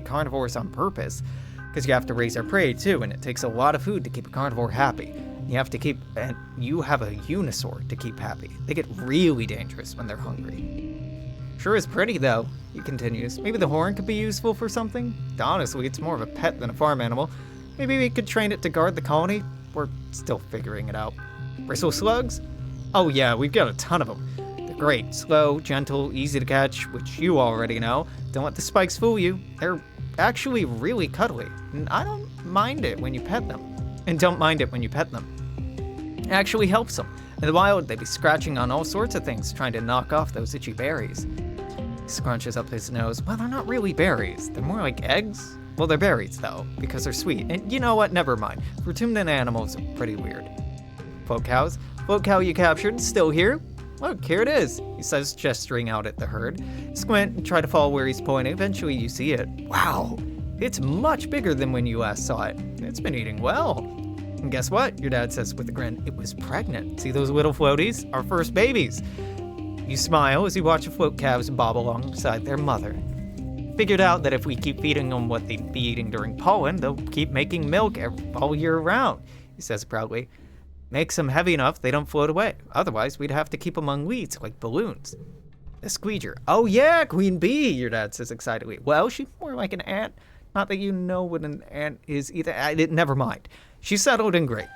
carnivores on purpose, because you have to raise their prey too, and it takes a lot of food to keep a carnivore happy. You have a Unisaur to keep happy. They get really dangerous when they're hungry. Sure is pretty though, he continues. Maybe the horn could be useful for something? Honestly, it's more of a pet than a farm animal. Maybe we could train it to guard the colony? We're still figuring it out. Bristle slugs? Oh yeah, we've got a ton of them. They're great, slow, gentle, easy to catch, which you already know. Don't let the spikes fool you. They're actually really cuddly, and I don't mind it when you pet them. And don't mind it when you pet them. It actually helps them. In the wild, they'd be scratching on all sorts of things, trying to knock off those itchy berries. He scrunches up his nose. Well, they're not really berries. They're more like eggs. Well, they're berries, though, because they're sweet. And you know what? Never mind. Ruminant animals are pretty weird. Float cows? Float cow you captured, still here? Look, here it is, he says, gesturing out at the herd. Squint and try to follow where he's pointing. Eventually you see it. Wow, it's much bigger than when you last saw it. It's been eating well. And guess what? Your dad says with a grin. It was pregnant. See those little floaties? Our first babies. You smile as you watch the float calves bob alongside their mother. Figured out that if we keep feeding them what they'd be eating during pollen, they'll keep making milk all year round, he says proudly. Makes them heavy enough they don't float away. Otherwise, we'd have to keep them on weeds like balloons. A squeeger. Oh yeah, Queen Bee, your dad says excitedly. Well, she's more like an ant. Not that you know what an ant is either. Never mind. She's settled in great.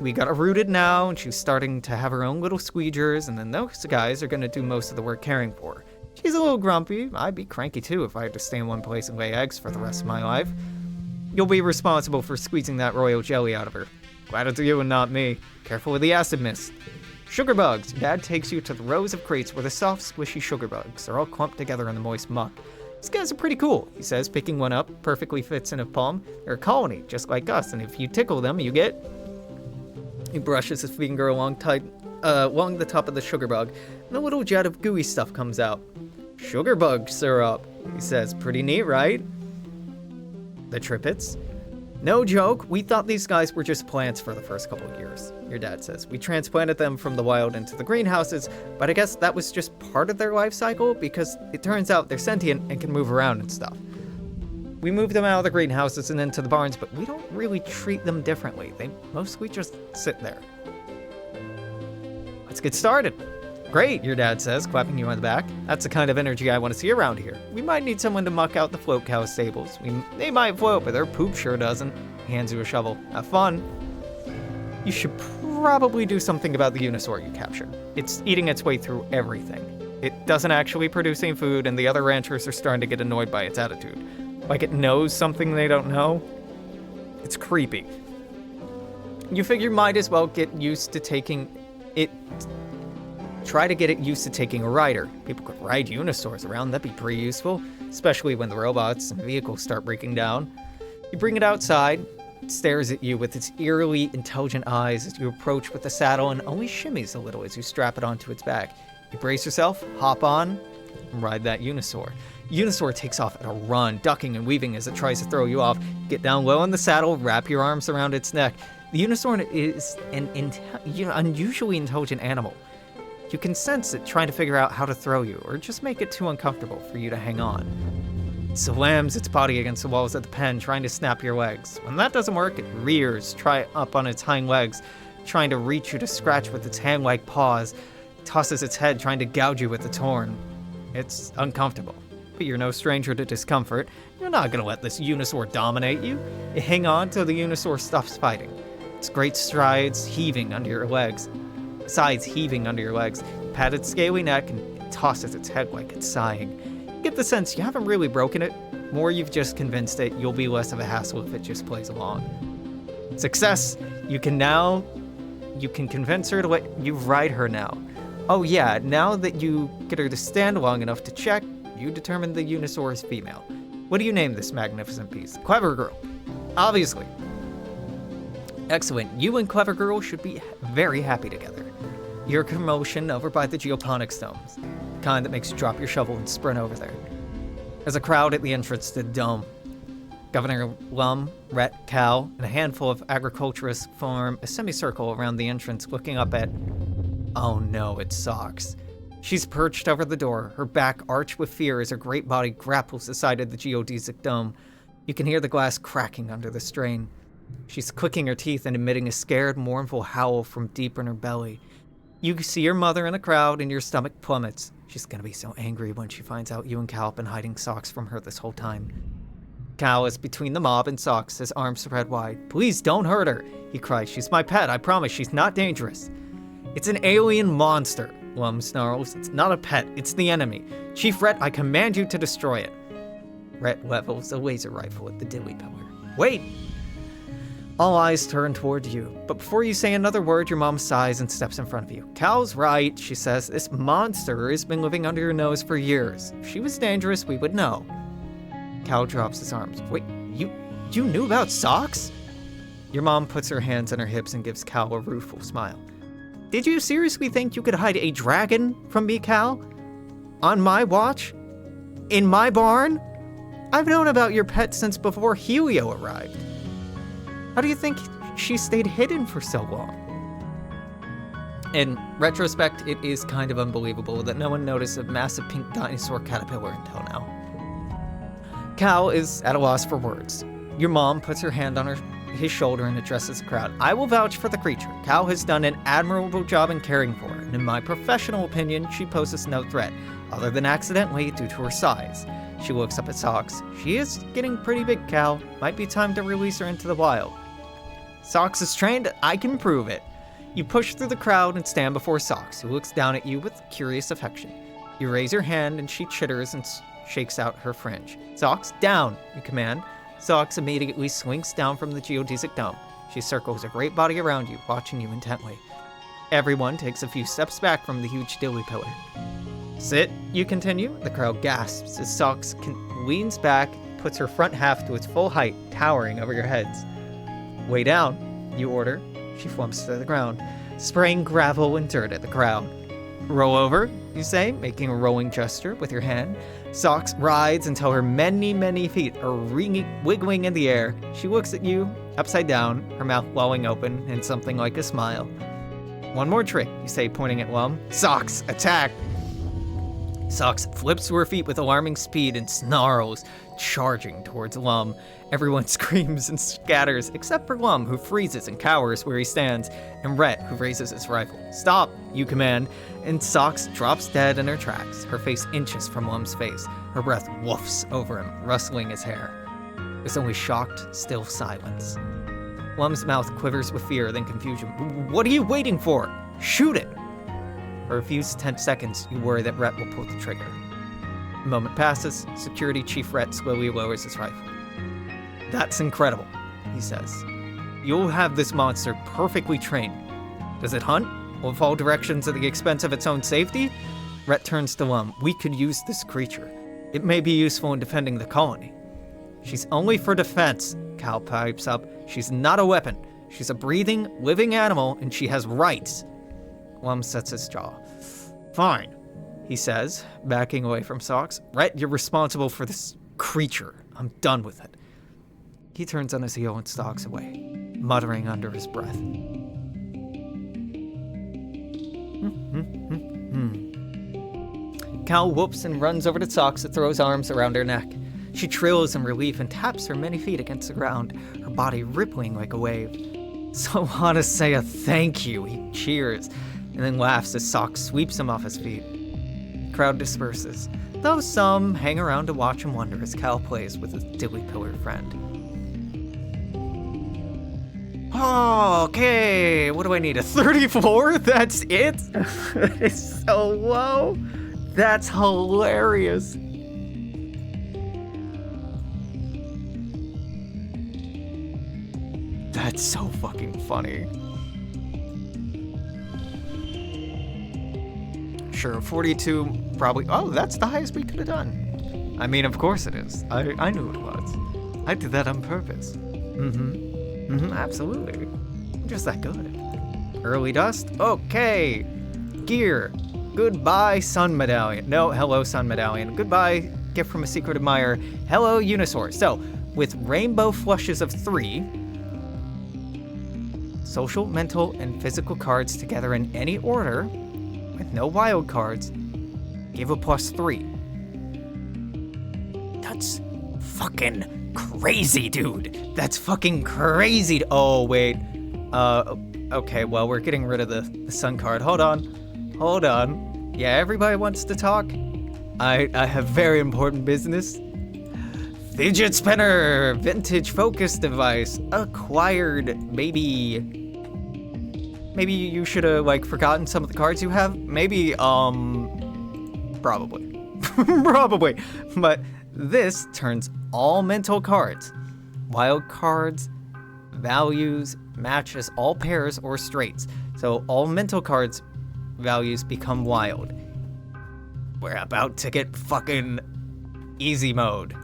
We got her rooted now, and she's starting to have her own little squeegers, and then those guys are going to do most of the work caring for her. She's a little grumpy. I'd be cranky too if I had to stay in one place and lay eggs for the rest of my life. You'll be responsible for squeezing that royal jelly out of her. Glad it's you and not me. Careful with the acid mist. Sugar bugs. Dad takes you to the rows of crates where the soft, squishy sugar bugs are all clumped together in the moist muck. These guys are pretty cool, he says, picking one up. Perfectly fits in a palm. They're a colony, just like us, and if you tickle them, you get... He brushes his finger along the top of the sugar bug, and a little jet of gooey stuff comes out. Sugar bug syrup, he says. Pretty neat, right? The Trippets. No joke, we thought these guys were just plants for the first couple of years, your dad says. We transplanted them from the wild into the greenhouses, but I guess that was just part of their life cycle because it turns out they're sentient and can move around and stuff. We moved them out of the greenhouses and into the barns, but we don't really treat them differently. They mostly just sit there. Let's get started. Great, your dad says, clapping you on the back. That's the kind of energy I want to see around here. We might need someone to muck out the float cow stables. They might float, but their poop sure doesn't. He hands you a shovel. Have fun. You should probably do something about the Unisaur you captured. It's eating its way through everything. It doesn't actually produce any food, and the other ranchers are starting to get annoyed by its attitude. Like it knows something they don't know. It's creepy. You figure might as well get used to taking it. Try to get it used to taking a rider. People could ride Unisaurs around, that'd be pretty useful, especially when the robots and vehicles start breaking down. You bring it outside, it stares at you with its eerily intelligent eyes as you approach with the saddle and only shimmies a little as you strap it onto its back. You brace yourself, hop on, and ride that Unisaur. Unisaur takes off at a run, ducking and weaving as it tries to throw you off. Get down low on the saddle, wrap your arms around its neck. The Unisaur is an unusually intelligent animal. You can sense it trying to figure out how to throw you, or just make it too uncomfortable for you to hang on. It slams its body against the walls of the pen, trying to snap your legs. When that doesn't work, it rears, up on its hind legs, trying to reach you to scratch with its hand-like paws. It tosses its head, trying to gouge you with its horn. It's uncomfortable. But you're no stranger to discomfort. You're not going to let this Unisaur dominate you. You hang on till the Unisaur stops fighting. Its great strides heaving under your legs. Sides heaving under your legs. You pat its scaly neck and it tosses its head like it's sighing. You get the sense you haven't really broken it. More you've just convinced it you'll be less of a hassle if it just plays along. Success! You can convince her to let you ride her now. Oh yeah, now that you get her to stand long enough to check, you determine the Unisaur is female. What do you name this magnificent piece? Clever Girl. Obviously. Excellent. You and Clever Girl should be very happy together. Your commotion over by the geoponics domes. The kind that makes you drop your shovel and sprint over there. There's a crowd at the entrance to the dome. Governor Lum, Rhett, Cal, and a handful of agriculturists form a semicircle around the entrance looking up at... Oh no, it's Socks. She's perched over the door, her back arched with fear as her great body grapples the side of the geodesic dome. You can hear the glass cracking under the strain. She's clicking her teeth and emitting a scared, mournful howl from deep in her belly. You see your mother in the crowd and your stomach plummets. She's gonna be so angry when she finds out you and Cal have been hiding Socks from her this whole time. Cal is between the mob and Socks, his arms spread wide. Please don't hurt her, he cries. She's my pet, I promise she's not dangerous. It's an alien monster. Lum snarls. It's not a pet, it's the enemy. Chief Rhett, I command you to destroy it. Rhett levels a laser rifle at the dilly pillar. Wait! All eyes turn toward you, but before you say another word, your mom sighs and steps in front of you. Cal's right, she says. This monster has been living under your nose for years. If she was dangerous, we would know. Cal drops his arms. Wait, you knew about Socks? Your mom puts her hands on her hips and gives Cal a rueful smile. Did you seriously think you could hide a dragon from me, Cal? On my watch? In my barn? I've known about your pet since before Helio arrived. How do you think she stayed hidden for so long? In retrospect, it is kind of unbelievable that no one noticed a massive pink dinosaur caterpillar until now. Cal is at a loss for words. Your mom puts her hand on his shoulder and addresses the crowd. I will vouch for the creature. Cal has done an admirable job in caring for her, and in my professional opinion, she poses no threat, other than accidentally due to her size. She looks up at Socks. She is getting pretty big, Cal. Might be time to release her into the wild. Socks is trained. I can prove it. You push through the crowd and stand before Socks, who looks down at you with curious affection. You raise your hand and she chitters and shakes out her fringe. Socks, down, you command. Socks immediately slinks down from the geodesic dome. She circles a great body around you, watching you intently. Everyone takes a few steps back from the huge dilly pillar. Sit, you continue. The crowd gasps as Socks leans back, puts her front half to its full height, towering over your heads. Way down, you order. She flumps to the ground, spraying gravel and dirt at the crowd. Roll over, you say, making a rolling gesture with your hand. Socks rides until her many feet are wiggling in the air. She looks at you, upside down, her mouth lolling open in something like a smile. One more trick, you say, pointing at Lum. Socks, attack! Socks flips to her feet with alarming speed and snarls, charging towards Lum. Everyone screams and scatters, except for Lum, who freezes and cowers where he stands, and Rhett, who raises his rifle. Stop, you command, and Socks drops dead in her tracks, her face inches from Lum's face. Her breath woofs over him, rustling his hair. There's only shocked, still silence. Lum's mouth quivers with fear, then confusion. What are you waiting for? Shoot it! For a few tense seconds, you worry that Rhett will pull the trigger. A moment passes, Security Chief Rhett slowly lowers his rifle. That's incredible, he says. You'll have this monster perfectly trained. Does it hunt? Will it follow directions at the expense of its own safety? Rhett turns to Lum. We could use this creature. It may be useful in defending the colony. She's only for defense, Cal pipes up. She's not a weapon. She's a breathing, living animal, and she has rights. Lum sets his jaw. Fine, he says, backing away from Socks. Rhett, you're responsible for this creature. I'm done with it. He turns on his heel and stalks away, muttering under his breath. Cal whoops and runs over to Socks and throws arms around her neck. She trills in relief and taps her many feet against the ground, her body rippling like a wave. So want to say a thank you, he cheers, and then laughs as Socks sweeps him off his feet. The crowd disperses, though some hang around to watch and wonder as Cal plays with his dilly-pillar friend. Okay, what do I need, a 34? That's it? It's so low. That's hilarious. That's so fucking funny. Sure, 42 probably. Oh, that's the highest we could have done. I mean, of course it is. I knew it was. I did that on purpose. Absolutely. I'm just that good. Early dust? Okay. Gear. Goodbye, Sun Medallion. No, hello, Sun Medallion. Goodbye, gift from a secret admirer. Hello, Unisaur. So, with rainbow flushes of 3, social, mental, and physical cards together in any order, with no wild cards, give a +3. That's fucking crazy, dude. That's fucking crazy. Oh, wait. Okay, well, we're getting rid of the sun card. Hold on. Yeah, everybody wants to talk. I have very important business. Fidget spinner, vintage focus device, acquired, maybe you should have, forgotten some of the cards you have. Maybe, probably. Probably. But this turns all mental cards, wild cards, values, matches, all pairs or straights. So all mental cards values become wild. We're about to get fucking easy mode.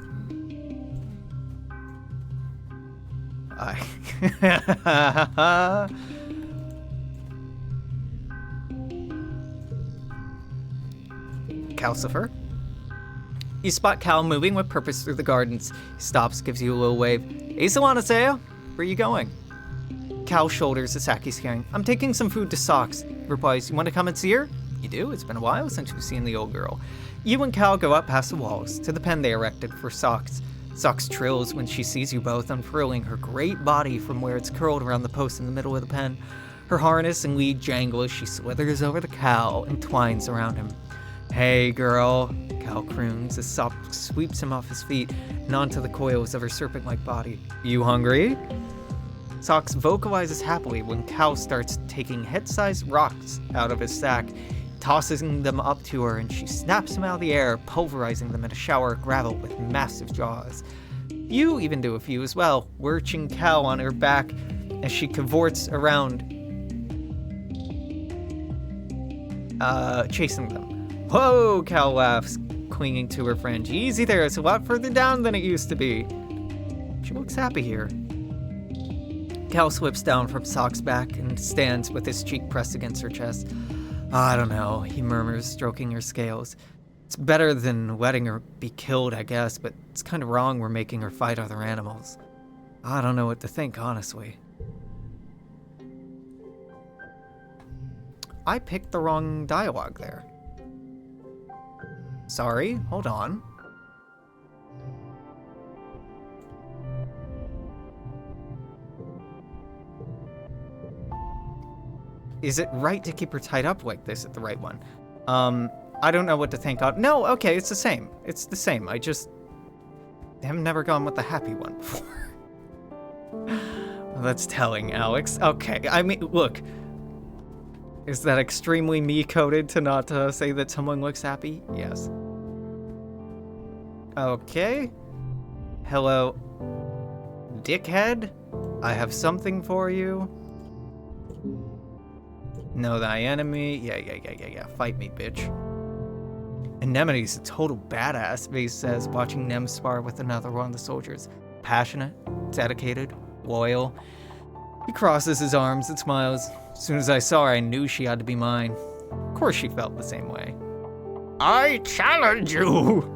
Calcifer. You spot Cal moving with purpose through the gardens. He stops, gives you a little wave. Hey, Solana, where are you going? Cal shoulders the sack he's carrying. I'm taking some food to Socks. He replies, you want to come and see her? You do? It's been a while since you've seen the old girl. You and Cal go up past the walls to the pen they erected for Socks. Socks trills when she sees you both, unfurling her great body from where it's curled around the post in the middle of the pen. Her harness and lead jangle as she slithers over to Cal and twines around him. Hey, girl, Cal croons as Socks sweeps him off his feet and onto the coils of her serpent-like body. You hungry? Socks vocalizes happily when Cal starts taking head-sized rocks out of his sack, tossing them up to her, and she snaps them out of the air, pulverizing them in a shower of gravel with massive jaws. You even do a few as well, lurching Cal on her back as she cavorts around, chasing them. Whoa, Cal laughs, clinging to her friend. Easy there, it's a lot further down than it used to be. She looks happy here. Cal slips down from Sock's back and stands with his cheek pressed against her chest. I don't know, he murmurs, stroking her scales. It's better than letting her be killed, I guess, but it's kind of wrong we're making her fight other animals. I don't know what to think, honestly. I picked the wrong dialogue there. Sorry, hold on. Is it right to keep her tied up like this at the right one? I don't know what to think of. No, okay, it's the same. It's the same. I just have never gone with the happy one before. Well, that's telling, Alex. Okay, I mean, look. Is that extremely me-coded to not say that someone looks happy? Yes. Okay. Hello, dickhead. I have something for you. Know thy enemy. Yeah. Fight me, bitch. Anemone's a total badass, Vase says, watching Nem spar with another one of the soldiers. Passionate, dedicated, loyal. He crosses his arms and smiles. As soon as I saw her, I knew she had to be mine. Of course she felt the same way. I challenge you!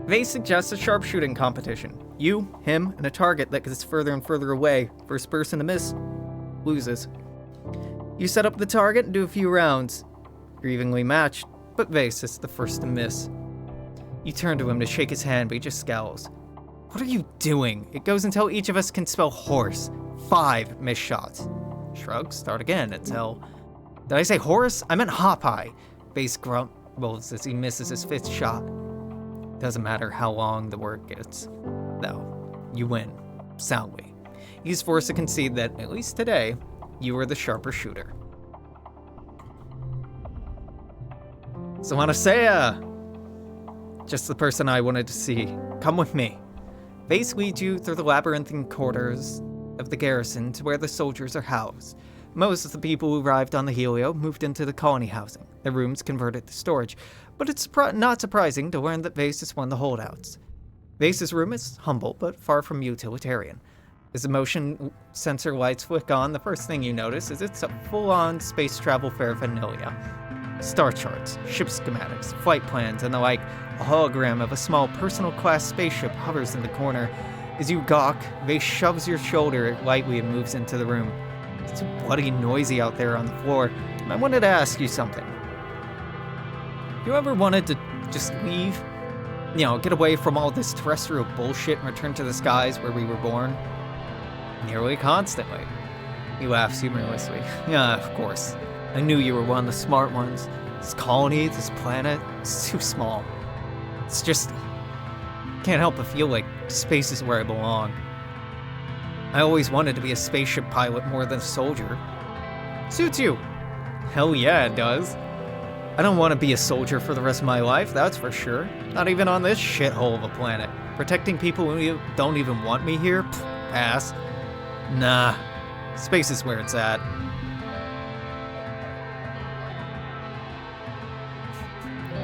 Vase suggests a sharpshooting competition. You, him, and a target that gets further and further away. First person to miss loses. You set up the target and do a few rounds. You're evenly matched, but Vase is the first to miss. You turn to him to shake his hand, but he just scowls. What are you doing? It goes until each of us can spell horse. 5 missed shots. Shrug, start again until... Did I say horse? I meant Hopeye. Vase grumbles as he misses his 5th shot. Doesn't matter how long the word gets. No, you win. Soundly. He's forced to concede that, at least today, you were the sharper shooter. So Anastasia! Just the person I wanted to see. Come with me. Vase leads you through the labyrinthine corridors of the garrison to where the soldiers are housed. Most of the people who arrived on the Helio moved into the colony housing, their rooms converted to storage, but it's not surprising to learn that Vase is one of the holdouts. Vase's room is humble, but far from utilitarian. As the motion sensor lights flick on, the first thing you notice is it's a full-on space travel paraphernalia. Star charts, ship schematics, flight plans, and the like. A hologram of a small personal-class spaceship hovers in the corner. As you gawk, Vase shoves your shoulder lightly and moves into the room. It's bloody noisy out there on the floor, and I wanted to ask you something. You ever wanted to just leave? You know, get away from all this terrestrial bullshit and return to the skies where we were born? Nearly constantly. He laughs humorlessly. Yeah, of course. I knew you were one of the smart ones. This colony, this planet, it's too small. It's just... can't help but feel like space is where I belong. I always wanted to be a spaceship pilot more than a soldier. Suits you. Hell yeah, it does. I don't want to be a soldier for the rest of my life, that's for sure. Not even on this shithole of a planet. Protecting people who don't even want me here? Pfft, pass. Nah. Space is where it's at.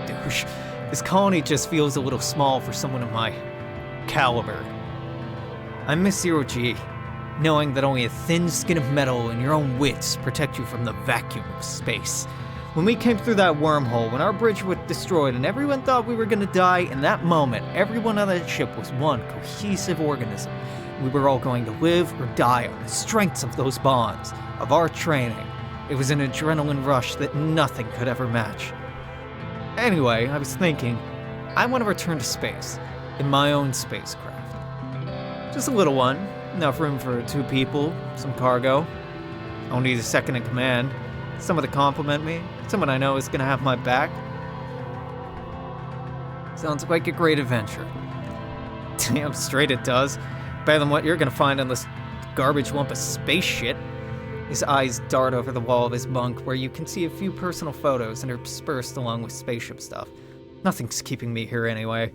Douche. This colony just feels a little small for someone of my caliber. I miss Zero G, knowing that only a thin skin of metal and your own wits protect you from the vacuum of space. When we came through that wormhole, when our bridge was destroyed and everyone thought we were gonna die, in that moment, everyone on that ship was one cohesive organism. We were all going to live or die on the strengths of those bonds, of our training. It was an adrenaline rush that nothing could ever match. Anyway, I was thinking, I want to return to space, in my own spacecraft. Just a little one, enough room for 2 people, some cargo. I'll need a second in command, someone to compliment me, someone I know is going to have my back. Sounds like a great adventure. Damn straight it does. Better than what you're going to find on this garbage lump of space shit. His eyes dart over the wall of his bunk where you can see a few personal photos interspersed along with spaceship stuff. Nothing's keeping me here anyway.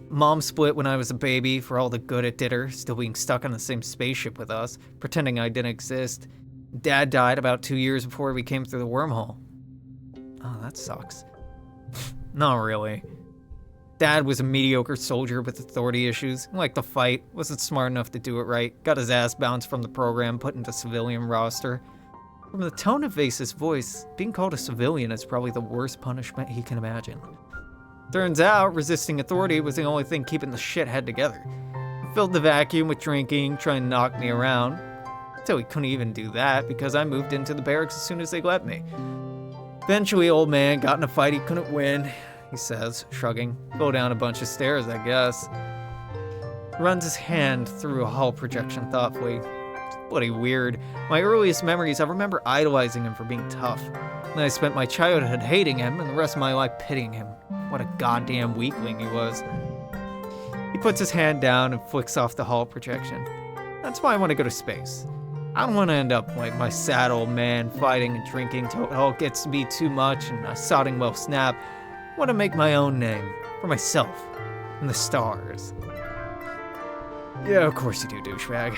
Mom split when I was a baby for all the good it did her, still being stuck on the same spaceship with us, pretending I didn't exist. Dad died about 2 years before we came through the wormhole. Oh, that sucks. Not really. Dad was a mediocre soldier with authority issues, liked to fight, wasn't smart enough to do it right, got his ass bounced from the program, put into civilian roster. From the tone of Vace's voice, being called a civilian is probably the worst punishment he can imagine. Turns out, resisting authority was the only thing keeping the shithead together. He filled the vacuum with drinking, trying to knock me around. Until he couldn't even do that because I moved into the barracks as soon as they let me. Eventually, old man got in a fight he couldn't win, he says, shrugging. Go down a bunch of stairs, I guess. Runs his hand through a hall projection thoughtfully. It's bloody weird. My earliest memories, I remember idolizing him for being tough. Then I spent my childhood hating him and the rest of my life pitying him. What a goddamn weakling he was. He puts his hand down and flicks off the hall projection. That's why I want to go to space. I don't want to end up like my sad old man fighting and drinking till it all gets to be too much and a sodding will snap. I want to make my own name for myself and the stars. Yeah, of course you do, douchebag.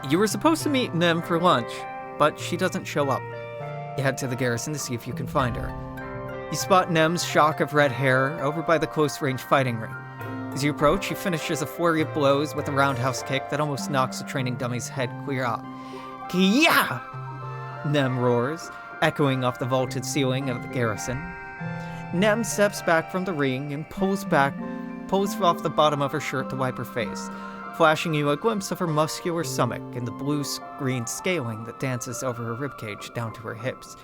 You were supposed to meet Nem for lunch, but she doesn't show up. You head to the garrison to see if you can find her. You spot Nem's shock of red hair over by the close-range fighting ring. As you approach, she finishes a flurry of blows with a roundhouse kick that almost knocks the training dummy's head clear off. Kia! Nem roars, echoing off the vaulted ceiling of the garrison. Nem steps back from the ring and pulls off the bottom of her shirt to wipe her face, flashing you a glimpse of her muscular stomach and the blue-green scaling that dances over her ribcage down to her hips.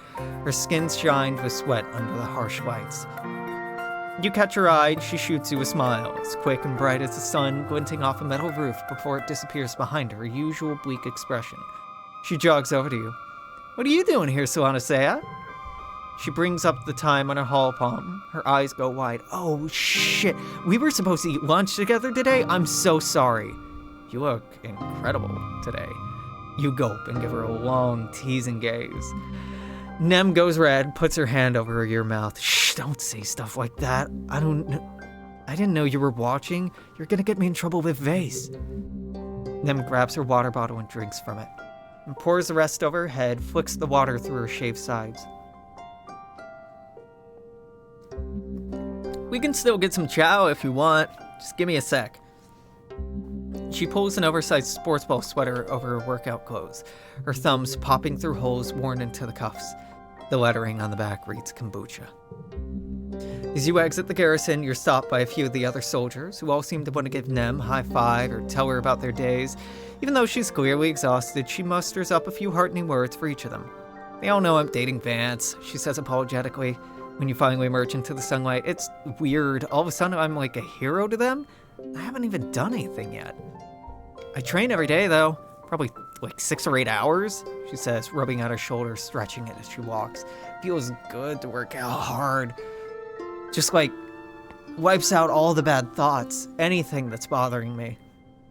Her skin shined with sweat under the harsh lights. You catch her eye, and she shoots you a smile, as quick and bright as the sun glinting off a metal roof before it disappears behind her usual bleak expression. She jogs over to you. What are you doing here, Suanasea? She brings up the time on her hall palm. Her eyes go wide. Oh, shit. We were supposed to eat lunch together today? I'm so sorry. You look incredible today. You gulp and give her a long, teasing gaze. Nem goes red, puts her hand over her ear mouth. Shh, don't say stuff like that. I didn't know you were watching. You're gonna get me in trouble with Vase. Nem grabs her water bottle and drinks from it, and pours the rest over her head, flicks the water through her shaved sides. We can still get some chow if you want. Just give me a sec. She pulls an oversized sports ball sweater over her workout clothes, her thumbs popping through holes worn into the cuffs. The lettering on the back reads kombucha. As you exit the garrison, you're stopped by a few of the other soldiers, who all seem to want to give Nem a high five or tell her about their days. Even though she's clearly exhausted, she musters up a few heartening words for each of them. They all know I'm dating Vance, she says apologetically. When you finally emerge into the sunlight, it's weird. All of a sudden, I'm like a hero to them? I haven't even done anything yet. I train every day, though. Probably like 6 or 8 hours, she says, rubbing out her shoulder, stretching it as she walks. Feels good to work out hard. Just like wipes out all the bad thoughts, anything that's bothering me.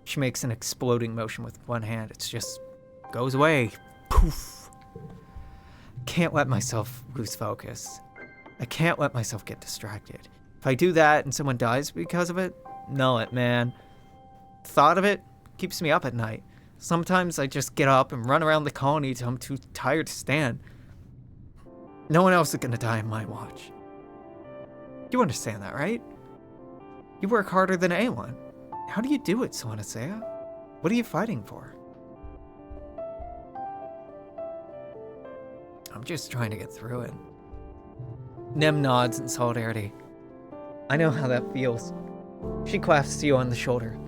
She makes an exploding motion with one hand. It's just goes away. Poof. Can't let myself lose focus. I can't let myself get distracted. If I do that and someone dies because of it, null it, man. Thought of it keeps me up at night. Sometimes I just get up and run around the colony till I'm too tired to stand. No one else is gonna die on my watch. You understand that, right? You work harder than anyone. How do you do it, Suanasea? What are you fighting for? I'm just trying to get through it. Nem nods in solidarity. I know how that feels. She claps you on the shoulder.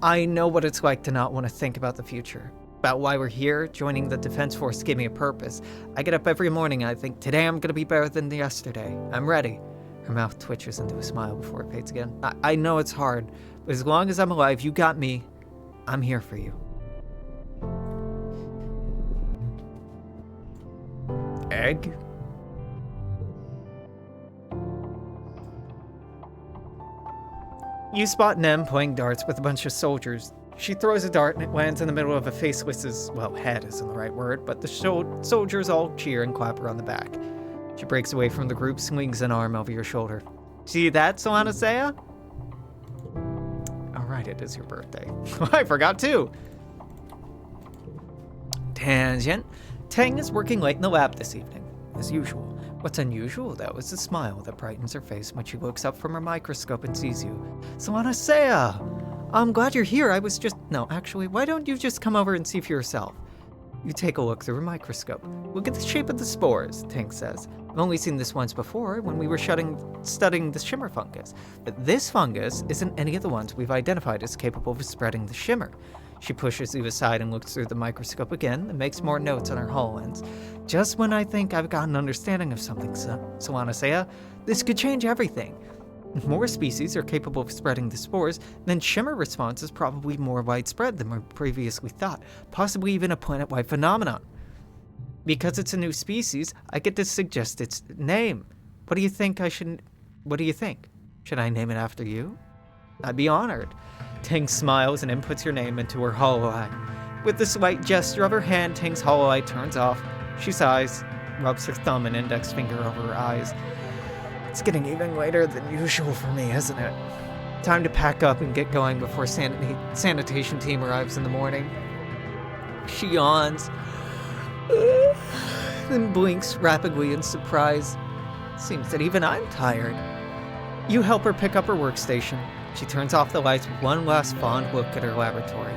I know what it's like to not want to think about the future. About why we're here, joining the Defense Force gave me a purpose. I get up every morning and I think, today I'm gonna be better than yesterday. I'm ready. Her mouth twitches into a smile before it fades again. I know it's hard, but as long as I'm alive, you got me. I'm here for you. Egg? You spot Nem playing darts with a bunch of soldiers. She throws a dart and it lands in the middle of a faceless's, well, head isn't the right word, but the soldiers all cheer and clap her on the back. She breaks away from the group, swings an arm over your shoulder. See that, Soanasea? Alright, it is your birthday. I forgot too! Tangent. Tang is working late in the lab this evening, as usual. What's unusual, though, is the smile that brightens her face when she looks up from her microscope and sees you. Soanasea! I'm glad you're here. No, actually, why don't you just come over and see for yourself? You take a look through a microscope. Look at the shape of the spores, Tank says. I've only seen this once before, when we were studying the shimmer fungus. But this fungus isn't any of the ones we've identified as capable of spreading the shimmer. She pushes you aside and looks through the microscope again and makes more notes on her HoloLens. Just when I think I've got an understanding of something, Soanasea, this could change everything. If more species are capable of spreading the spores, then shimmer response is probably more widespread than we previously thought, possibly even a planet-wide phenomenon. Because it's a new species, I get to suggest its name. What do you think? Should I name it after you? I'd be honored. Ting smiles and inputs your name into her HoloEye. With the slight gesture of her hand, Ting's HoloEye turns off. She sighs, rubs her thumb and index finger over her eyes. It's getting even later than usual for me, isn't it? Time to pack up and get going before sanitation team arrives in the morning. She yawns, then blinks rapidly in surprise. Seems that even I'm tired. You help her pick up her workstation. She turns off the lights with one last fond look at her laboratory.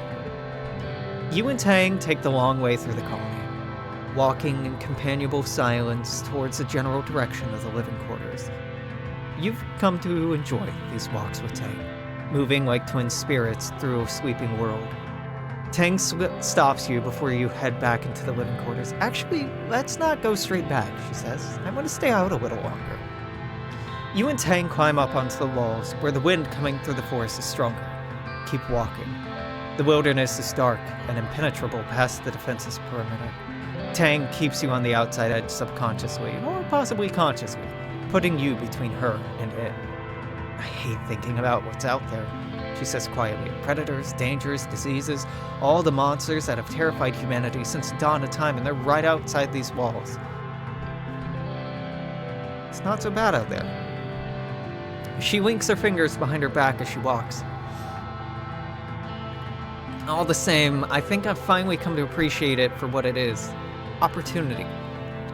You and Tang take the long way through the colony, walking in companionable silence towards the general direction of the living quarters. You've come to enjoy these walks with Tang, moving like twin spirits through a sleeping world. Tang stops you before you head back into the living quarters. Actually, let's not go straight back, she says. I want to stay out a little longer. You and Tang climb up onto the walls, where the wind coming through the forest is stronger. Keep walking. The wilderness is dark and impenetrable past the defense's perimeter. Tang keeps you on the outside edge subconsciously, or possibly consciously, putting you between her and it. I hate thinking about what's out there, she says quietly. Predators, dangers, diseases, all the monsters that have terrified humanity since the dawn of time, and they're right outside these walls. It's not so bad out there. She winks her fingers behind her back as she walks. All the same, I think I've finally come to appreciate it for what it is. Opportunity.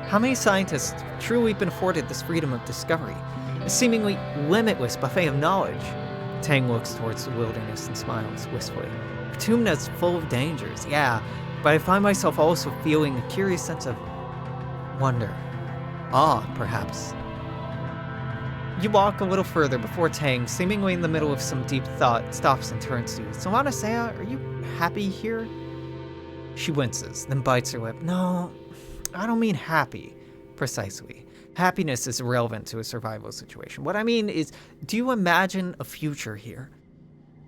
How many scientists have truly been afforded this freedom of discovery? A seemingly limitless buffet of knowledge. Tang looks towards the wilderness and smiles wistfully. Tumna's full of dangers, yeah, but I find myself also feeling a curious sense of wonder. Awe, perhaps. You walk a little further before Tang, seemingly in the middle of some deep thought, stops and turns to you. Soanasea, are you happy here? She winces, then bites her lip. No, I don't mean happy, precisely. Happiness is irrelevant to a survival situation. What I mean is, do you imagine a future here?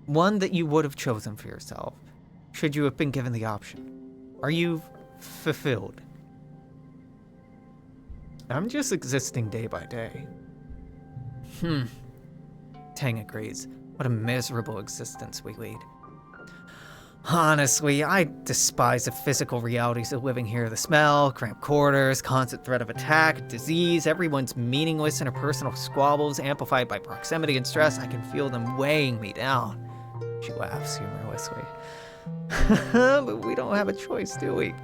One that you would have chosen for yourself, should you have been given the option? Are you fulfilled? I'm just existing day by day. Tang agrees. What a miserable existence we lead. Honestly, I despise the physical realities of living here. The smell, cramped quarters, constant threat of attack, disease, everyone's meaningless interpersonal squabbles amplified by proximity and stress. I can feel them weighing me down. She laughs humorlessly. But we don't have a choice, do we?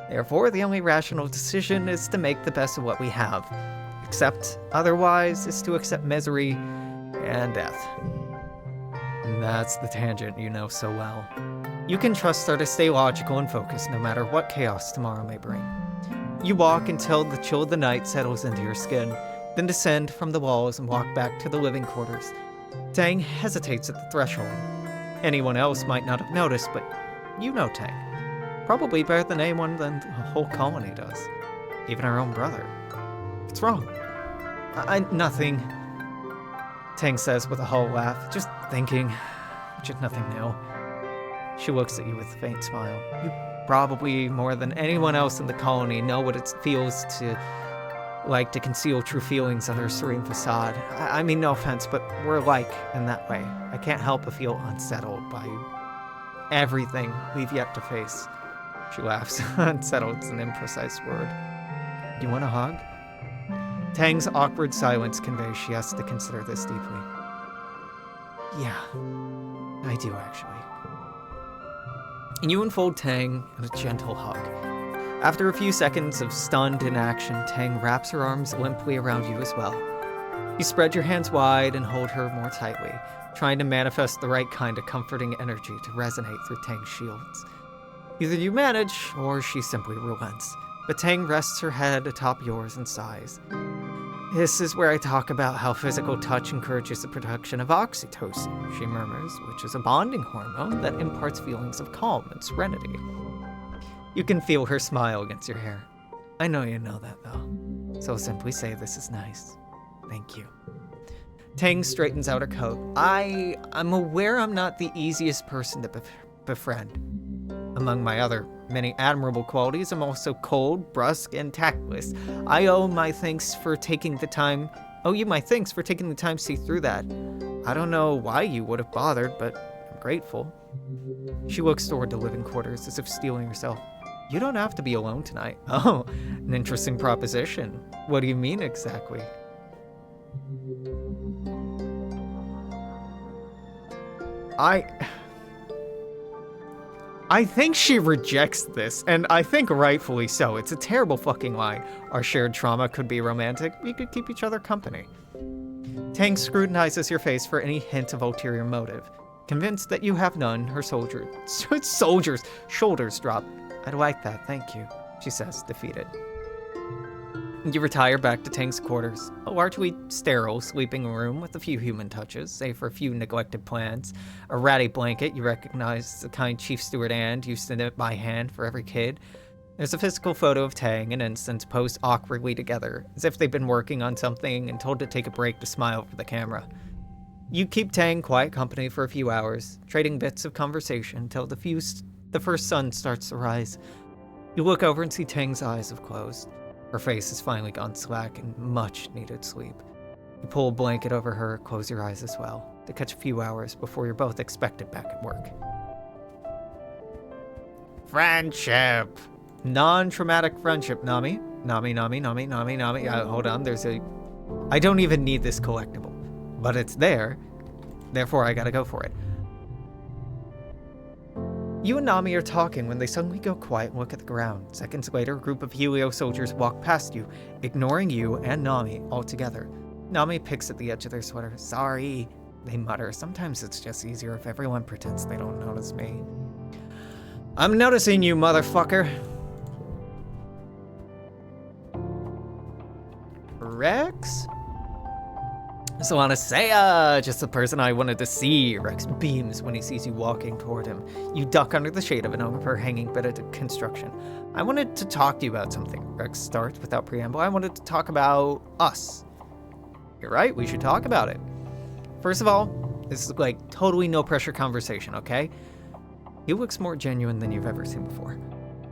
Therefore, the only rational decision is to make the best of what we have. Accept otherwise is to accept misery and death. And that's the tangent you know so well. You can trust her to stay logical and focused no matter what chaos tomorrow may bring. You walk until the chill of the night settles into your skin, then descend from the walls and walk back to the living quarters. Tang hesitates at the threshold. Anyone else might not have noticed, but you know Tang. Probably better than anyone than the whole colony does. Even our own brother. What's wrong? Nothing. Tang says with a whole laugh. Just thinking. Just nothing new. She looks at you with a faint smile. You probably, more than anyone else in the colony, know what it feels to like to conceal true feelings under a serene facade. I mean, no offense, but we're alike in that way. I can't help but feel unsettled by everything we've yet to face. She laughs. Unsettled's an imprecise word. You want a hug? Tang's awkward silence conveys she has to consider this deeply. Yeah, I do actually. And you enfold Tang in a gentle hug. After a few seconds of stunned inaction, Tang wraps her arms limply around you as well. You spread your hands wide and hold her more tightly, trying to manifest the right kind of comforting energy to resonate through Tang's shields. Either you manage, or she simply relents, but Tang rests her head atop yours and sighs. This is where I talk about how physical touch encourages the production of oxytocin, she murmurs, which is a bonding hormone that imparts feelings of calm and serenity. You can feel her smile against your hair. I know you know that, though. So simply say this is nice. Thank you. Tang straightens out her coat. I'm aware I'm not the easiest person to befriend. Among my other many admirable qualities, I'm also cold, brusque, and tactless. I owe you my thanks for taking the time to see through that. I don't know why you would have bothered, but I'm grateful. She looks toward the living quarters as if steeling herself. You don't have to be alone tonight. Oh, an interesting proposition. What do you mean exactly? I think she rejects this, and I think rightfully so. It's a terrible fucking line. Our shared trauma could be romantic. We could keep each other company. Tang scrutinizes your face for any hint of ulterior motive. Convinced that you have none, her shoulders drop. I'd like that, thank you, she says, defeated. You retire back to Tang's quarters, a largely sterile sleeping room with a few human touches, save for a few neglected plants, a ratty blanket you recognize the kind Chief Steward And used to knit by hand for every kid. There's a physical photo of Tang and Instance posed awkwardly together, as if they've been working on something and told to take a break to smile for the camera. You keep Tang quiet company for a few hours, trading bits of conversation until the first sun starts to rise. You look over and see Tang's eyes have closed. Her face has finally gone slack in much-needed sleep. You pull a blanket over her, close your eyes as well, to catch a few hours before you're both expected back at work. Friendship! Non-traumatic friendship, Nami. Nami. Hold on, I don't even need this collectible. But it's there, therefore I gotta go for it. You and Nami are talking when they suddenly go quiet and look at the ground. Seconds later, a group of Helio soldiers walk past you, ignoring you and Nami altogether. Nami picks at the edge of their sweater. Sorry, they mutter. Sometimes it's just easier if everyone pretends they don't notice me. I'm noticing you, motherfucker. Rex? Solana just the person I wanted to see. Rex beams when he sees you walking toward him. You duck under the shade of an overhanging bit of construction. I wanted to talk to you about something. Rex starts without preamble. I wanted to talk about us. You're right, we should talk about it. First of all, this is like totally no pressure conversation, okay? He looks more genuine than you've ever seen before.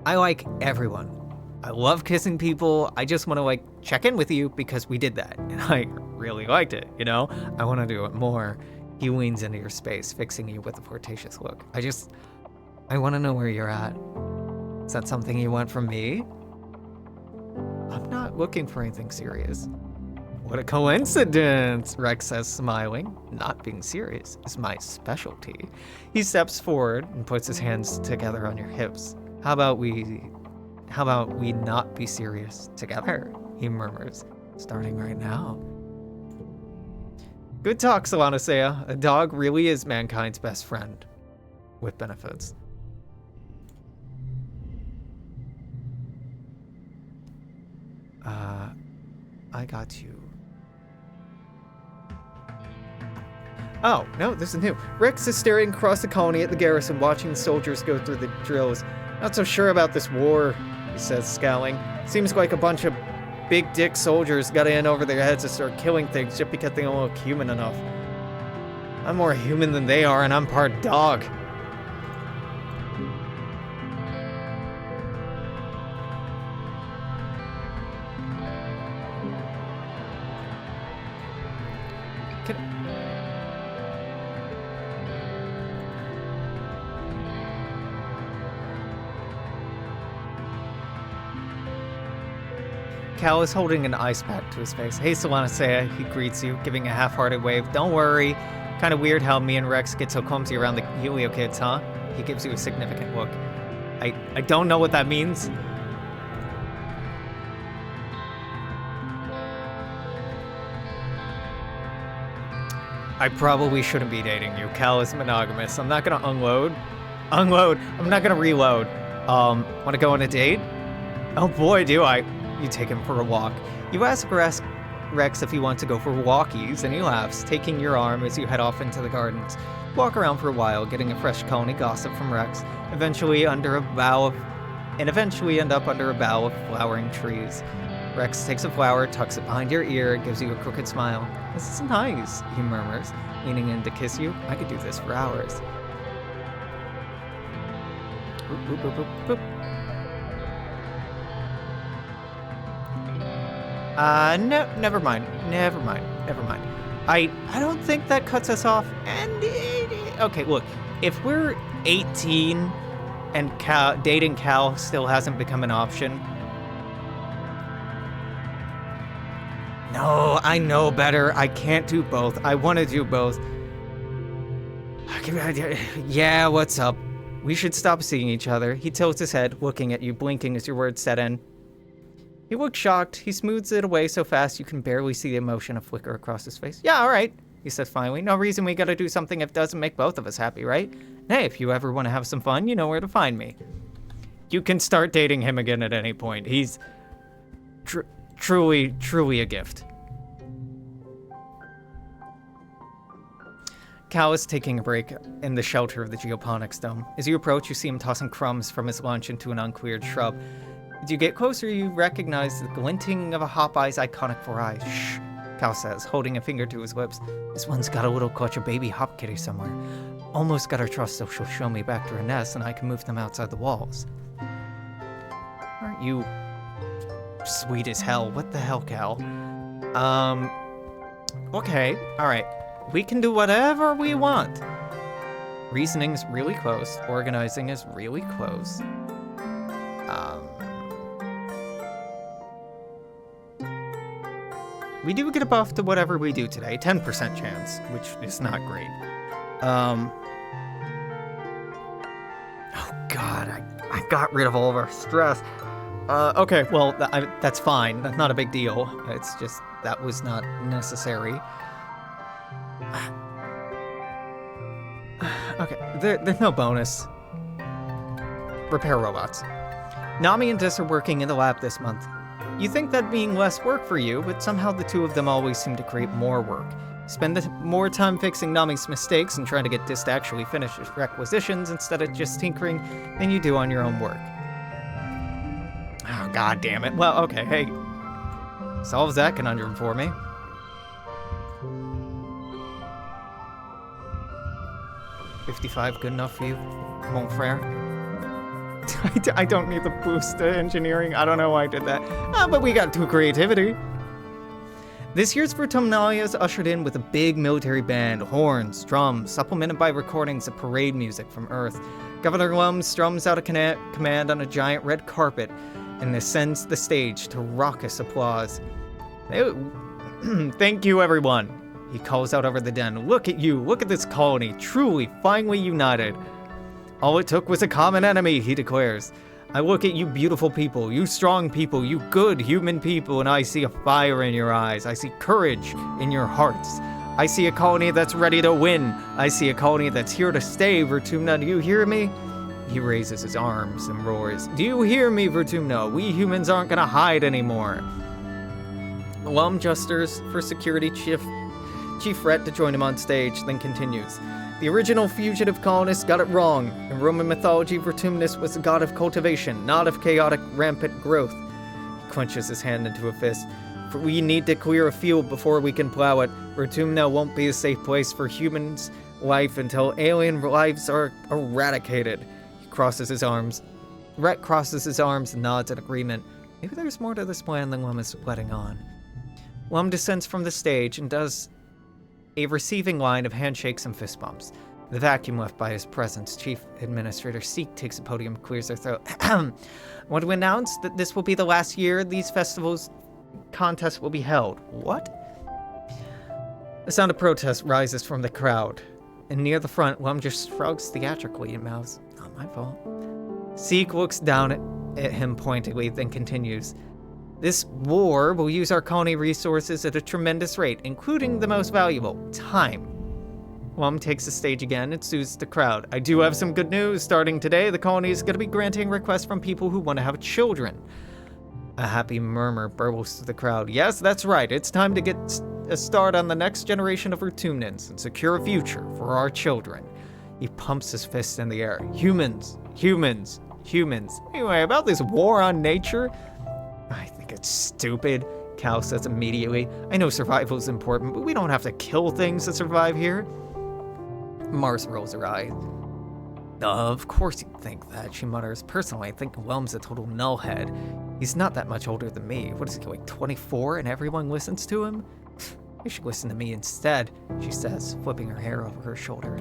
I like everyone. I love kissing people. I just want to check in with you because we did that and I really liked it, you know? I want to do it more. He leans into your space, fixing you with a flirtatious look. I want to know where you're at. Is that something you want from me? I'm not looking for anything serious. What a coincidence, Rex says, smiling. Not being serious is my specialty. He steps forward and puts his hands together on your hips. How about we not be serious together? He murmurs, starting right now. Good talk, Solana. A dog really is mankind's best friend. With benefits. I got you. Oh, no, this is new. Rex is staring across the colony at the garrison, watching the soldiers go through the drills. Not so sure about this war, he says, scowling. Seems like a bunch of big dick soldiers got in over their heads to start killing things just because they don't look human enough. I'm more human than they are, and I'm part dog. Cal is holding an ice pack to his face. Hey, Solanacea, he greets you, giving a half-hearted wave. Don't worry. Kind of weird how me and Rex get so clumsy around the Helio kids, huh? He gives you a significant look. I don't know what that means. I probably shouldn't be dating you. Cal is monogamous. I'm not gonna unload. Unload. I'm not gonna reload. Wanna go on a date? Oh boy, do I. You take him for a walk. You ask Rex if he wants to go for walkies, and he laughs, taking your arm as you head off into the gardens. Walk around for a while, getting a fresh colony gossip from Rex, eventually end up under a bough of flowering trees. Rex takes a flower, tucks it behind your ear, gives you a crooked smile. This is nice, he murmurs, leaning in to kiss you. I could do this for hours. Boop, boop, boop, boop, boop. No, never mind. I don't think that cuts us off. And okay, look, if we're 18 and dating Cal still hasn't become an option. No, I know better. I can't do both. I want to do both. Yeah, what's up? We should stop seeing each other. He tilts his head, looking at you, blinking as your words set in. He looks shocked. He smooths it away so fast you can barely see the emotion of flicker across his face. Yeah, all right, he says finally. No reason we gotta do something if it doesn't make both of us happy, right? Hey, if you ever want to have some fun, you know where to find me. You can start dating him again at any point. He's truly a gift. Cal is taking a break in the shelter of the geoponics dome. As you approach, you see him tossing crumbs from his lunch into an uncleared shrub. As you get closer, you recognize the glinting of a Hopeye's iconic 4 eyes. Shh, Cal says, holding a finger to his lips. This one's got a little clutch of baby hop kitty somewhere. Almost got her trust so she'll show me back to her nest and I can move them outside the walls. Aren't you sweet as hell? What the hell, Cal? Okay, alright. We can do whatever we want. Reasoning's really close. Organizing is really close. We do get a buff to whatever we do today. 10% chance, which is not great. Oh god, I got rid of all of our stress. Okay, well, that's fine. That's not a big deal. It's just, that was not necessary. Okay, there's no bonus. Repair robots. Nami and Dis are working in the lab this month. You think that'd mean less work for you, but somehow the two of them always seem to create more work. Spend more time fixing Nami's mistakes and trying to get Dis to actually finish his requisitions instead of just tinkering than you do on your own work. Oh, god damn it. Well, okay, hey. Solves that conundrum for me. $55 good enough for you, mon frere? I don't need the boost to engineering. I don't know why I did that. But we got 2 creativity. This year's Vertumnalia is ushered in with a big military band, horns, drums, supplemented by recordings of parade music from Earth. Governor Lum strums out a command on a giant red carpet and ascends the stage to raucous applause. Thank you, everyone. He calls out over the den. Look at you. Look at this colony. Truly, finally united. All it took was a common enemy, he declares. I look at you beautiful people, you strong people, you good human people, and I see a fire in your eyes. I see courage in your hearts. I see a colony that's ready to win. I see a colony that's here to stay, Vertumna. Do you hear me? He raises his arms and roars. Do you hear me, Vertumna? We humans aren't gonna hide anymore. Lum gestures for security Chief Rhett to join him on stage, then continues. The original fugitive colonists got it wrong. In Roman mythology, Vertumnus was the god of cultivation, not of chaotic, rampant growth. He clenches his hand into a fist. For we need to clear a field before we can plow it. Vertumna won't be a safe place for humans' life until alien lives are eradicated. He crosses his arms. Rhett crosses his arms and nods in agreement. Maybe there's more to this plan than Lum is letting on. Lum descends from the stage and does a receiving line of handshakes and fist bumps. The vacuum left by his presence, Chief Administrator Seek takes the podium and clears their throat. I want to announce that this will be the last year these festivals contests will be held. What? A sound of protest rises from the crowd, and near the front, Lum just shrugs theatrically and mouths, not my fault. Seek looks down at him pointedly, then continues. This war will use our colony resources at a tremendous rate, including the most valuable, time. Lum takes the stage again and soothes the crowd. I do have some good news. Starting today, the colony is going to be granting requests from people who want to have children. A happy murmur burbles through the crowd. Yes, that's right. It's time to get a start on the next generation of Vertumnans and secure a future for our children. He pumps his fist in the air. Humans, humans, humans. Anyway, about this war on nature, I think it's stupid, Cal says immediately. I know survival is important, but we don't have to kill things to survive here. Mars rolls her eyes. Of course you think that, she mutters. Personally, I think Lum's a total nullhead. He's not that much older than me. What is he, like 24 and everyone listens to him? You should listen to me instead, she says, flipping her hair over her shoulder.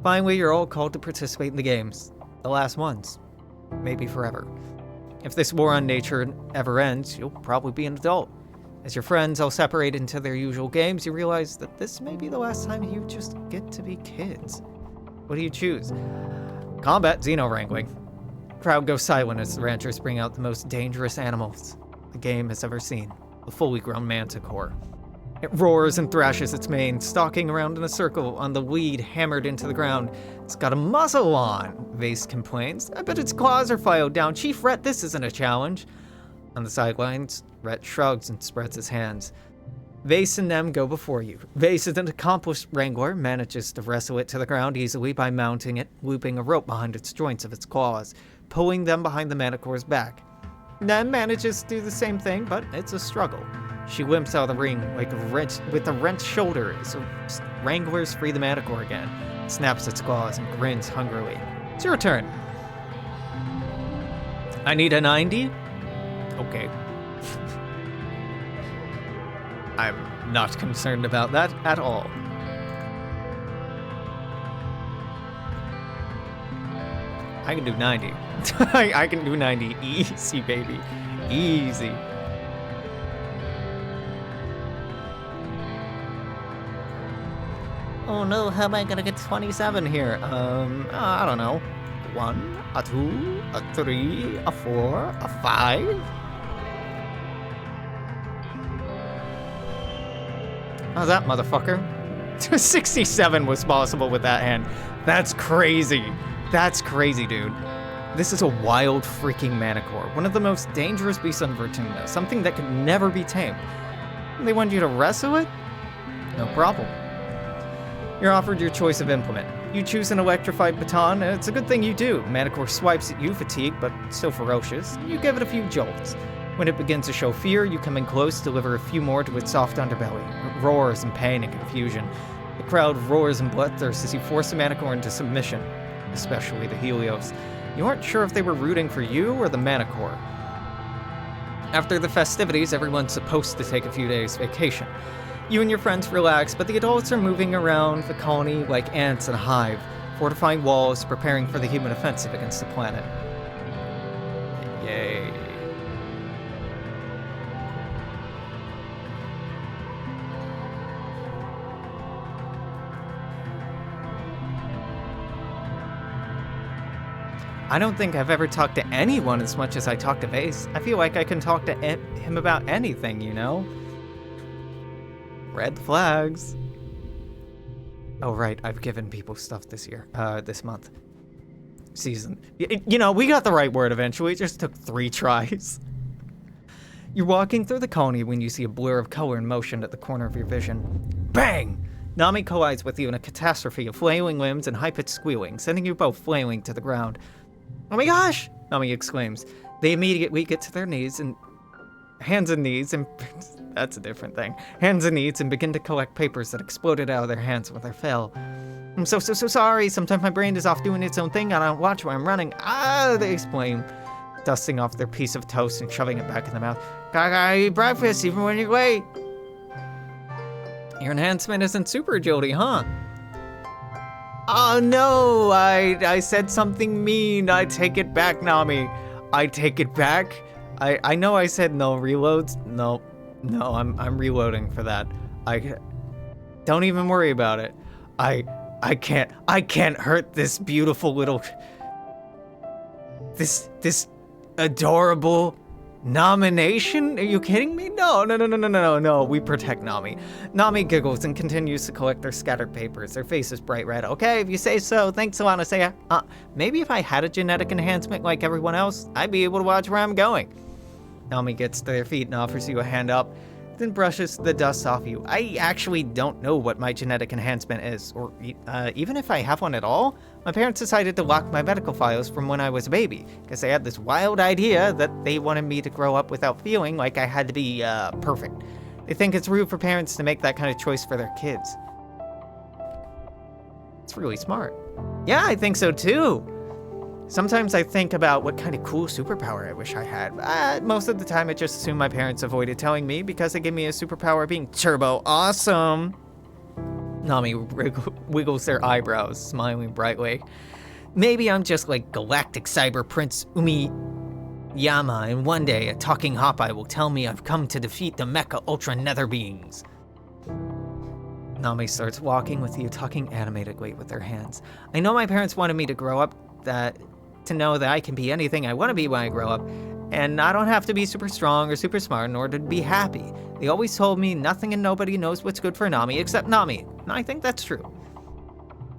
Finally, you're all called to participate in the games. The last ones. Maybe forever. If this war on nature ever ends, you'll probably be an adult. As your friends all separate into their usual games, you realize that this may be the last time you just get to be kids. What do you choose? Combat, Xeno wrangling. Crowd goes silent as the ranchers bring out the most dangerous animals the game has ever seen. A fully grown manticore. It roars and thrashes its mane, stalking around in a circle on the lead hammered into the ground. It's got a muzzle on, Vase complains. I bet its claws are filed down. Chief Rhett, this isn't a challenge. On the sidelines, Rhett shrugs and spreads his hands. Vase and them go before you. Vase is an accomplished wrangler, manages to wrestle it to the ground easily by mounting it, looping a rope behind its joints of its claws, pulling them behind the manticore's back. Nem manages to do the same thing, but it's a struggle. She limps out of the ring like a wrench with a wrenched shoulder as the wranglers free the manticore again. It snaps its claws and grins hungrily. It's your turn. I need a 90? Okay. I'm not concerned about that at all. I can do 90. I can do 90. Easy, baby. Easy. Oh no, how am I gonna get 27 here? I don't know. 1, a 2, a 3, a 4, a 5? How's that, motherfucker? 67 was possible with that hand. That's crazy. That's crazy, dude. This is a wild freaking manticore. One of the most dangerous beasts on Vertumna. Something that could never be tamed. They want you to wrestle it? No problem. You're offered your choice of implement. You choose an electrified baton, and it's a good thing you do. Manticore swipes at you, fatigued, but still ferocious. You give it a few jolts. When it begins to show fear, you come in close, deliver a few more to its soft underbelly. It roars in pain and confusion. The crowd roars in bloodthirst as you force the manticore into submission, especially the Helios. You aren't sure if they were rooting for you or the manticore. After the festivities, everyone's supposed to take a few days vacation. You and your friends relax, but the adults are moving around the colony like ants in a hive, fortifying walls, preparing for the human offensive against the planet. Yay. I don't think I've ever talked to anyone as much as I talk to Vase. I feel like I can talk to him about anything, you know? Red flags. Oh, right. I've given people stuff this year. This month. Season. You know, we got the right word eventually. It just took 3 tries. You're walking through the colony when you see a blur of color in motion at the corner of your vision. Bang! Nami collides with you in a catastrophe of flailing limbs and high-pitched squealing, sending you both flailing to the ground. Oh my gosh! Nami exclaims. They immediately get to their knees and... hands and knees and... that's a different thing. Hands and knees and begin to collect papers that exploded out of their hands when they fell. I'm so sorry. Sometimes my brain is off doing its own thing and I don't watch while I'm running. They explain, dusting off their piece of toast and shoving it back in the mouth. Gotta eat breakfast even when you're late. Your enhancement isn't super agility, huh? Oh no, I said something mean. I take it back, Nami. I take it back. I know I said no reloads. No, I'm reloading for that. Don't even worry about it. I can't hurt this beautiful little, this adorable nomination? Are you kidding me? No, we protect Nami. Nami giggles and continues to collect their scattered papers. Their face is bright red. Okay, if you say so. Thanks, Anastasia. Maybe if I had a genetic enhancement like everyone else, I'd be able to watch where I'm going. Nami gets to their feet and offers you a hand up, then brushes the dust off you. I actually don't know what my genetic enhancement is, or even if I have one at all. My parents decided to lock my medical files from when I was a baby, because they had this wild idea that they wanted me to grow up without feeling like I had to be, perfect. They think it's rude for parents to make that kind of choice for their kids. It's really smart. Yeah, I think so too. Sometimes I think about what kind of cool superpower I wish I had. Most of the time I just assume my parents avoided telling me because they gave me a superpower of being turbo awesome. Nami wiggles their eyebrows, smiling brightly. Maybe I'm just like Galactic Cyber Prince Umiyama, and one day a talking Hopeye will tell me I've come to defeat the Mecha Ultra Nether Beings. Nami starts walking with you, talking animatedly with their hands. I know my parents wanted me to grow up to know that I can be anything I want to be when I grow up, and I don't have to be super strong or super smart in order to be happy. They always told me nothing and nobody knows what's good for Nami except Nami, and I think that's true.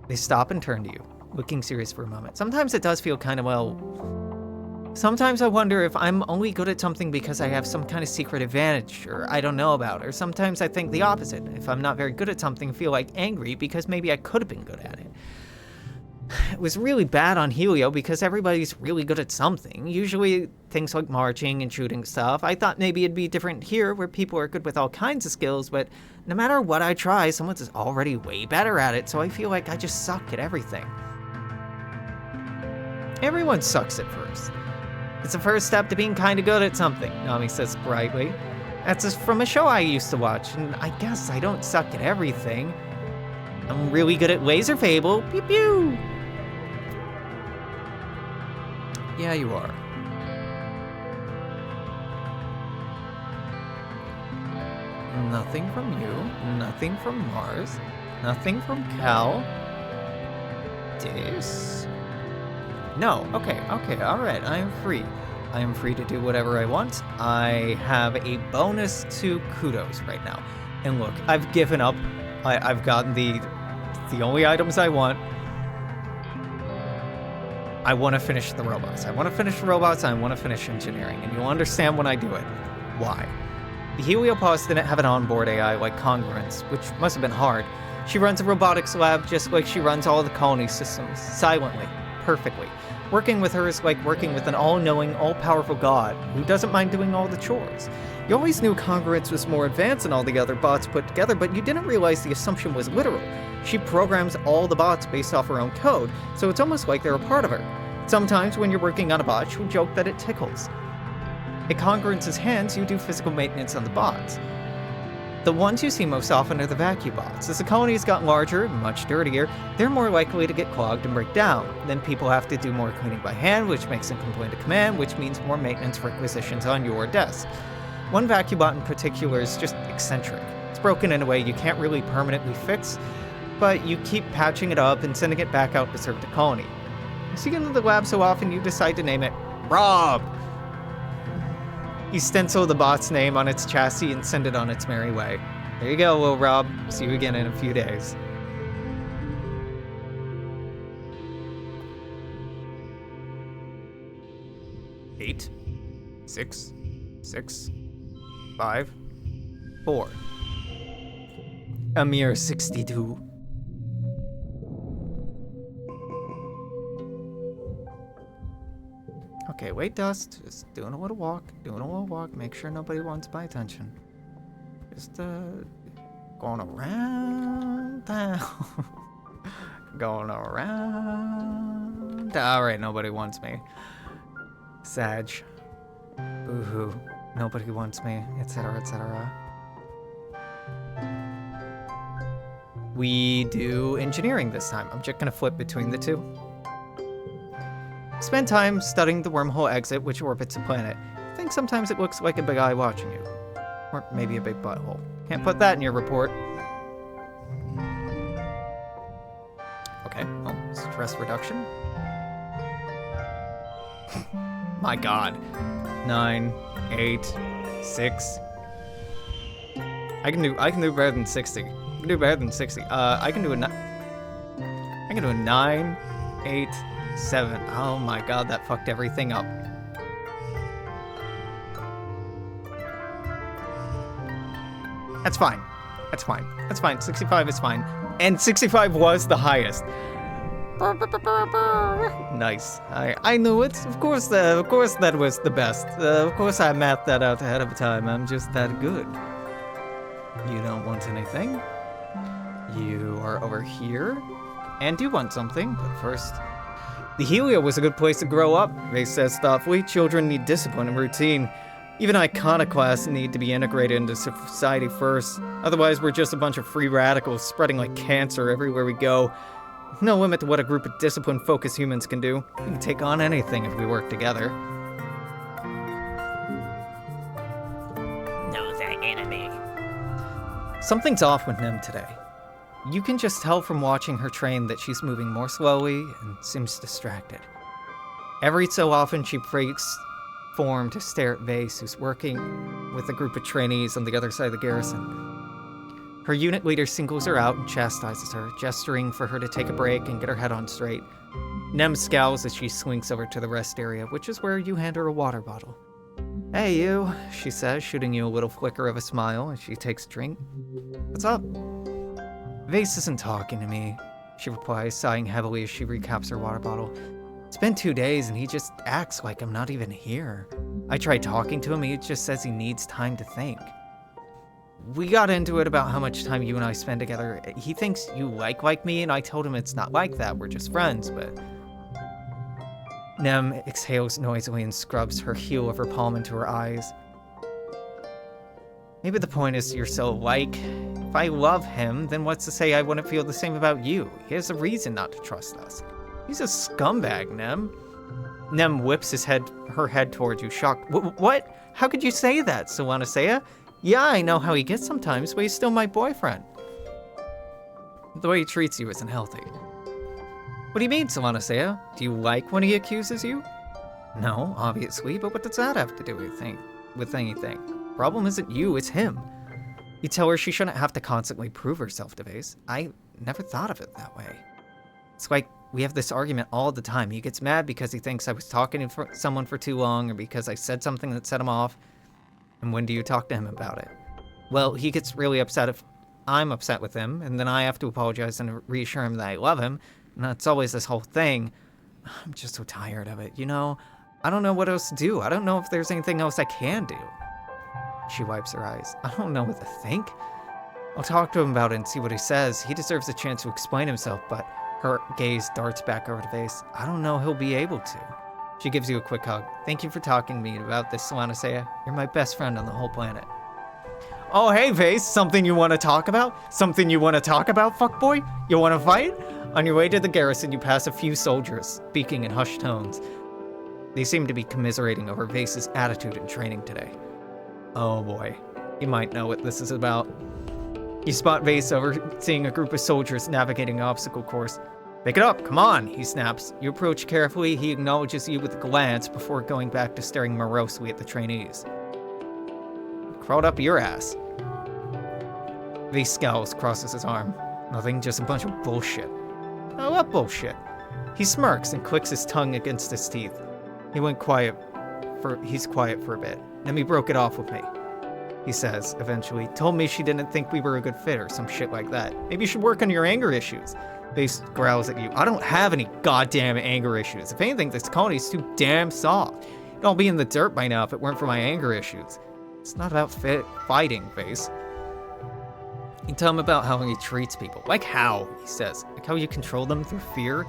They stop and turn to you, looking serious for a moment. Sometimes it does feel kind of, sometimes I wonder if I'm only good at something because I have some kind of secret advantage or I don't know about, or sometimes I think the opposite. If I'm not very good at something, I feel like angry because maybe I could have been good at it. It was really bad on Helio because everybody's really good at something. Usually things like marching and shooting stuff. I thought maybe it'd be different here where people are good with all kinds of skills, but no matter what I try, someone's already way better at it, so I feel like I just suck at everything. Everyone sucks at first. It's the first step to being kinda good at something, Nami says brightly. That's just from a show I used to watch, and I guess I don't suck at everything. I'm really good at laser fable. Pew pew! Yeah, you are. Nothing from you, nothing from Mars, nothing from Cal. This? No, okay, alright, I am free. I am free to do whatever I want. I have a bonus to kudos right now. And look, I've given up. I've gotten the only items I want. I want to finish the robots. I want to finish engineering, and you'll understand when I do it. Why? The Heliopause didn't have an onboard AI like Congruence, which must have been hard. She runs a robotics lab just like she runs all the colony systems, silently, perfectly. Working with her is like working with an all-knowing, all-powerful god who doesn't mind doing all the chores. You always knew Congruence was more advanced than all the other bots put together, but you didn't realize the assumption was literal. She programs all the bots based off her own code, so it's almost like they're a part of her. Sometimes when you're working on a bot, she'll joke that it tickles. At Congruence's hands, you do physical maintenance on the bots. The ones you see most often are the vacuum bots. As the colony's gotten larger and much dirtier, they're more likely to get clogged and break down. Then people have to do more cleaning by hand, which makes them complain to command, which means more maintenance requisitions on your desk. One vacuum bot in particular is just eccentric. It's broken in a way you can't really permanently fix, but you keep patching it up and sending it back out to serve the colony. You see it in the lab so often you decide to name it Rob. You stencil the bot's name on its chassis and send it on its merry way. There you go, little Rob. See you again in a few days. Eight, 6, 6, 5, 4. A mere 62. Okay, wait, Dust. Just doing a little walk. Make sure nobody wants my attention. Just, going around town. Going around. Alright, nobody wants me. Sag. Boo-hoo. Nobody wants me, etc., etc. We do engineering this time. I'm just gonna flip between the two. Spend time studying the wormhole exit which orbits a planet. I think sometimes it looks like a big eye watching you. Or maybe a big butthole. Can't put that in your report. Okay, well, stress reduction. My god. 9, 8, 6. I can do better than 60. I can do better than 60. I can do a 9, 8, 7. Oh my god, that fucked everything up. That's fine. That's fine. That's fine. 65 is fine. And 65 was the highest. Nice. I knew it. Of course that was the best. Of course I mapped that out ahead of time. I'm just that good. You don't want anything. You are over here. And do want something, but first... The Helio was a good place to grow up, Ray says thoughtfully. Children need discipline and routine. Even iconoclasts need to be integrated into society first. Otherwise, we're just a bunch of free radicals spreading like cancer everywhere we go. No limit to what a group of discipline-focused humans can do. We can take on anything if we work together. No, the enemy. Something's off with Nim today. You can just tell from watching her train that she's moving more slowly and seems distracted. Every so often she breaks form to stare at Vase, who's working with a group of trainees on the other side of the garrison. Her unit leader singles her out and chastises her, gesturing for her to take a break and get her head on straight. Nem scowls as she slinks over to the rest area, which is where you hand her a water bottle. Hey you, she says, shooting you a little flicker of a smile as she takes a drink. What's up? Vase isn't talking to me, she replies, sighing heavily as she recaps her water bottle. It's been 2 days and he just acts like I'm not even here. I tried talking to him, he just says he needs time to think. We got into it about how much time you and I spend together. He thinks you like me, and I told him it's not like that, we're just friends, but... Nem exhales noisily and scrubs her heel of her palm into her eyes. Maybe the point is you're so alike. If I love him, then what's to say I wouldn't feel the same about you? He has a reason not to trust us. He's a scumbag, Nem. Nem whips her head towards you, shocked. What? How could you say that, Solanasea? Yeah, I know how he gets sometimes, but he's still my boyfriend. The way he treats you isn't healthy. What do you mean, Solanasea? Do you like when he accuses you? No, obviously, but what does that have to do with anything? Problem isn't you, it's him. You tell her she shouldn't have to constantly prove herself to Vase. I never thought of it that way. It's like we have this argument all the time. He gets mad because he thinks I was talking to someone for too long, or because I said something that set him off. And when do you talk to him about it? Well, he gets really upset if I'm upset with him, and then I have to apologize and reassure him that I love him. And it's always this whole thing. I'm just so tired of it, you know? I don't know what else to do. I don't know if there's anything else I can do. She wipes her eyes. I don't know what to think. I'll talk to him about it and see what he says. He deserves a chance to explain himself, but her gaze darts back over to Vase. I don't know he'll be able to. She gives you a quick hug. Thank you for talking to me about this, Solanasea. You're my best friend on the whole planet. Oh, hey, Vase. Something you want to talk about? Something you want to talk about, fuckboy? You want to fight? On your way to the garrison, you pass a few soldiers, speaking in hushed tones. They seem to be commiserating over Vase's attitude in training today. Oh boy, you might know what this is about. You spot Vase overseeing a group of soldiers navigating an obstacle course. Pick it up, come on, he snaps. You approach carefully, he acknowledges you with a glance before going back to staring morosely at the trainees. Crawled up your ass. Vase scowls, crosses his arm. Nothing, just a bunch of bullshit. Oh, what bullshit? He smirks and clicks his tongue against his teeth. He's quiet for a bit. Then he broke it off with me. he says, eventually. Told me she didn't think we were a good fit or some shit like that. Maybe you should work on your anger issues. Vase growls at you. I don't have any goddamn anger issues. If anything, this colony's too damn soft. It'd all be in the dirt by now if it weren't for my anger issues. It's not about fighting, Vase. You tell him about how he treats people. Like how, he says. Like how you control them through fear?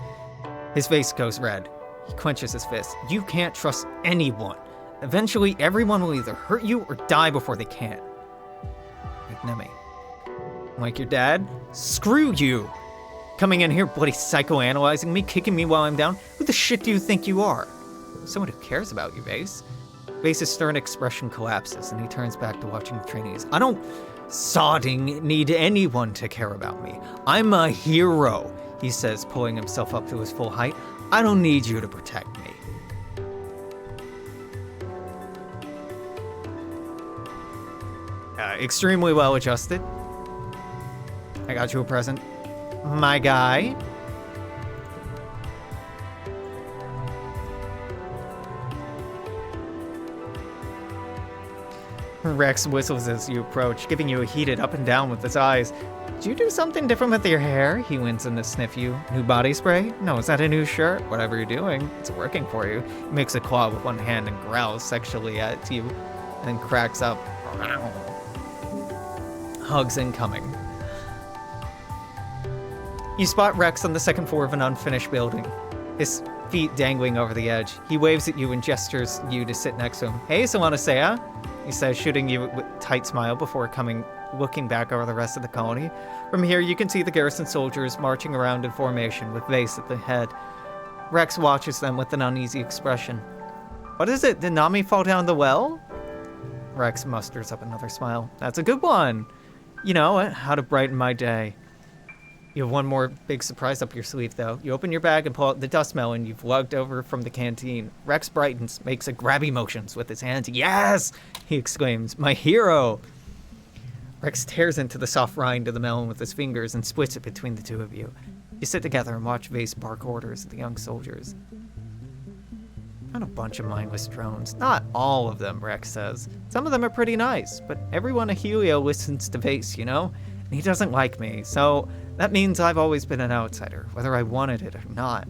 His face goes red. He clenches his fist. You can't trust anyone. Eventually, everyone will either hurt you or die before they can. Like Nemi. Like your dad? Screw you! Coming in here bloody psychoanalyzing me, kicking me while I'm down? Who the shit do you think you are? Someone who cares about you, Vase. Vase's stern expression collapses, and he turns back to watching the trainees. I don't need anyone to care about me. I'm a hero, he says, pulling himself up to his full height. I don't need you to protect me. Extremely well adjusted. I got you a present. My guy. Rex whistles as you approach, giving you a heated up and down with his eyes. Did you do something different with your hair? He winks in to sniff you. New body spray? No, is that a new shirt? Whatever you're doing, it's working for you. He makes a claw with one hand and growls sexually at you, and cracks up. Hugs incoming. You spot Rex on the second floor of an unfinished building, his feet dangling over the edge. He waves at you and gestures you to sit next to him. Hey, Solanosea, he says, shooting you with a tight smile before looking back over the rest of the colony. From here, you can see the garrison soldiers marching around in formation with Vase at the head. Rex watches them with an uneasy expression. What is it? Did Nami fall down the well? Rex musters up another smile. That's a good one. You know, how to brighten my day. You have one more big surprise up your sleeve, though. You open your bag and pull out the dust melon you've lugged over from the canteen. Rex brightens, makes a grabby motions with his hands. Yes! He exclaims, my hero! Rex tears into the soft rind of the melon with his fingers and splits it between the two of you. You sit together and watch Vase bark orders at the young soldiers. Not a bunch of mindless drones. Not all of them, Rex says. Some of them are pretty nice, but everyone at Helio listens to Vase, you know? And he doesn't like me, so that means I've always been an outsider, whether I wanted it or not.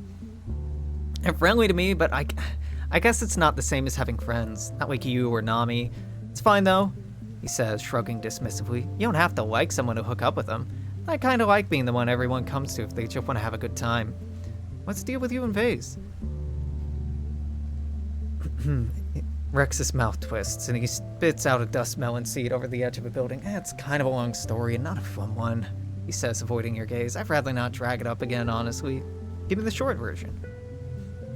They're friendly to me, but I guess it's not the same as having friends. Not like you or Nami. It's fine, though, he says, shrugging dismissively. You don't have to like someone to hook up with them. I kind of like being the one everyone comes to if they just want to have a good time. What's the deal with you and Vase? Rex's mouth twists, and he spits out a dust melon seed over the edge of a building. It's kind of a long story and not a fun one, he says, avoiding your gaze. I'd rather not drag it up again, honestly. Give me the short version.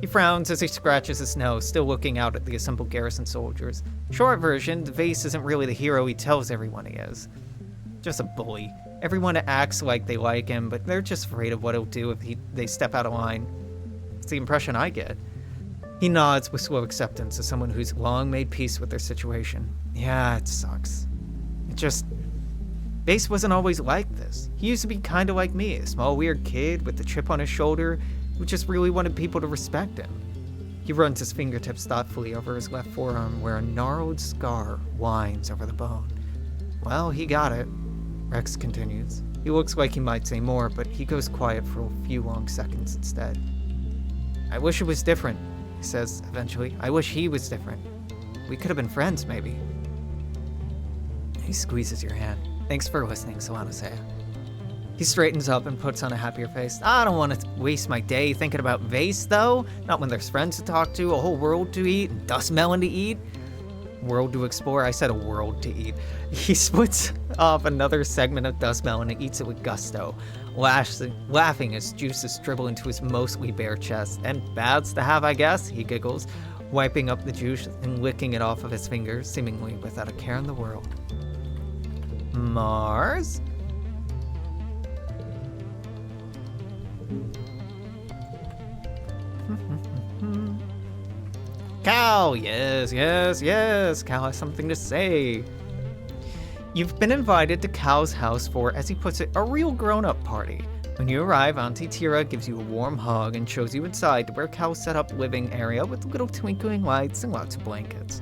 He frowns as he scratches his nose, still looking out at the assembled garrison soldiers. Short version, Vase isn't really the hero he tells everyone he is. Just a bully. Everyone acts like they like him, but they're just afraid of what he'll do if they step out of line. It's the impression I get. He nods with slow acceptance as someone who's long made peace with their situation. Yeah, it sucks. Vase wasn't always like this. He used to be kind of like me, a small weird kid with a chip on his shoulder who just really wanted people to respect him. He runs his fingertips thoughtfully over his left forearm where a gnarled scar winds over the bone. Well, he got it, Rex continues. He looks like he might say more, but he goes quiet for a few long seconds instead. I wish it was different, he says eventually. I wish he was different. We could have been friends, maybe. He squeezes your hand. Thanks for listening, Solanosea. He straightens up and puts on a happier face. I don't want to waste my day thinking about Vase, though. Not when there's friends to talk to, a whole world to eat, and dust melon to eat. World to explore? I said a world to eat. He splits off another segment of dust melon and eats it with gusto, laughing as juices dribble into his mostly bare chest. And bads to have, I guess, he giggles, wiping up the juice and licking it off of his fingers, seemingly without a care in the world. Mars? Cal, yes, Cal has something to say. You've been invited to Cal's house for, as he puts it, a real grown-up party. When you arrive, Auntie Tira gives you a warm hug and shows you inside to where Cal set up living area with little twinkling lights and lots of blankets.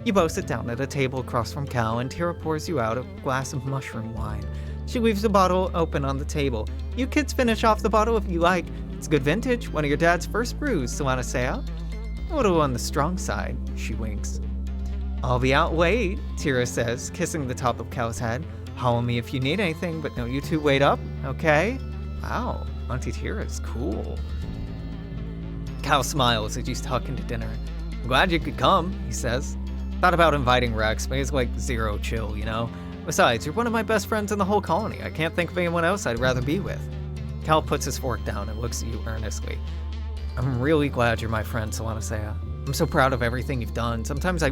You both sit down at a table across from Cal, and Tira pours you out a glass of mushroom wine. She leaves the bottle open on the table. You kids finish off the bottle if you like. It's good vintage, one of your dad's first brews, Solana Sea. A little on the strong side, she winks. I'll be out late, Tira says, kissing the top of Cal's head. Holler me if you need anything, but don't you two wait up, okay? Wow, Auntie Tira's cool. Cal smiles as you tuck into dinner. I'm glad you could come, he says. Thought about inviting Rex, but he's like zero chill, you know? Besides, you're one of my best friends in the whole colony. I can't think of anyone else I'd rather be with. Cal puts his fork down and looks at you earnestly. I'm really glad you're my friend, Solana Sea. I'm so proud of everything you've done. Sometimes I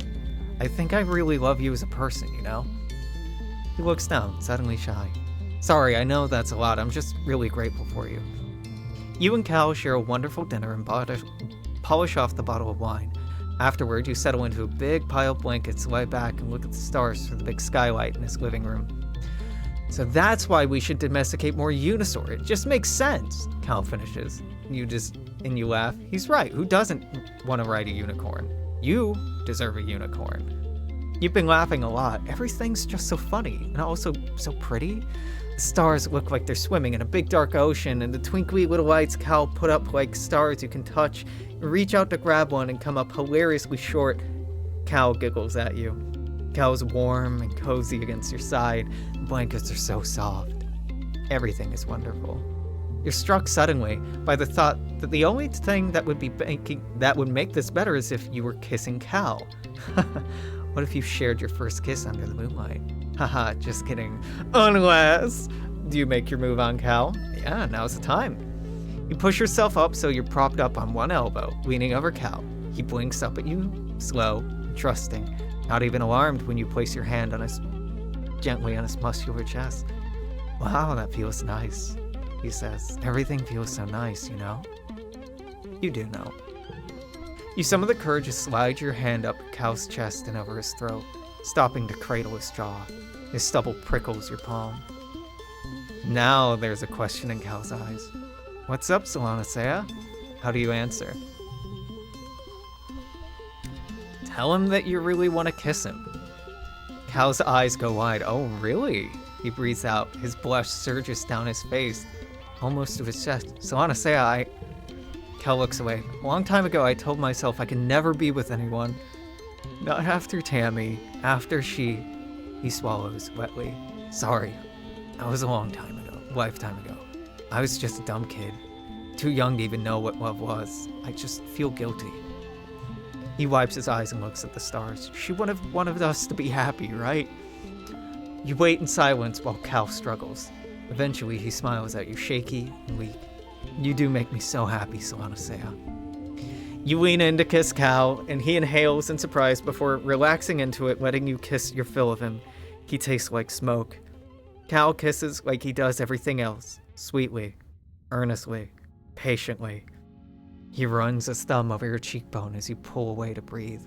think I really love you as a person, you know? He looks down, suddenly shy. Sorry, I know that's a lot. I'm just really grateful for you. You and Cal share a wonderful dinner and polish off the bottle of wine. Afterward, you settle into a big pile of blankets, lie back, and look at the stars through the big skylight in his living room. So that's why we should domesticate more Unisaur. It just makes sense, Cal finishes. You laugh. He's right. Who doesn't want to ride a unicorn? You deserve a unicorn. You've been laughing a lot. Everything's just so funny and also so pretty. The stars look like they're swimming in a big dark ocean, and the twinkly little lights Cal put up like stars you can touch. You reach out to grab one and come up hilariously short. Cal giggles at you. Cal's warm and cozy against your side. The blankets are so soft. Everything is wonderful. You're struck suddenly by the thought that the only thing that would make this better is if you were kissing Cal. What if you shared your first kiss under the moonlight? Haha, just kidding. Unless... Do you make your move on Cal? Yeah, now's the time. You push yourself up so you're propped up on one elbow, leaning over Cal. He blinks up at you, slow, trusting, not even alarmed when you place your hand gently on his muscular chest. Wow, that feels nice, he says. Everything feels so nice, you know? You do know. You summon the courage to slide your hand up Cal's chest and over his throat, stopping to cradle his jaw. His stubble prickles your palm. Now there's a question in Cal's eyes. What's up, Solana Sea? How do you answer? Tell him that you really want to kiss him. Cal's eyes go wide. Oh, really? He breathes out. His blush surges down his face, almost to his chest. Solana Sea, Cal looks away. A long time ago, I told myself I could never be with anyone. Not after Tammy. After she... He swallows wetly. Sorry. That was a long time ago. Lifetime ago. I was just a dumb kid. Too young to even know what love was. I just feel guilty. He wipes his eyes and looks at the stars. She would have wanted us to be happy, right? You wait in silence while Cal struggles. Eventually, he smiles at you, shaky and weak. You do make me so happy, Solana Sea. You lean in to kiss Cal, and he inhales in surprise before relaxing into it, letting you kiss your fill of him. He tastes like smoke. Cal kisses like he does everything else, sweetly, earnestly, patiently. He runs his thumb over your cheekbone as you pull away to breathe.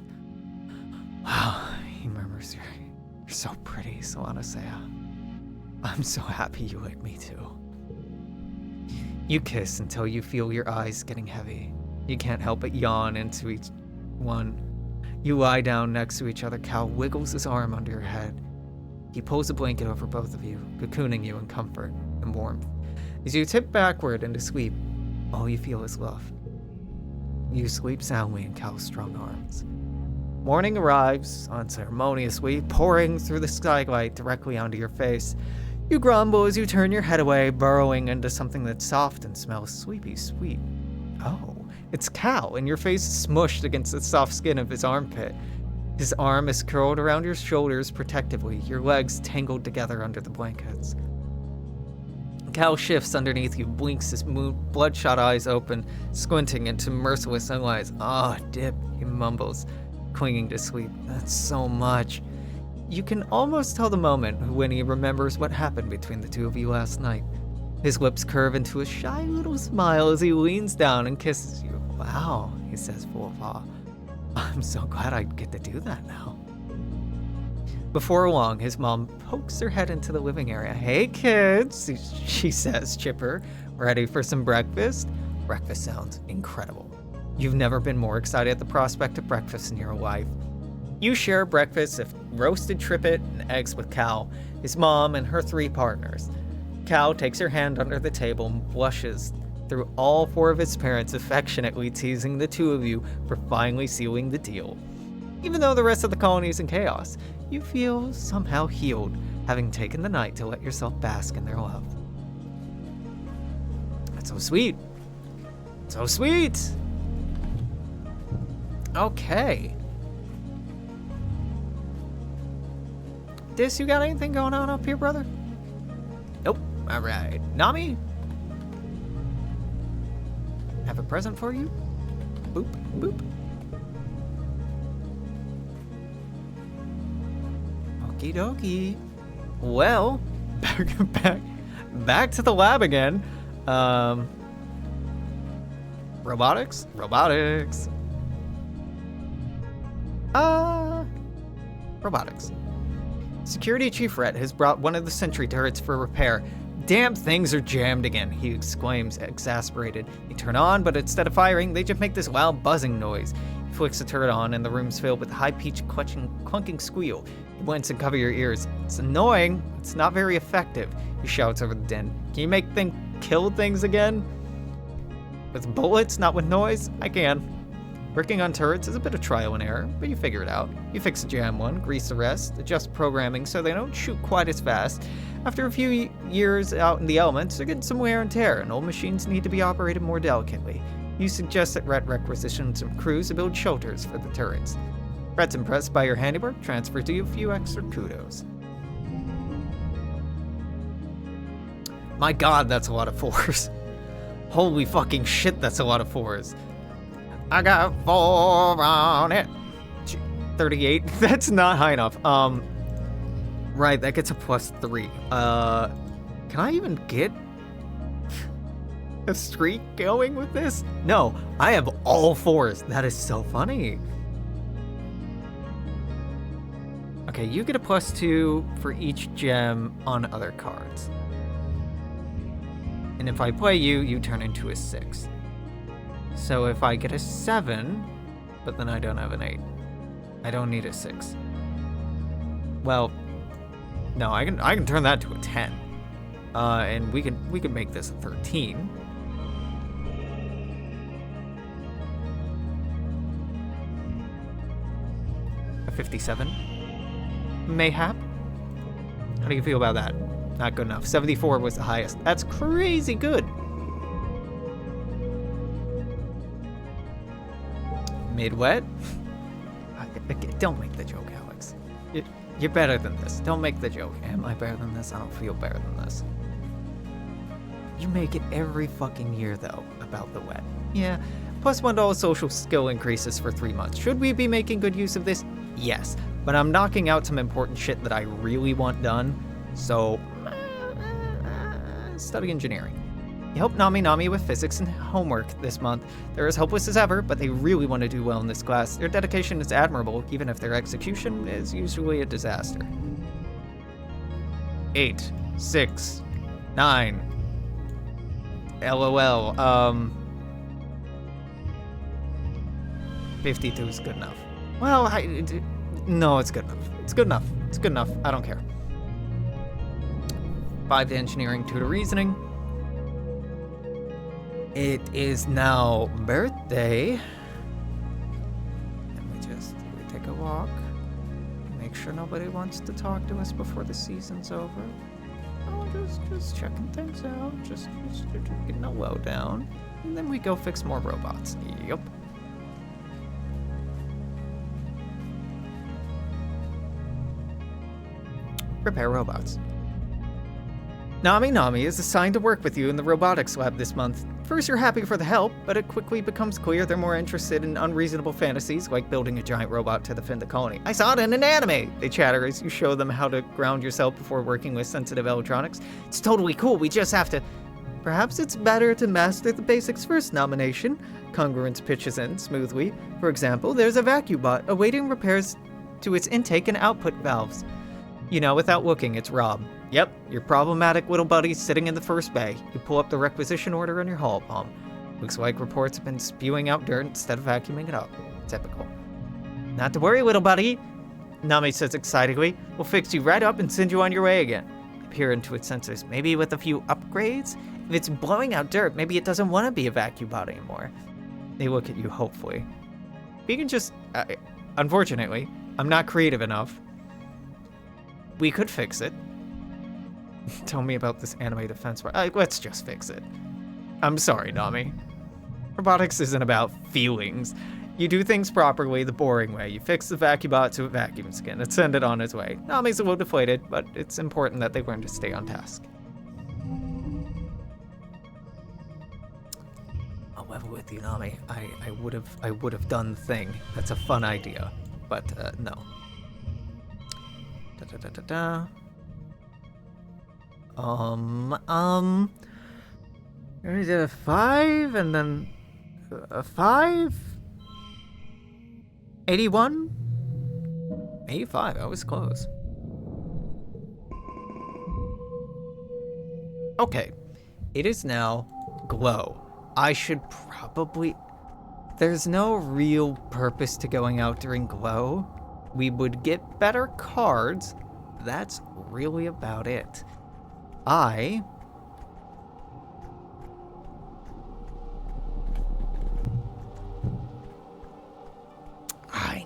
Wow, he murmurs, you're so pretty, Solana Sea. I'm so happy you like me too. You kiss until you feel your eyes getting heavy. You can't help but yawn into each one. You lie down next to each other. Cal wiggles his arm under your head. He pulls a blanket over both of you, cocooning you in comfort and warmth. As you tip backward into sleep, all you feel is love. You sleep soundly in Cal's strong arms. Morning arrives, unceremoniously, pouring through the skylight directly onto your face. You grumble as you turn your head away, burrowing into something that's soft and smells sleepy sweet. Oh, it's Cal, and your face is smushed against the soft skin of his armpit. His arm is curled around your shoulders protectively, your legs tangled together under the blankets. Cal shifts underneath you, blinks his bloodshot eyes open, squinting into merciless sunlight. Dip, he mumbles, clinging to sleep. That's so much. You can almost tell the moment when he remembers what happened between the two of you last night. His lips curve into a shy little smile as he leans down and kisses you. Wow, he says full of awe. I'm so glad I get to do that now. Before long, his mom pokes her head into the living area. Hey kids, she says, chipper. Ready for some breakfast? Breakfast sounds incredible. You've never been more excited at the prospect of breakfast in your life. You share breakfast of roasted trivet and eggs with Cal, his mom, and her 3 partners. Cal takes your hand under the table and blushes through all 4 of his parents, affectionately teasing the 2 of you for finally sealing the deal. Even though the rest of the colony is in chaos, you feel somehow healed, having taken the night to let yourself bask in their love. That's so sweet. So sweet! Okay. You got anything going on up here, brother? Nope. Alright. Nami? Have a present for you? Boop, boop. Okie dokie. Well, back to the lab again. Robotics? Robotics. Robotics. Security Chief Rhett has brought one of the sentry turrets for repair. Damn things are jammed again, he exclaims, exasperated. They turn on, but instead of firing, they just make this loud buzzing noise. He flicks the turret on, and the room's filled with a high-pitched, clunking squeal. You wince and cover your ears. It's annoying. It's not very effective, he shouts over the din. Can you make kill things again? With bullets, not with noise? I can. Working on turrets is a bit of trial and error, but you figure it out. You fix the jam one, grease the rest, adjust programming so they don't shoot quite as fast. After a few years out in the elements, they're getting some wear and tear, and old machines need to be operated more delicately. You suggest that Rhett requisition some crews to build shelters for the turrets. Rhett's impressed by your handiwork, transfers to you a few extra kudos. My god, that's a lot of 4s. Holy fucking shit, that's a lot of 4s. I got 4 on it. 38. That's not high enough. Right, that gets a +3. Can I even get a streak going with this? No, I have all 4s. That is so funny. Okay, you get a +2 for each gem on other cards. And if I play you, you turn into a 6. So if I get a 7, but then I don't have an 8, I don't need a 6. Well, no, I can turn that to a 10, and we could make this a 13. A 57, mayhap. How do you feel about that? Not good enough. 74 was the highest. That's crazy good. Mid-wet? Don't make the joke, Alex. You're better than this. Don't make the joke. Am I better than this? I don't feel better than this. You make it every fucking year, though, about the wet. Yeah, +1 to all social skill increases for 3 months. Should we be making good use of this? Yes, but I'm knocking out some important shit that I really want done, so study engineering. You help Nami with physics and homework this month. They're as hopeless as ever, but they really want to do well in this class. Their dedication is admirable, even if their execution is usually a disaster. 8, 6, 9. LOL. 52 is good enough. Well, no, it's good enough. It's good enough. It's good enough. I don't care. 5 to engineering, 2 to reasoning. It is now birthday. And we take a walk. Make sure nobody wants to talk to us before the season's over. Oh, just checking things out. Just getting a lowdown. And then we go fix more robots. Yep. Repair robots. Nami is assigned to work with you in the robotics lab this month. First, you're happy for the help, but it quickly becomes clear they're more interested in unreasonable fantasies like building a giant robot to defend the colony. I saw it in an anime! They chatter as you show them how to ground yourself before working with sensitive electronics. It's totally cool, we just have to... Perhaps it's better to master the basics first, Nomination. Congruence pitches in smoothly. For example, there's a vacuum bot awaiting repairs to its intake and output valves. You know, without looking, it's Rob. Yep, your problematic little buddy's sitting in the first bay. You pull up the requisition order on your hall palm. Looks like reports have been spewing out dirt instead of vacuuming it up. Typical. Not to worry, little buddy, Nami says excitedly. We'll fix you right up and send you on your way again. They peer into its sensors, maybe with a few upgrades? If it's blowing out dirt, maybe it doesn't want to be a vacuum bot anymore. They look at you hopefully. We can just... unfortunately, I'm not creative enough. We could fix it. Tell me about this anime defense part. Let's just fix it. I'm sorry, Nami. Robotics isn't about feelings. You do things properly, the boring way. You fix the vacuum bot to a vacuum skin and send it on its way. Nami's a little deflated, but it's important that they learn to stay on task. I'll level with you, Nami. I would have done the thing. That's a fun idea, but no. We did a 5 and then a 5. 81? 85, I was close. Okay, it is now glow. I should probably... There's no real purpose to going out during glow. We would get better cards. That's really about it. I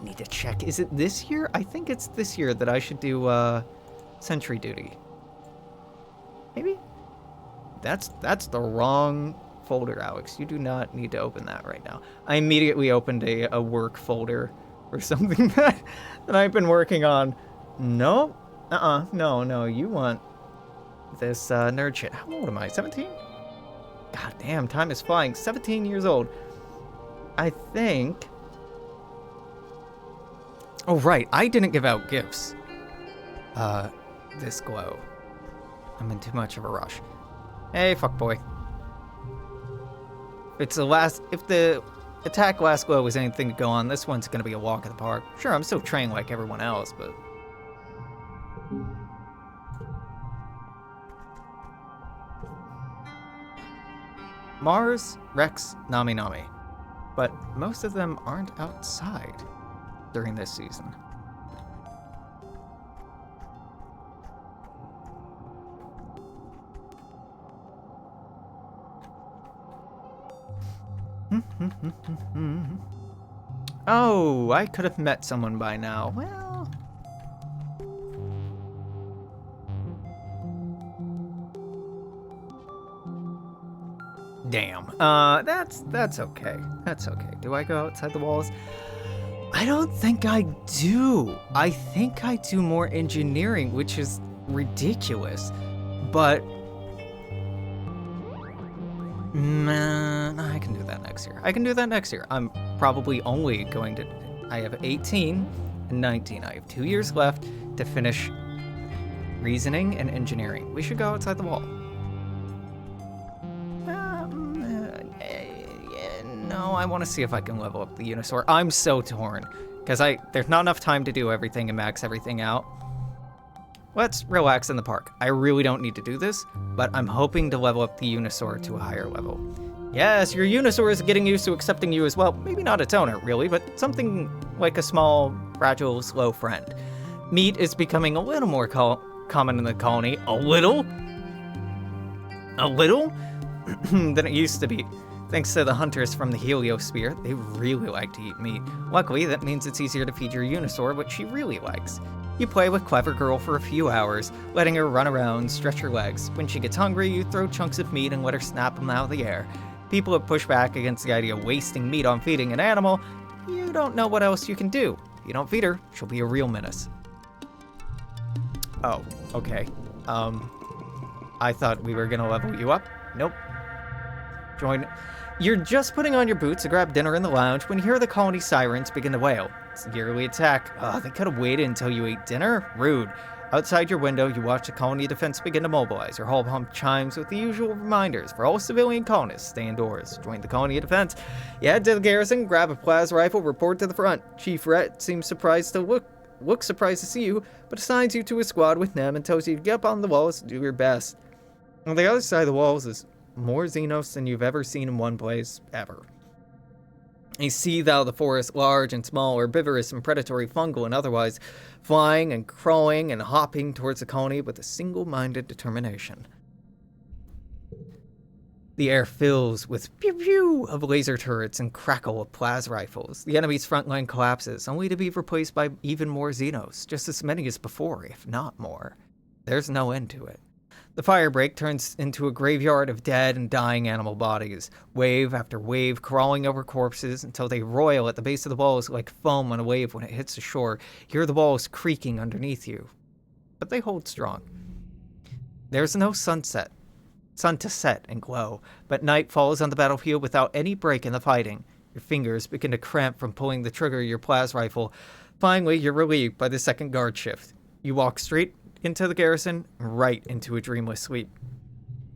need to check. Is it this year? I think it's this year that I should do sentry duty. Maybe? That's the wrong folder, Alex. You do not need to open that right now. I immediately opened a work folder or something that I've been working on. No. No, you want this nerd shit. How old am I? 17? God damn, time is flying. 17 years old. I think... Oh, right. I didn't give out gifts. This glow. I'm in too much of a rush. Hey, fuckboy. If the attack last glow was anything to go on, this one's gonna be a walk in the park. Sure, I'm still trained like everyone else, but... Mars, Rex, Nami. But most of them aren't outside during this season. Oh, I could have met someone by now. Well... Damn. That's okay. That's okay. Do I go outside the walls? I don't think I do. I think I do more engineering, which is ridiculous. But... Man, I can do that next year. I'm probably only going to... I have 18 and 19. I have 2 years left to finish reasoning and engineering. We should go outside the wall. No, I want to see if I can level up the Unisaur. I'm so torn, because there's not enough time to do everything and max everything out. Let's relax in the park. I really don't need to do this, but I'm hoping to level up the Unisaur to a higher level. Yes, your Unisaur is getting used to accepting you as well. Maybe not its owner, really, but something like a small, fragile, slow friend. Meat is becoming a little more common in the colony. A little? Than it used to be. Thanks to the hunters from the heliosphere, they really like to eat meat. Luckily, that means it's easier to feed your Unisaur what she really likes. You play with Clever Girl for a few hours, letting her run around, stretch her legs. When she gets hungry, you throw chunks of meat and let her snap them out of the air. People have pushed back against the idea of wasting meat on feeding an animal. You don't know what else you can do. If you don't feed her, she'll be a real menace. Oh, okay. I thought we were gonna level you up. Nope. Join... You're just putting on your boots to grab dinner in the lounge when you hear the colony sirens begin to wail. It's a yearly attack. They could have waited until you ate dinner? Rude. Outside your window, you watch the colony defense begin to mobilize. Your hull pump chimes with the usual reminders for all civilian colonists. Stay indoors. Join the colony defense. You head to the garrison, grab a plasma rifle, report to the front. Chief Rhett seems surprised to look surprised to see you, but assigns you to a squad with them and tells you to get up on the walls and do your best. On the other side of the walls is more Xenos than you've ever seen in one place, ever. You see thou the forest, large and small, herbivorous and predatory, fungal and otherwise, flying and crawling and hopping towards the colony with a single-minded determination. The air fills with pew-pew of laser turrets and crackle of plas rifles. The enemy's front line collapses, only to be replaced by even more Xenos, just as many as before, if not more. There's no end to it. The firebreak turns into a graveyard of dead and dying animal bodies, wave after wave crawling over corpses until they roil at the base of the walls like foam on a wave when it hits the shore. You hear the walls creaking underneath you. But they hold strong. There's no sun to set and glow, but night falls on the battlefield without any break in the fighting. Your fingers begin to cramp from pulling the trigger of your plas rifle. Finally, you're relieved by the second guard shift. You walk straight into the garrison, right into a dreamless sleep.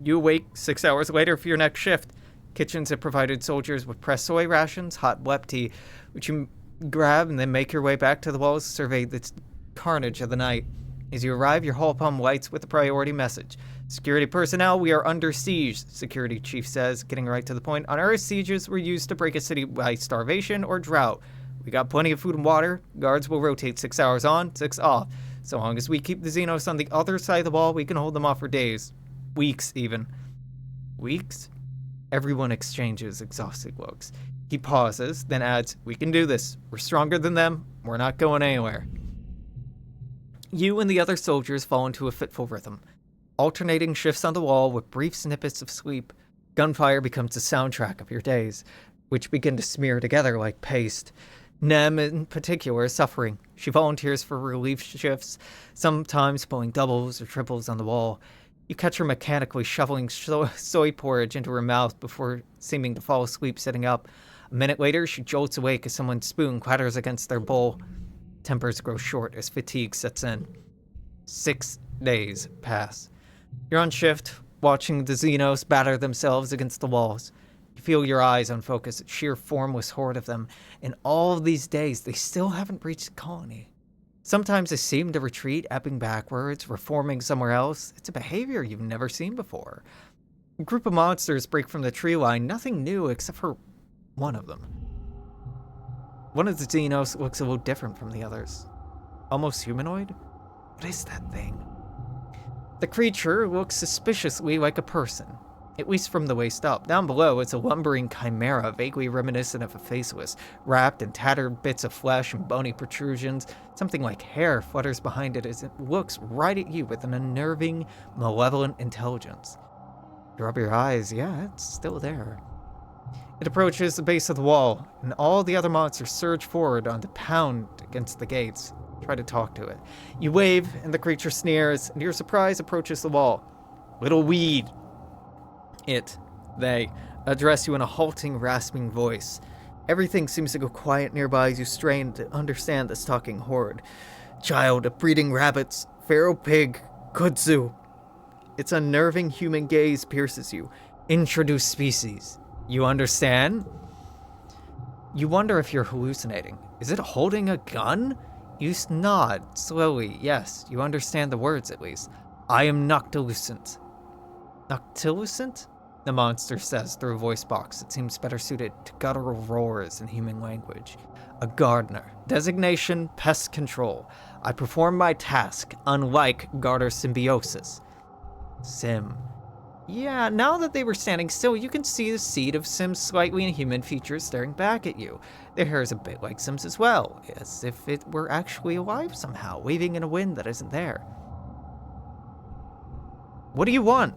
You awake 6 hours later for your next shift. Kitchens have provided soldiers with pressed soy rations, hot blep tea, which you grab and then make your way back to the walls to survey the carnage of the night. As you arrive, your hull pump lights with a priority message. Security personnel, we are under siege, security chief says, getting right to the point. On Earth, sieges were used to break a city by starvation or drought. We got plenty of food and water. Guards will rotate 6 hours on, 6 off. So long as we keep the Xenos on the other side of the wall, we can hold them off for days. Weeks, even. Weeks? Everyone exchanges exhausted looks. He pauses, then adds, we can do this. We're stronger than them. We're not going anywhere. You and the other soldiers fall into a fitful rhythm. Alternating shifts on the wall with brief snippets of sleep. Gunfire becomes the soundtrack of your days, which begin to smear together like paste. Nem, in particular, is suffering. She volunteers for relief shifts, sometimes pulling doubles or triples on the wall. You catch her mechanically shoveling soy porridge into her mouth before seeming to fall asleep sitting up. A minute later, she jolts awake as someone's spoon clatters against their bowl. Tempers grow short as fatigue sets in. 6 days pass. You're on shift, watching the Xenos batter themselves against the walls. You feel your eyes unfocus, a sheer formless horde of them. In all of these days, they still haven't reached the colony. Sometimes they seem to retreat, ebbing backwards, reforming somewhere else. It's a behavior you've never seen before. A group of monsters break from the tree line, nothing new except for one of them. One of the Xenos looks a little different from the others. Almost humanoid? What is that thing? The creature looks suspiciously like a person, at least from the waist up. Down below, it's a lumbering chimera, vaguely reminiscent of a faceless, wrapped in tattered bits of flesh and bony protrusions. Something like hair flutters behind it as it looks right at you with an unnerving, malevolent intelligence. You rub your eyes, yeah, it's still there. It approaches the base of the wall, and all the other monsters surge forward on to pound against the gates. Try to talk to it. You wave, and the creature sneers, and to your surprise approaches the wall. Little weed. They address you in a halting, rasping voice. Everything seems to go quiet nearby as you strain to understand this talking horde. Child of breeding rabbits, feral pig, kudzu. Its unnerving human gaze pierces you. Introduced species. You understand? You wonder if you're hallucinating. Is it holding a gun? You nod, slowly. Yes, you understand the words at least. I am Noctilucent. Noctilucent? The monster says through a voice box that seems better suited to guttural roars in human language. A gardener. Designation, pest control. I perform my task, unlike garter symbiosis. Sim. Yeah, now that they were standing still, you can see the seed of Sim's slightly inhuman features staring back at you. Their hair is a bit like Sim's as well, as if it were actually alive somehow, waving in a wind that isn't there. What do you want?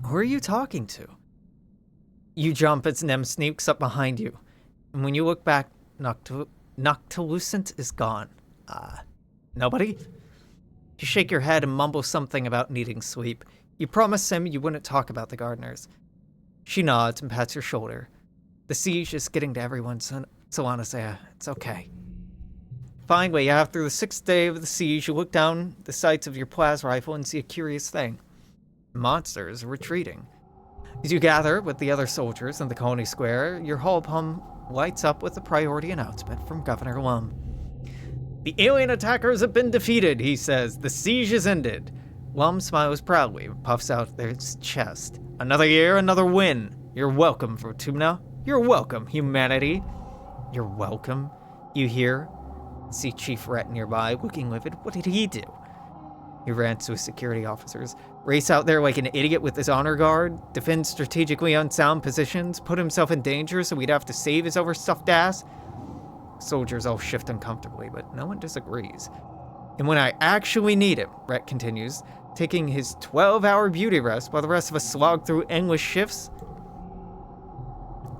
Who are you talking to? You jump as Nem sneaks up behind you, and when you look back, Noctilucent is gone. Nobody? You shake your head and mumble something about needing sleep. You promised Sim you wouldn't talk about the gardeners. She nods and pats your shoulder. The siege is getting to everyone, so Solana, it's okay. Finally, after the 6th day of the siege, you look down the sights of your plas rifle and see a curious thing. Monsters retreating. As you gather with the other soldiers in the colony square, your hull pump lights up with a priority announcement from Governor Lum. The alien attackers have been defeated, he says. The siege is ended. Lum smiles proudly and puffs out his chest. Another year, another win. You're welcome, Fortuna. You're welcome, humanity. You're welcome. You hear? See Chief Rhett nearby, looking livid. What did he do? He ran to his security officers. Race out there like an idiot with his honor guard, defend strategically unsound positions, put himself in danger so we'd have to save his overstuffed ass. Soldiers all shift uncomfortably, but no one disagrees. And when I actually need him, Rhett continues, taking his 12-hour beauty rest while the rest of us slog through endless shifts.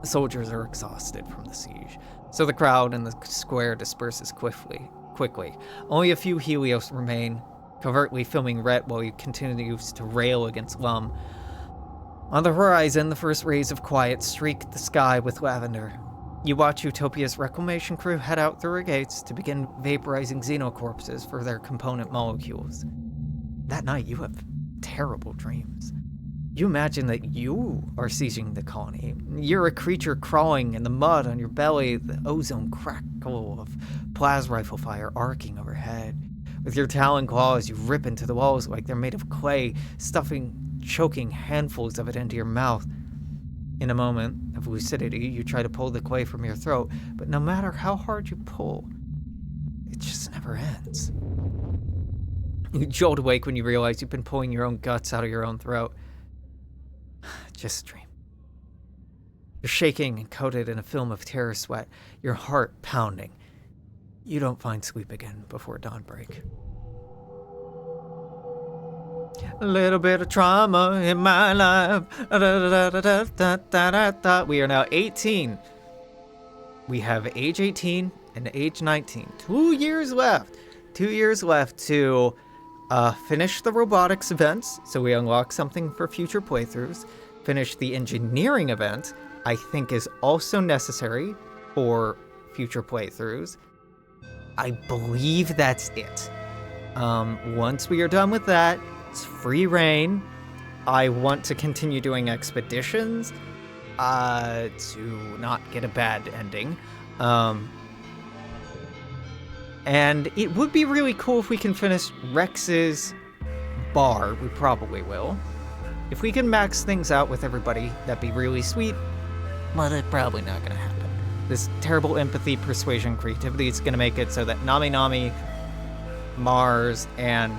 The soldiers are exhausted from the siege, so the crowd in the square disperses quickly. Only a few Helios remain, covertly filming Rhett while he continues to rail against Lum. On the horizon, the first rays of quiet streak the sky with lavender. You watch Utopia's reclamation crew head out through her gates to begin vaporizing xenocorpses for their component molecules. That night, you have terrible dreams. You imagine that you are seizing the colony. You're a creature crawling in the mud on your belly, the ozone crackle of plasma rifle fire arcing overhead. With your talon claws, you rip into the walls like they're made of clay, choking handfuls of it into your mouth. In a moment of lucidity, you try to pull the clay from your throat, but no matter how hard you pull, it just never ends. You jolt awake when you realize you've been pulling your own guts out of your own throat. Just a dream. You're shaking and coated in a film of terror sweat, your heart pounding. You don't find sleep again before dawnbreak. A little bit of trauma in my life. We are now 18. We have age 18 and age 19. 2 years left. 2 years left to finish the robotics events, so we unlock something for future playthroughs. Finish the engineering event, I think is also necessary for future playthroughs. I believe that's it. Once we are done with that, it's free reign. I want to continue doing expeditions to not get a bad ending. And it would be really cool if we can finish Rex's bar. We probably will. If we can max things out with everybody, that'd be really sweet. But it's probably not going to happen. This terrible empathy, persuasion, creativity is going to make it so that Nami, Mars, and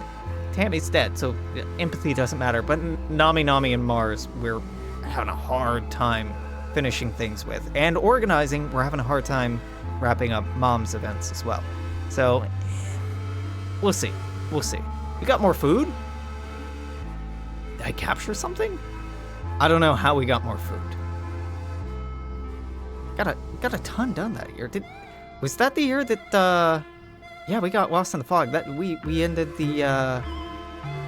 Tammy's dead, so empathy doesn't matter. But Nami, and Mars, we're having a hard time finishing things with. And organizing, we're having a hard time wrapping up Mom's events as well. So, we'll see. We got more food? Did I capture something? I don't know how we got more food. Got a ton done that year. Was that the year that yeah, we got lost in the fog. That we ended the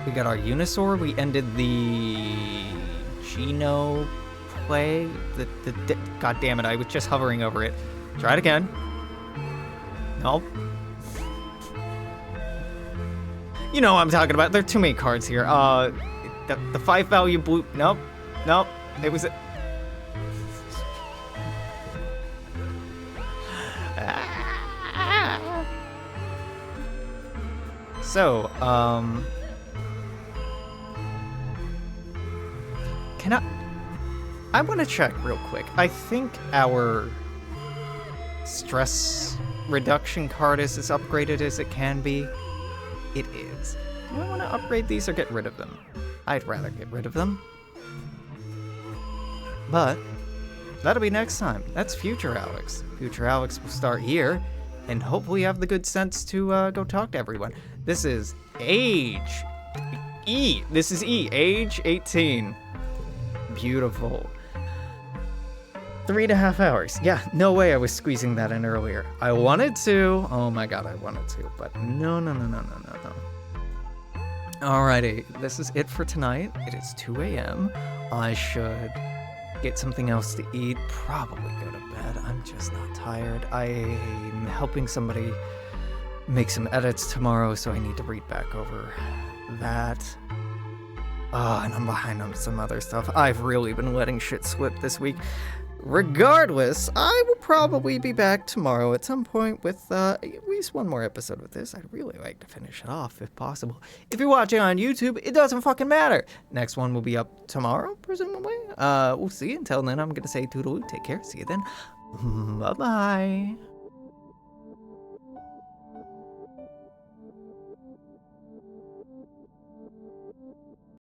we got our Unisaur, we ended the Geno play. God damn it, I was just hovering over it. Try it again. Nope. You know what I'm talking about. There are too many cards here. The 5-value blue. Nope. It was. So, I want to check real quick. I think our stress reduction card is as upgraded as it can be. It is. Do I want to upgrade these or get rid of them? I'd rather get rid of them. But that'll be next time. That's Future Alex. Future Alex will start here and hopefully have the good sense to go talk to everyone. This is age E. This is E. Age 18. Beautiful. 3.5 hours. Yeah, no way I was squeezing that in earlier. I wanted to. Oh my god, I wanted to. But no. Alrighty, this is it for tonight. It is 2 a.m. I should get something else to eat. Probably go to bed. I'm just not tired. I'm helping somebody make some edits tomorrow, so I need to read back over that. And I'm behind on some other stuff. I've really been letting shit slip this week. Regardless, I will probably be back tomorrow at some point with at least one more episode with this. I'd really like to finish it off if possible. If you're watching on YouTube, it doesn't fucking matter. Next one will be up tomorrow, presumably. We'll see. Until then, I'm going to say toodaloo. Take care. See you then. Bye-bye.